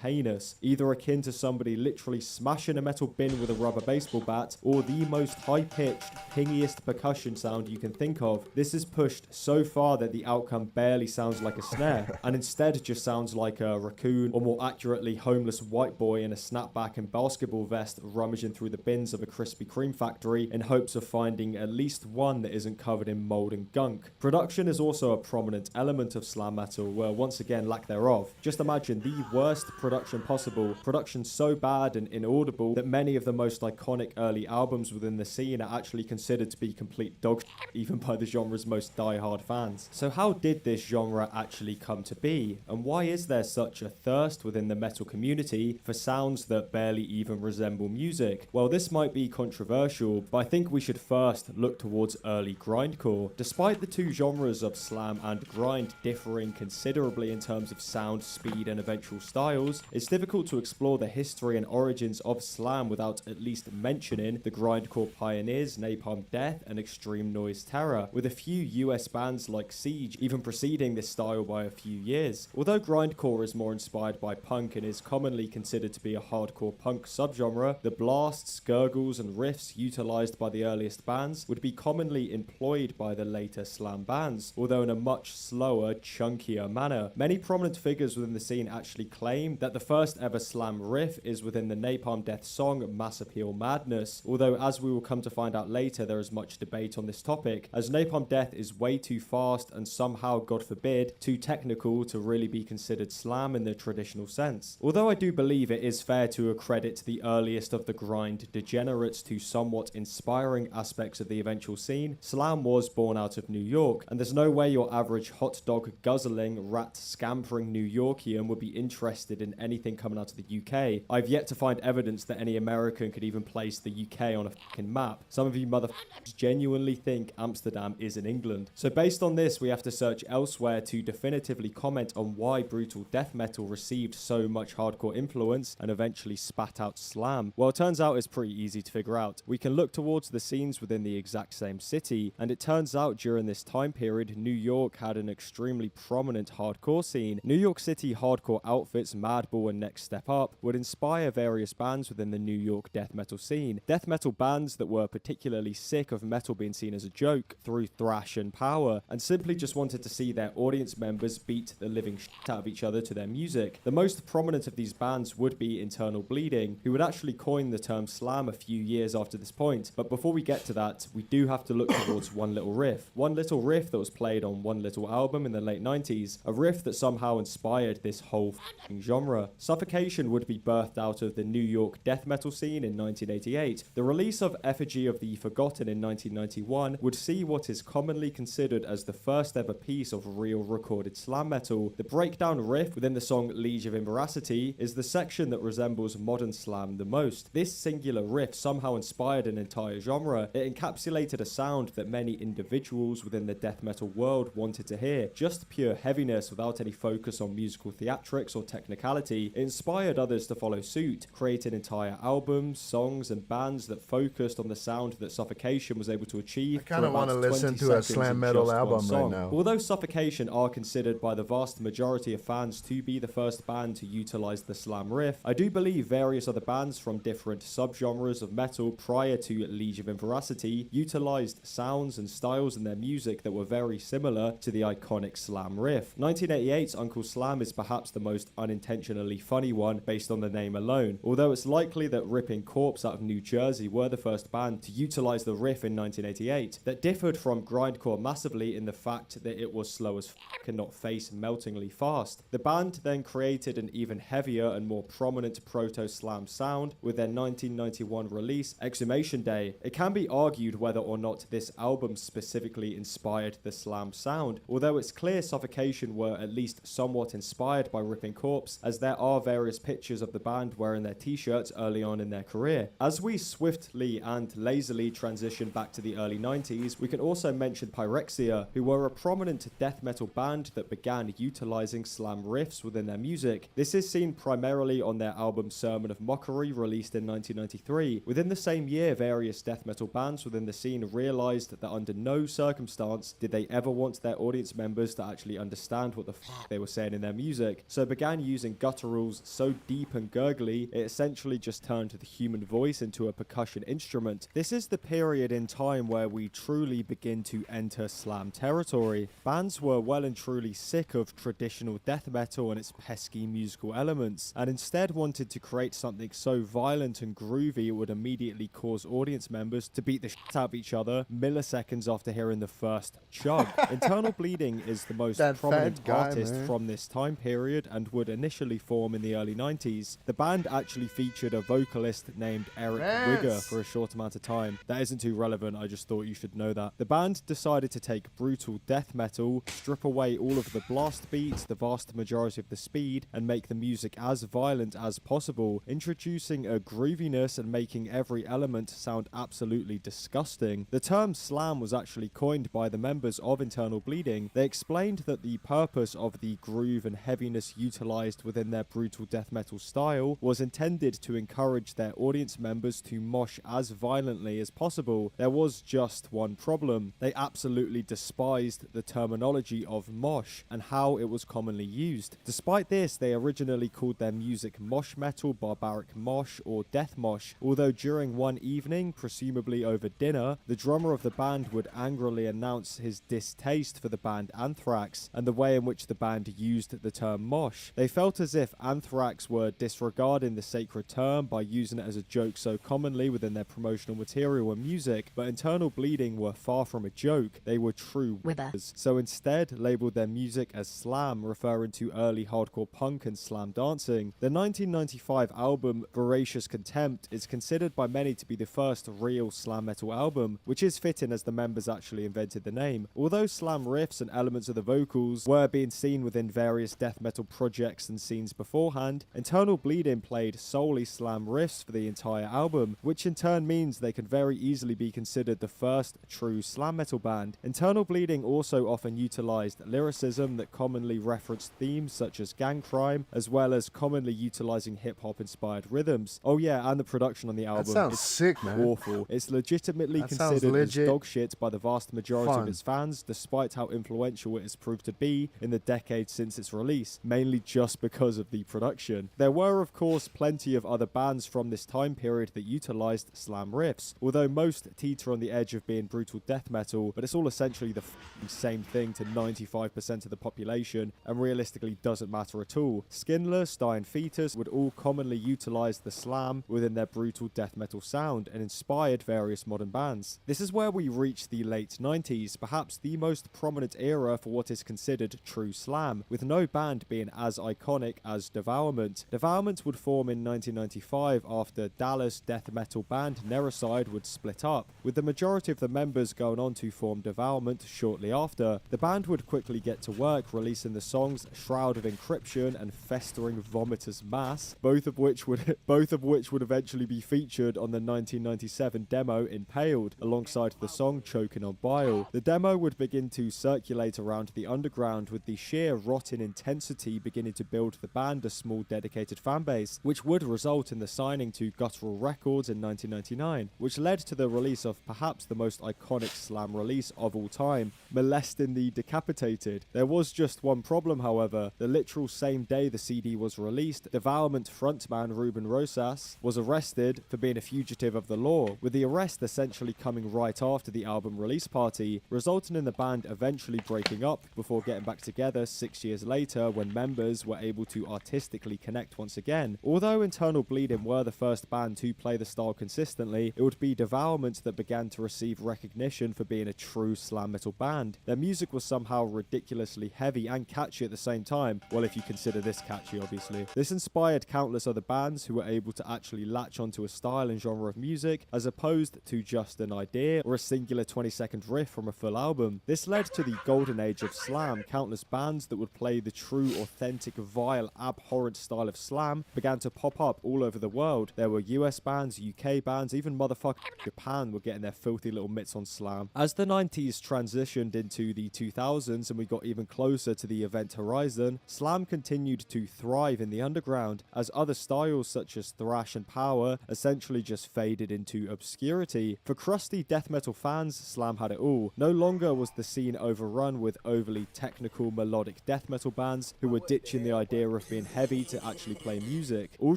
N: heinous, either akin to somebody literally smashing a metal bin with a rubber baseball bat, or the most high-pitched, pingiest percussion sound you can think of. This is pushed so far that the outcome barely sounds like a snare, and instead just sounds like a raccoon, or more accurately, homeless white boy in a snapback and basketball vest rummaging through the bins of a Krispy Kreme factory in hopes of finding at least one that isn't covered in mold and gunk. Production is also a prominent element of slam metal, where once again lack thereof. Just imagine the worst production possible, production so bad and inaudible that many of the most iconic early albums within the scene are actually considered to be complete dog shit, even by the genre's most die-hard fans. So how did this genre actually come to be, and why is there such a thirst within the metal community for sounds that barely even resemble music? Well, this might be controversial, but I think we should first look towards early grindcore. Despite the two genres of slam and grind differing considerably in terms of sound, speed, and eventual styles, it's difficult to explore the history and origins of slam without at least mentioning the grindcore pioneers Napalm Death and Extreme Noise Terror, with a few US bands like Siege even preceding this style by a few years. Although grindcore is more inspired by punk and is commonly considered to be a hardcore punk subgenre, the blasts, gurgles, and riffs utilized by the earliest bands would be commonly employed by the later slam bands, although in a much slower, chunkier manner. Many prominent figures within the scene actually claim that the first ever slam riff is within the Napalm Death song Mass Appeal Madness, although as we will come to find out later, there is much debate on this topic, as Napalm Death is way too fast and somehow, God forbid, too technical to really be considered slam in the traditional sense. Although I do believe it is fair to accredit the earliest of the grind degenerates to somewhat inspiring aspects of the eventual scene, slam was born out of New York, and there's no way your average hot dog guzzling, rat scampering New Yorkian would be interested in anything coming out of the UK. I've yet to find evidence that any American could even place the UK on a fucking map. Some of you motherfuckers genuinely think Amsterdam is in England. So based on this, we have to search elsewhere to definitively comment on why brutal death metal received so much hardcore influence and eventually spat out slam. Well, it turns out it's pretty easy to figure out. We can look towards the scenes within the exact same city, and it turns out during this time period, New York had an extremely prominent hardcore scene. New York City hardcore outfits Madball and Next Step Up would inspire various bands within the New York death metal scene. Death metal bands that were particularly sick of metal being seen as a joke through thrash and power, and simply just wanted to see their audience members beat the living shit out of each other to their music. The most prominent of these bands would be Internal Bleeding, who would actually coin the term slam a few years after this point. But before we get to that, we do have to look towards One Little Riff. One Little Riff that was played on One Little album in the late 90s, a riff that somehow inspired this whole genre. genre. Suffocation would be birthed out of the New York death metal scene in 1988. The release of Effigy of the Forgotten in 1991 would see what is commonly considered as the first ever piece of real recorded slam metal. The breakdown riff within the song Liege of Immorality is the section that resembles modern slam the most. This singular riff somehow inspired an entire genre. It encapsulated a sound that many individuals within the death metal world wanted to hear. Just pure heaviness without any focus on musical theatrics or technicality. It inspired others to follow suit, creating entire albums, songs, and bands that focused on the sound that Suffocation was able to achieve.
A: I kind of want to listen to a slam metal album right now.
N: Although Suffocation are considered by the vast majority of fans to be the first band to utilize the slam riff, I do believe various other bands from different subgenres of metal prior to Liege of Immorality utilized sounds and styles in their music that were very similar to the iconic slam riff. 1988's Uncle Slam is perhaps the most unintentionally funny one based on the name alone, although it's likely that Ripping Corpse out of New Jersey were the first band to utilize the riff in 1988. That differed from grindcore massively in the fact that it was slow as f*** and not face meltingly fast. The band then created an even heavier and more prominent proto-slam sound with their 1991 release Exhumation Day. It can be argued whether or not this album specifically inspired the slam sound, although it's clear Suffocation were at least somewhat inspired by Ripping Corpse, as there are various pictures of the band wearing their t-shirts early on in their career. As we swiftly and lazily transition back to the early 90s, we can also mention Pyrexia, who were a prominent death metal band that began utilizing slam riffs within their music. This is seen primarily on their album Sermon of Mockery, released in 1993. Within the same year, various death metal bands within the scene realized that under no circumstance did they ever want their audience members to actually understand what the f*** they were saying in their music, so began using gutturals so deep and gurgly it essentially just turned the human voice into a percussion instrument. This is the period in time where we truly begin to enter slam territory. Bands were well and truly sick of traditional death metal and its pesky musical elements, and instead wanted to create something so violent and groovy it would immediately cause audience members to beat the shit out of each other milliseconds after hearing the first chug. Internal Bleeding is the most prominent artist from this time period and would initially form in the early 90s. The band actually featured a vocalist named Eric Rigger for a short amount of time. That isn't too relevant, I just thought you should know that. The band decided to take brutal death metal, strip away all of the blast beats, the vast majority of the speed, and make the music as violent as possible, introducing a grooviness and making every element sound absolutely disgusting. The term slam was actually coined by the members of Internal Bleeding. They explained that the purpose of the groove and heaviness utilized within their brutal death metal style was intended to encourage their audience members to mosh as violently as possible. There was just one problem. They absolutely despised the terminology of mosh and how it was commonly used. Despite this, they originally called their music mosh metal, barbaric mosh, or death mosh, although during one evening, presumably over dinner, the drummer of the band would angrily announce his distaste for the band Anthrax and the way in which the band used the term mosh. They felt as if Anthrax were disregarding the sacred term by using it as a joke so commonly within their promotional material and music, but Internal Bleeding were far from a joke. They were true wibbers. So instead labeled their music as slam, referring to early hardcore punk and slam dancing. The 1995 album Voracious Contempt is considered by many to be the first real slam metal album, which is fitting as the members actually invented the name. Although slam riffs and elements of the vocals were being seen within various death metal projects and scenes beforehand, Internal Bleeding played solely slam riffs for the entire album, which in turn means they could very easily be considered the first true slam metal band. Internal Bleeding also often utilized lyricism that commonly referenced themes such as gang crime, as well as commonly utilizing hip-hop inspired rhythms. Oh yeah, and the production on the album
A: sounds sick, man.
N: Awful. It's legitimately considered as dog shit by the vast majority of its fans, despite how influential it has proved to be in the decades since its release, mainly just because of the production. There were of course plenty of other bands from this time period that utilized slam riffs, although most teeter on the edge of being brutal death metal, but it's all essentially the same thing to 95% of the population and realistically doesn't matter at all. Skinless, Dying Fetus would all commonly utilize the slam within their brutal death metal sound and inspired various modern bands. This is where we reach the late 90s, perhaps the most prominent era for what is considered true slam, with no band being as iconic iconic as Devourment. Devourment would form in 1995 after Dallas death metal band Nericide would split up, with the majority of the members going on to form Devourment shortly after. The band would quickly get to work releasing the songs Shroud of Encryption and Festering Vomitous Mass, both of which would eventually be featured on the 1997 demo Impaled, alongside the song Choking on Bile. The demo would begin to circulate around the underground, with the sheer rotten intensity beginning to build the band a small dedicated fanbase, which would result in the signing to Guttural Records in 1999, which led to the release of perhaps the most iconic Slam release of all time, Molesting the Decapitated. There was just one problem, however. The literal same day the CD was released, Devourment frontman Ruben Rosas was arrested for being a fugitive of the law, with the arrest essentially coming right after the album release party, resulting in the band eventually breaking up before getting back together 6 years later when members were able to artistically connect once again. Although Internal Bleeding were the first band to play the style consistently, it would be Devourment that began to receive recognition for being a true slam metal band. Their music was somehow ridiculously heavy and catchy at the same time, well, if you consider this catchy obviously. This inspired countless other bands who were able to actually latch onto a style and genre of music as opposed to just an idea or a singular 20-second riff from a full album. This led to the golden age of slam. Countless bands that would play the true, authentic, vile, abhorrent style of slam began to pop up all over the world. There were US bands, UK bands, even motherfucking Japan were getting their filthy little mitts on slam. As the 90s transitioned into the 2000s and we got even closer to the event horizon, slam continued to thrive in the underground as other styles such as thrash and power essentially just faded into obscurity. For crusty death metal fans, slam had it all. No longer was the scene overrun with overly technical melodic death metal bands who were ditching the idea of being heavy to actually play music. All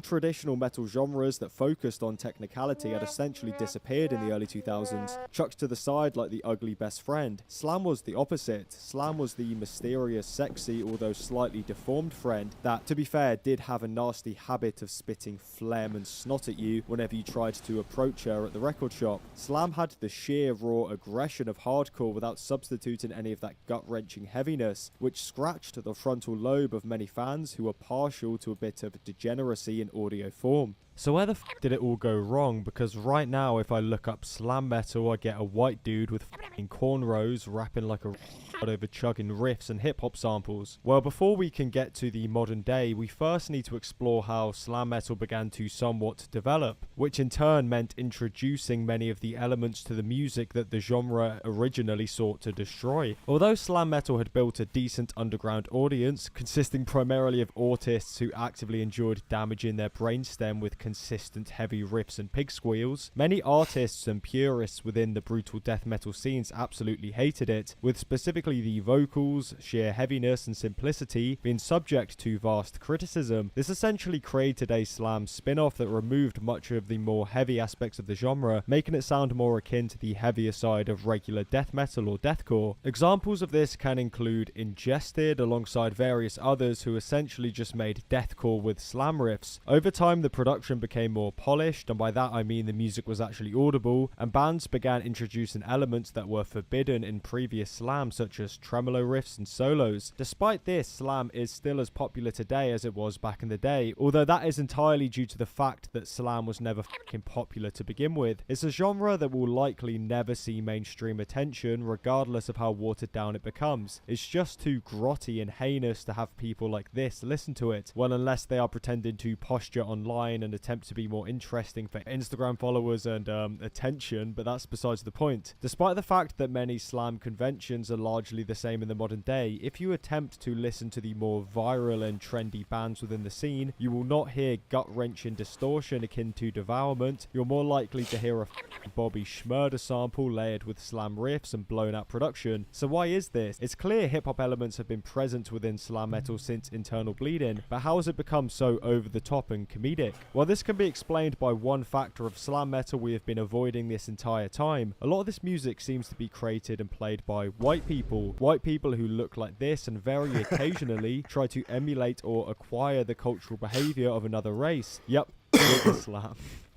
N: traditional metal genres that focused on technicality had essentially disappeared in the early 2000s, chucked to the side like the ugly best friend. Slam was the opposite. Slam was the mysterious, sexy, although slightly deformed friend that, to be fair, did have a nasty habit of spitting phlegm and snot at you whenever you tried to approach her at the record shop. Slam had the sheer raw aggression of hardcore without substituting any of that gut-wrenching heaviness, which scratched the frontal lobe of many fans who were partial to a bit of degeneracy in audio form. So where the f did it all go wrong? Because right now, if I look up slam metal, I get a white dude with f***ing cornrows rapping like a over chugging riffs and hip-hop samples. Well, before we can get to the modern day, we first need to explore how slam metal began to somewhat develop, which in turn meant introducing many of the elements to the music that the genre originally sought to destroy. Although slam metal had built a decent underground audience, consisting primarily of autists who actively enjoyed damaging their brainstem with consistent heavy riffs and pig squeals, many artists and purists within the brutal death metal scenes absolutely hated it, with specifically the vocals, sheer heaviness and simplicity being subject to vast criticism. This essentially created a slam spin-off that removed much of the more heavy aspects of the genre, making it sound more akin to the heavier side of regular death metal or deathcore. Examples of this can include Ingested alongside various others who essentially just made deathcore with slam riffs. Over time the production became more polished, and by that I mean the music was actually audible, and bands began introducing elements that were forbidden in previous slam, such as tremolo riffs and solos. Despite this, slam is still as popular today as it was back in the day, although that is entirely due to the fact that slam was never fucking popular to begin with. It's a genre that will likely never see mainstream attention regardless of how watered down it becomes. It's just too grotty and heinous to have people like this listen to it, well, unless they are pretending to posture online and attempt to be more interesting for Instagram followers and attention, but that's besides the point. Despite the fact that many slam conventions are largely the same in the modern day, if you attempt to listen to the more viral and trendy bands within the scene, you will not hear gut-wrenching distortion akin to Devourment. You're more likely to hear a Bobby Schmurda sample layered with slam riffs and blown out production. So why is this? It's clear hip-hop elements have been present within slam metal since Internal Bleeding, but how has it become so over the top and comedic? Well, this can be explained by one factor of slam metal we have been avoiding this entire time. A lot of this music seems to be created and played by white people who look like this and very occasionally try to emulate or acquire the cultural behavior of another race. Yep.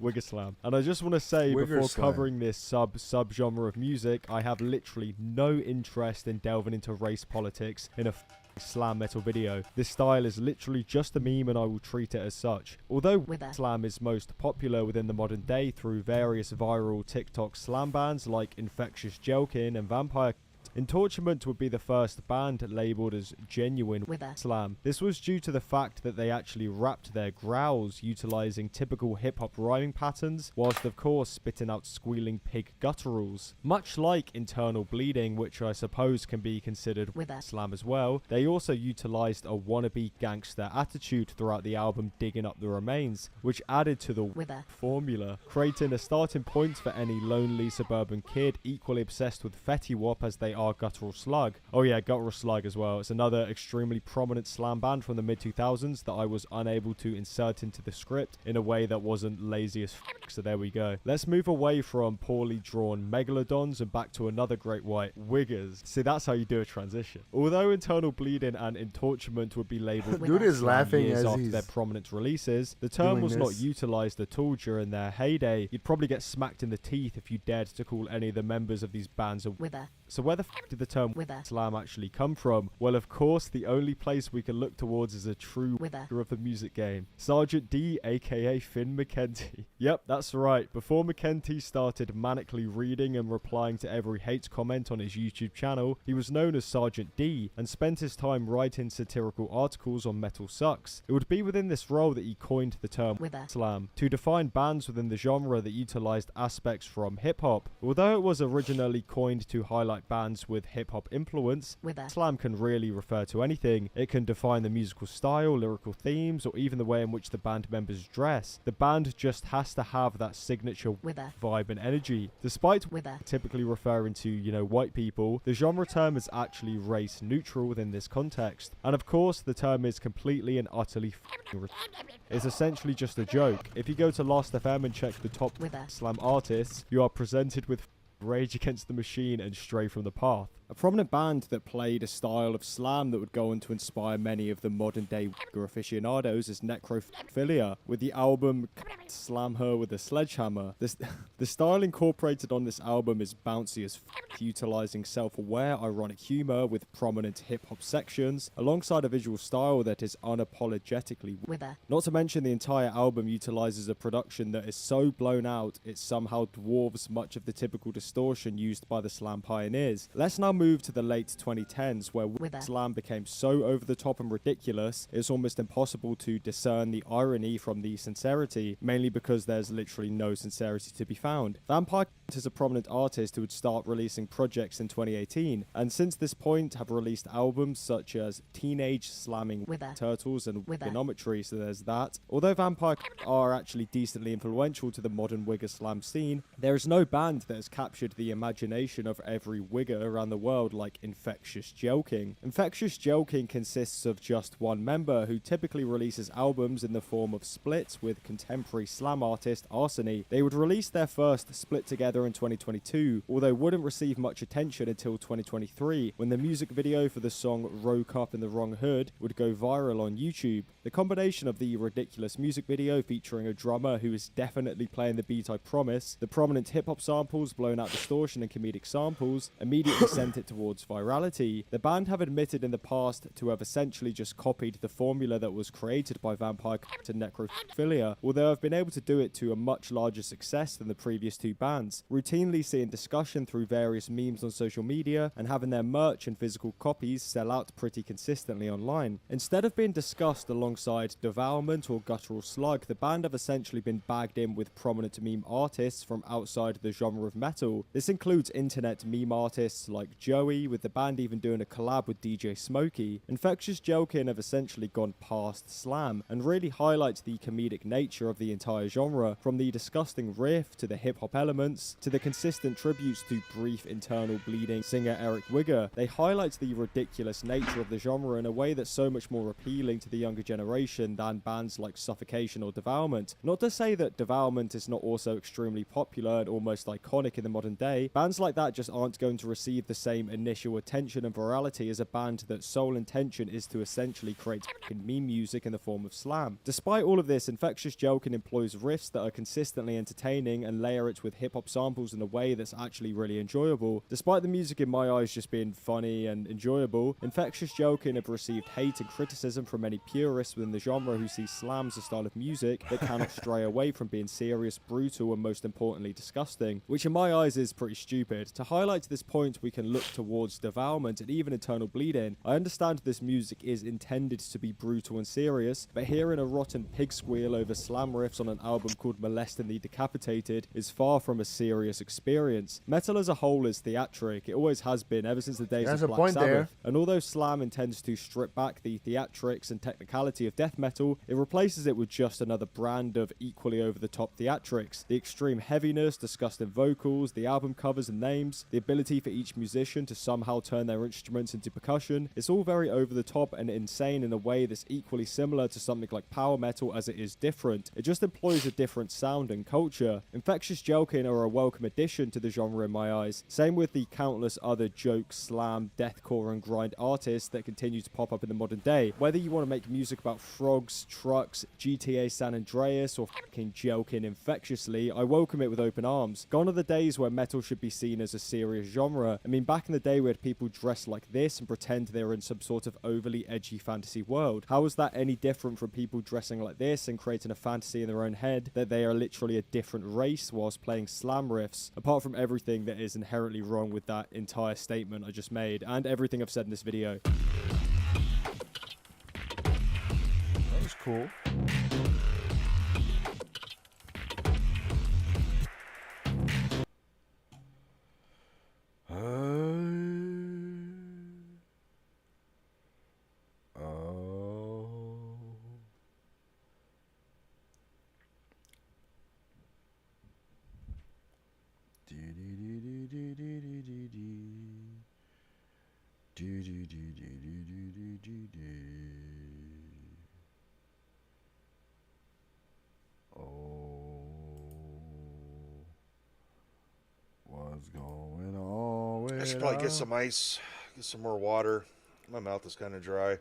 N: Wiggerslam. And I just want to say, before covering this sub-genre of music, I have literally no interest in delving into race politics in a slam metal video. This style is literally just a meme and I will treat it as such. Although slam is most popular within the modern day through various viral TikTok slam bands like Infectious Jelkin and Vampire, Entorchment would be the first band labelled as genuine slam. This was due to the fact that they actually rapped their growls utilising typical hip-hop rhyming patterns, whilst of course spitting out squealing pig gutturals. Much like Internal Bleeding, which I suppose can be considered slam as well, they also utilised a wannabe gangster attitude throughout the album Digging Up the Remains, which added to the formula, creating a starting point for any lonely suburban kid equally obsessed with Fetty Wap as they are Guttural Slug. Oh yeah, Guttural Slug as well. It's another extremely prominent slam band from the mid-2000s that I was unable to insert into the script in a way that wasn't lazy as f***, so there we go. Let's move away from poorly drawn megalodons and back to another great white, Wiggers. See, that's how you do a transition. Although Internal Bleeding and Entorchment would be labelled
A: Dude is laughing
N: years
A: as
N: after
A: he's
N: their prominent releases, the term was not
A: this.
N: utilised at all during their heyday. You'd probably get smacked in the teeth if you dared to call any of the members of these bands a wither. So where the f*** did the term slam actually come from? Well, of course, the only place we can look towards is a true wither of the music game. Sergeant D, aka Finn McKenty. Yep, that's right. Before McKenty started manically reading and replying to every hate comment on his YouTube channel, he was known as Sergeant D and spent his time writing satirical articles on Metal Sucks. It would be within this role that he coined the term slam to define bands within the genre that utilised aspects from hip-hop. Although it was originally coined to highlight bands with hip-hop influence, slam can really refer to anything. It can define the musical style, lyrical themes, or even the way in which the band members dress. The band just has to have that signature vibe and energy. Despite typically referring to, you know, white people, the genre term is actually race neutral within this context. And of course, the term is completely and utterly it's essentially just a joke. If you go to Last.fm and check the top slam artists, you are presented with Rage Against the Machine and Stray from the Path. A prominent band that played a style of slam that would go on to inspire many of the modern day aficionados is Necrophilia, with the album Slam Her with a Sledgehammer. The style incorporated on this album is bouncy as utilising self-aware, ironic humour with prominent hip-hop sections, alongside a visual style that is unapologetically Not to mention the entire album utilises a production that is so blown out it somehow dwarfs much of the typical distortion used by the slam pioneers. Let's now move to the late 2010s where slam became so over the top and ridiculous it's almost impossible to discern the irony from the sincerity, mainly because there's literally no sincerity to be found. Vampire is a prominent artist who would start releasing projects in 2018 and since this point have released albums such as Teenage Slamming Turtles and Wiggonometry, so there's that. Although Vampire are actually decently influential to the modern Wigger slam scene, there is no band that has captured the imagination of every Wigger around the world like Infectious Jelking. Infectious Jelking consists of just one member who typically releases albums in the form of splits with contemporary slam artist Arseny. They would release their first split together in 2022, although wouldn't receive much attention until 2023 when the music video for the song Roke Up in the Wrong Hood would go viral on YouTube. The combination of the ridiculous music video featuring a drummer who is definitely playing the beat I promise, the prominent hip-hop samples, blown out distortion and comedic samples, immediately sent it towards virality. The band have admitted in the past to have essentially just copied the formula that was created by Vampire and Necrophilia, although have been able to do it to a much larger success than the previous two bands, routinely seeing discussion through various memes on social media and having their merch and physical copies sell out pretty consistently online. Instead of being discussed alongside Devourment or Guttural Slug, the band have essentially been bagged in with prominent meme artists from outside the genre of metal. This includes internet meme artists like Joey, with the band even doing a collab with DJ Smokey. Infectious Jelkin have essentially gone past slam and really highlights the comedic nature of the entire genre, from the disgusting riff to the hip-hop elements to the consistent tributes to brief Internal Bleeding singer Eric Wigger. They highlight the ridiculous nature of the genre in a way that's so much more appealing to the younger generation than bands like Suffocation or Devourment. Not to say that Devourment is not also extremely popular and almost iconic in the modern day, bands like that just aren't going to receive the same same initial attention and virality as a band that sole intention is to essentially create meme music in the form of slam. Despite all of this, Infectious Joking employs riffs that are consistently entertaining and layer it with hip-hop samples in a way that's actually really enjoyable. Despite the music in my eyes just being funny and enjoyable, Infectious Joking have received hate and criticism from many purists within the genre who see slam as a style of music that cannot stray away from being serious, brutal, and most importantly disgusting, which in my eyes is pretty stupid. To highlight this point, we can look towards devourment and even internal bleeding. I understand this music is intended to be brutal and serious, but hearing a rotten pig squeal over slam riffs on an album called Molesting the Decapitated is far from a serious experience. Metal as a whole is theatric. It always has been ever since the days of Black Sabbath. And although slam intends to strip back the theatrics and technicality of death metal, it replaces it with just another brand of equally over-the-top theatrics. The extreme heaviness, disgusting vocals, the album covers and names, the ability for each musician to somehow turn their instruments into percussion. It's all very over-the-top and insane in a way that's equally similar to something like power metal as it is different. It just employs a different sound and culture. Infectious Joking are a welcome addition to the genre in my eyes. Same with the countless other joke, slam, deathcore and grind artists that continue to pop up in the modern day. Whether you want to make music about frogs, trucks, GTA San Andreas or fucking joking infectiously, I welcome it with open arms. Gone are the days where metal should be seen as a serious genre. I mean, back in the day we had people dress like this and pretend they were in some sort of overly edgy fantasy world. How is that any different from people dressing like this and creating a fantasy in their own head that they are literally a different race whilst playing slam riffs, apart from everything that is inherently wrong with that entire statement I just made and everything I've said in this video.
A: That was cool. What's going on with
I: I should probably get some ice, get some more water. My mouth is kind of dry.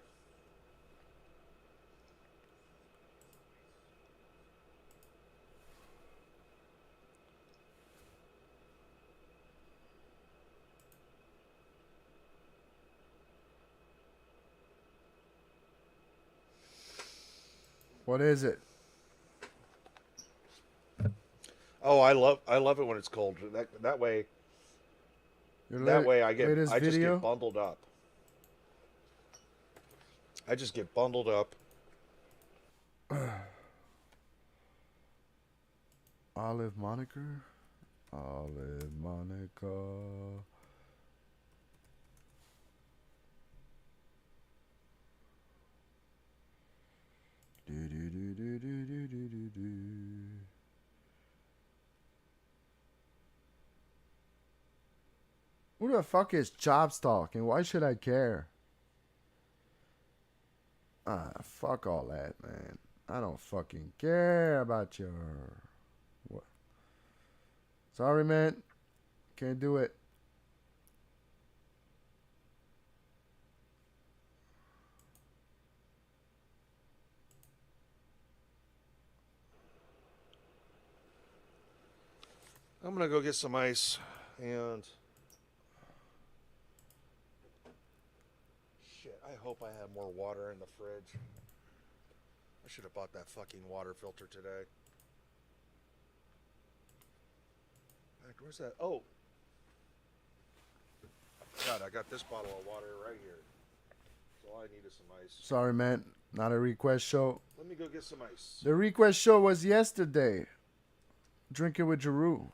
A: What is it?
I: Oh, I love it when it's cold. That way I just get bundled up. I just get bundled up.
A: Olive moniker? Olive Monica. Who the fuck is Chopstock and why should I care? Fuck all that, man. I don't fucking care about your... What? Sorry, man. Can't do it.
I: I'm gonna go get some ice and shit. I hope I have more water in the fridge. I should have bought that fucking water filter today. Where's that? Oh, God! I got this bottle of water right here. So all I need is some ice.
A: Sorry, man. Not a request show.
I: Let me go get some ice.
A: The request show was yesterday. Drink it with GIROUX.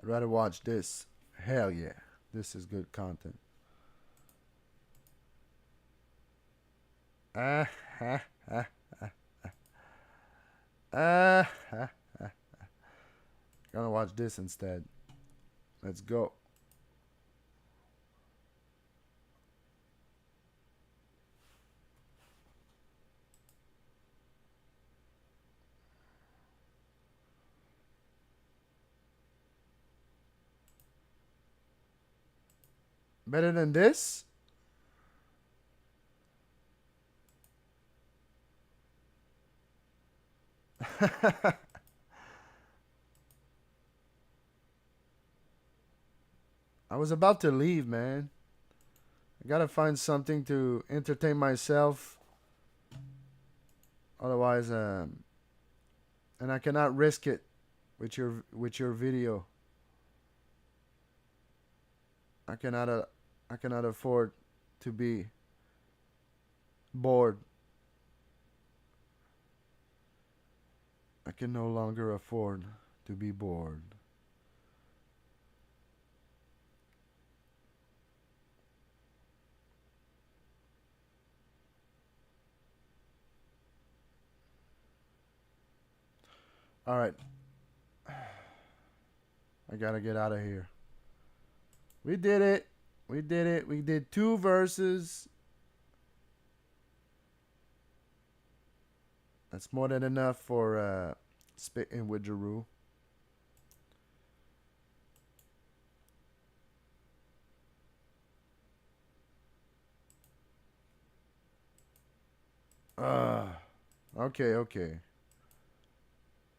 A: I'd rather watch this. Hell yeah. This is good content. Gonna watch this instead. Let's go. Better than this? I was about to leave, man. I gotta find something to entertain myself. Otherwise, and I cannot risk it with your video. I cannot afford to be bored. I can no longer afford to be bored. All right. I gotta get out of here. We did it. We did it. We did 2 verses. That's more than enough for spitting with GIROUX. Okay.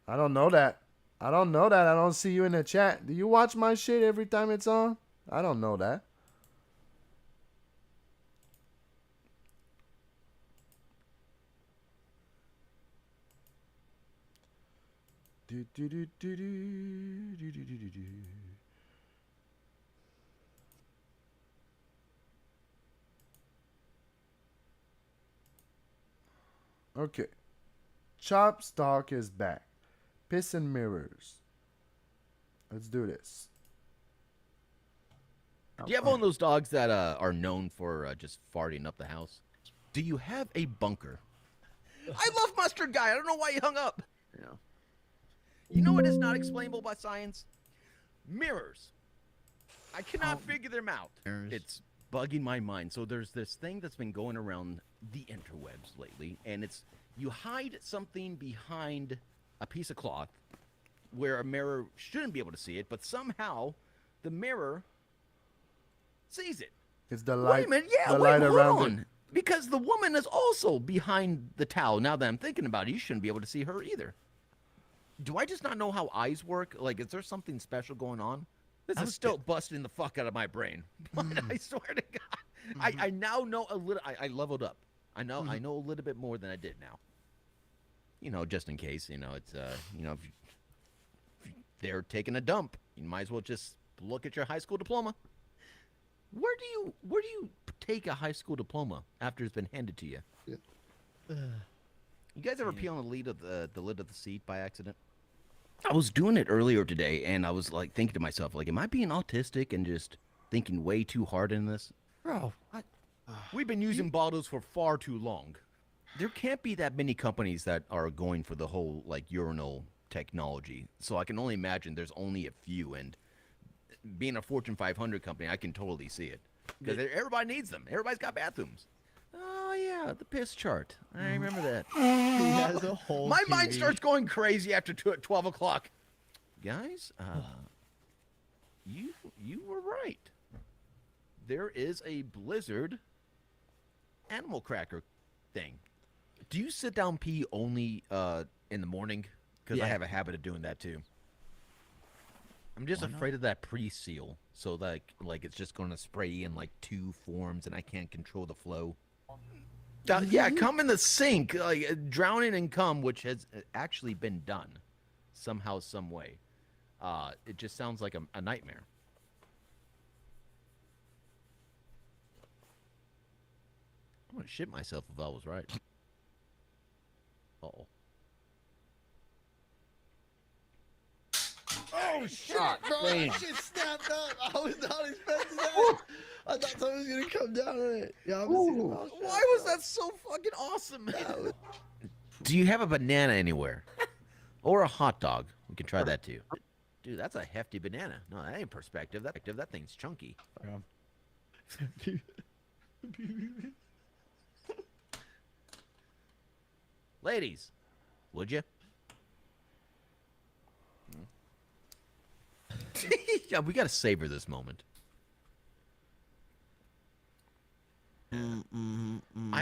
A: I don't know that. I don't know that. I don't see you in the chat. Do you watch my shit every time it's on? I don't know that. Okay. Chop Stock is back. Piss and mirrors. Let's do this.
O: Do you have one of those dogs that are known for just farting up the house? Do you have a bunker? I love Mustard Guy. I don't know why he hung up. You know what is not explainable by science? Mirrors. I cannot figure them out. It's bugging my mind. So there's this thing that's been going around the interwebs lately, and it's you hide something behind a piece of cloth where a mirror shouldn't be able to see it, but somehow the mirror sees it.
A: It's the light.
O: Wait a minute, yeah,
A: the
O: wait,
A: light
O: hold
A: around
O: on.
A: it.
O: Because the woman is also behind the towel. Now that I'm thinking about it, you shouldn't be able to see her either. Do I just not know how eyes work? Like, is there something special going on? This is still busting the fuck out of my brain. But I swear to God, I now know a little. I leveled up. I know a little bit more than I did now. You know, just in case. You know, it's if they're taking a dump, you might as well just look at your high school diploma. Where do you take a high school diploma after it's been handed to you? Yeah. You guys ever pee on the lid of the seat by accident? I was doing it earlier today, and I was like thinking to myself, like, am I being autistic and just thinking way too hard in this? Bro, we've been using bottles for far too long. There can't be that many companies that are going for the whole like urinal technology. So I can only imagine there's only a few, and being a Fortune 500 company, I can totally see it. Because everybody needs them. Everybody's got bathrooms. Oh, yeah, the piss chart. I remember that.
P: He has a whole
O: My mind
P: TV.
O: starts going crazy after 12 o'clock. Guys, you were right. There is a Blizzard animal cracker thing. Do you sit down pee only in the morning? Because I have a habit of doing that, too. I'm just afraid of that pre-seal, so like it's just going to spray in like 2 forms, and I can't control the flow. Yeah, cum in the sink, like drowning in cum, which has actually been done, somehow, some way. It just sounds like a nightmare. I'm gonna shit myself if I was right. Uh-oh.
P: Oh shit, bro! That shit snapped up. I was not expecting that. I thought someone was gonna come down on it. Yeah,
O: Why was that so fucking awesome? Do you have a banana anywhere? Or a hot dog? We can try that too. Dude, that's a hefty banana. No, that ain't perspective. That thing's chunky. Yeah. Ladies, would you? Yeah, we gotta savor this moment.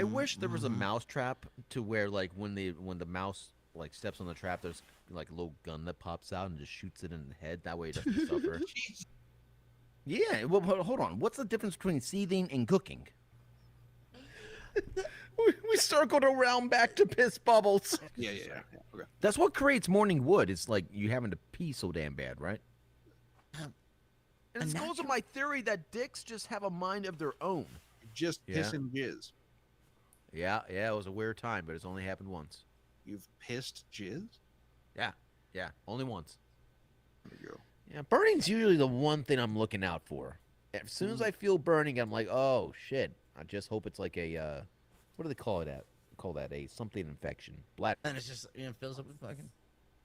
O: I wish there was a mouse trap to where like when the mouse like steps on the trap, there's like a little gun that pops out and just shoots it in the head. That way it doesn't suffer. Yeah. Well, hold on. What's the difference between seething and cooking? we circled around back to piss bubbles.
Q: Yeah. Okay.
O: That's what creates morning wood. It's like you having to pee so damn bad, right? And it goes with my theory that dicks just have a mind of their own.
Q: Just piss and jizz.
O: Yeah, it was a weird time, but it's only happened once.
Q: You've pissed jizz?
O: Yeah, only once.
Q: There you go.
O: Yeah, burning's usually the one thing I'm looking out for. As soon as I feel burning, I'm like, oh shit. I just hope it's like a what do they call it at? Call that a something infection.
P: And it's just fills up with fucking.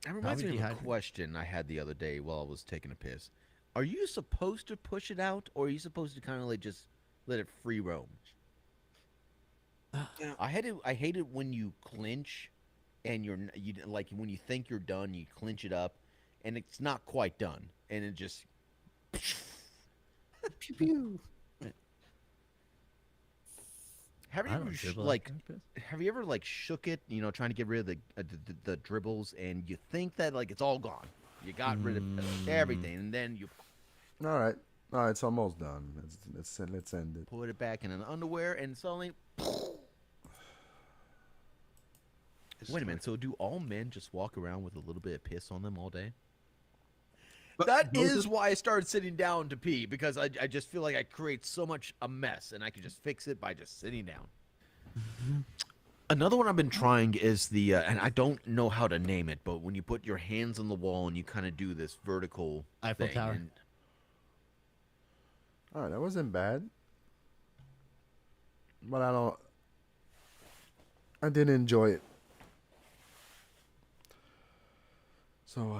O: That reminds me of a question I had the other day while I was taking a piss. Are you supposed to push it out, or are you supposed to kind of like just let it free roam? I hate it when you clinch, and you like when you think you're done, you clinch it up, and it's not quite done, and it just.
P: Pew pew.
O: Have you ever like shook it, trying to get rid of the dribbles, and you think that like it's all gone, you got rid of everything, and then you.
A: All right, it's almost done. Let's end it.
O: Put it back in an underwear, and suddenly. Wait a minute. So do all men just walk around with a little bit of piss on them all day? That is why I started sitting down to pee, because I just feel like I create so much a mess, and I can just fix it by just sitting down. Another one I've been trying is the, and I don't know how to name it, but when you put your hands on the wall and you kind of do this vertical
P: Eiffel
O: thing.
P: Tower.
A: All right, that wasn't bad. But I didn't enjoy it. So,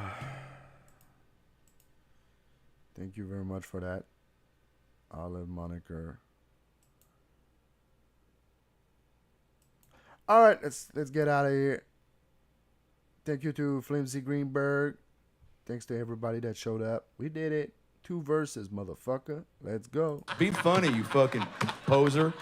A: thank you very much for that, Olive Moniker. All right, let's get out of here. Thank you to Flimsy Greenberg. Thanks to everybody that showed up. We did it. 2 verses, motherfucker. Let's go.
R: Be funny, you fucking poser.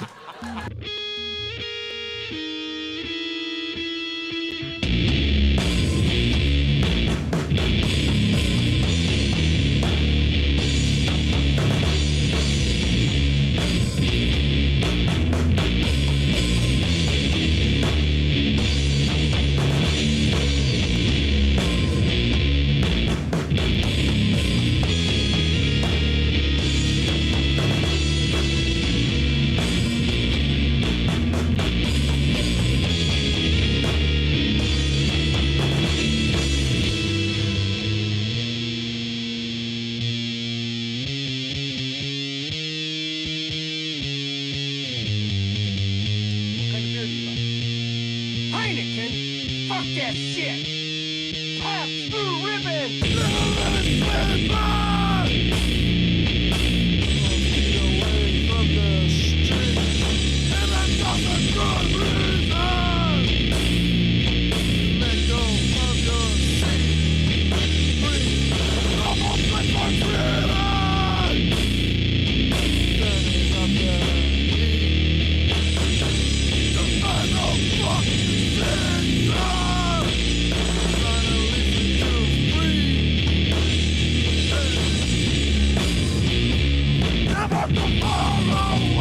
F: Heineken? Fuck that shit! Pabst Blue Ribbon!
G: Never tomorrow.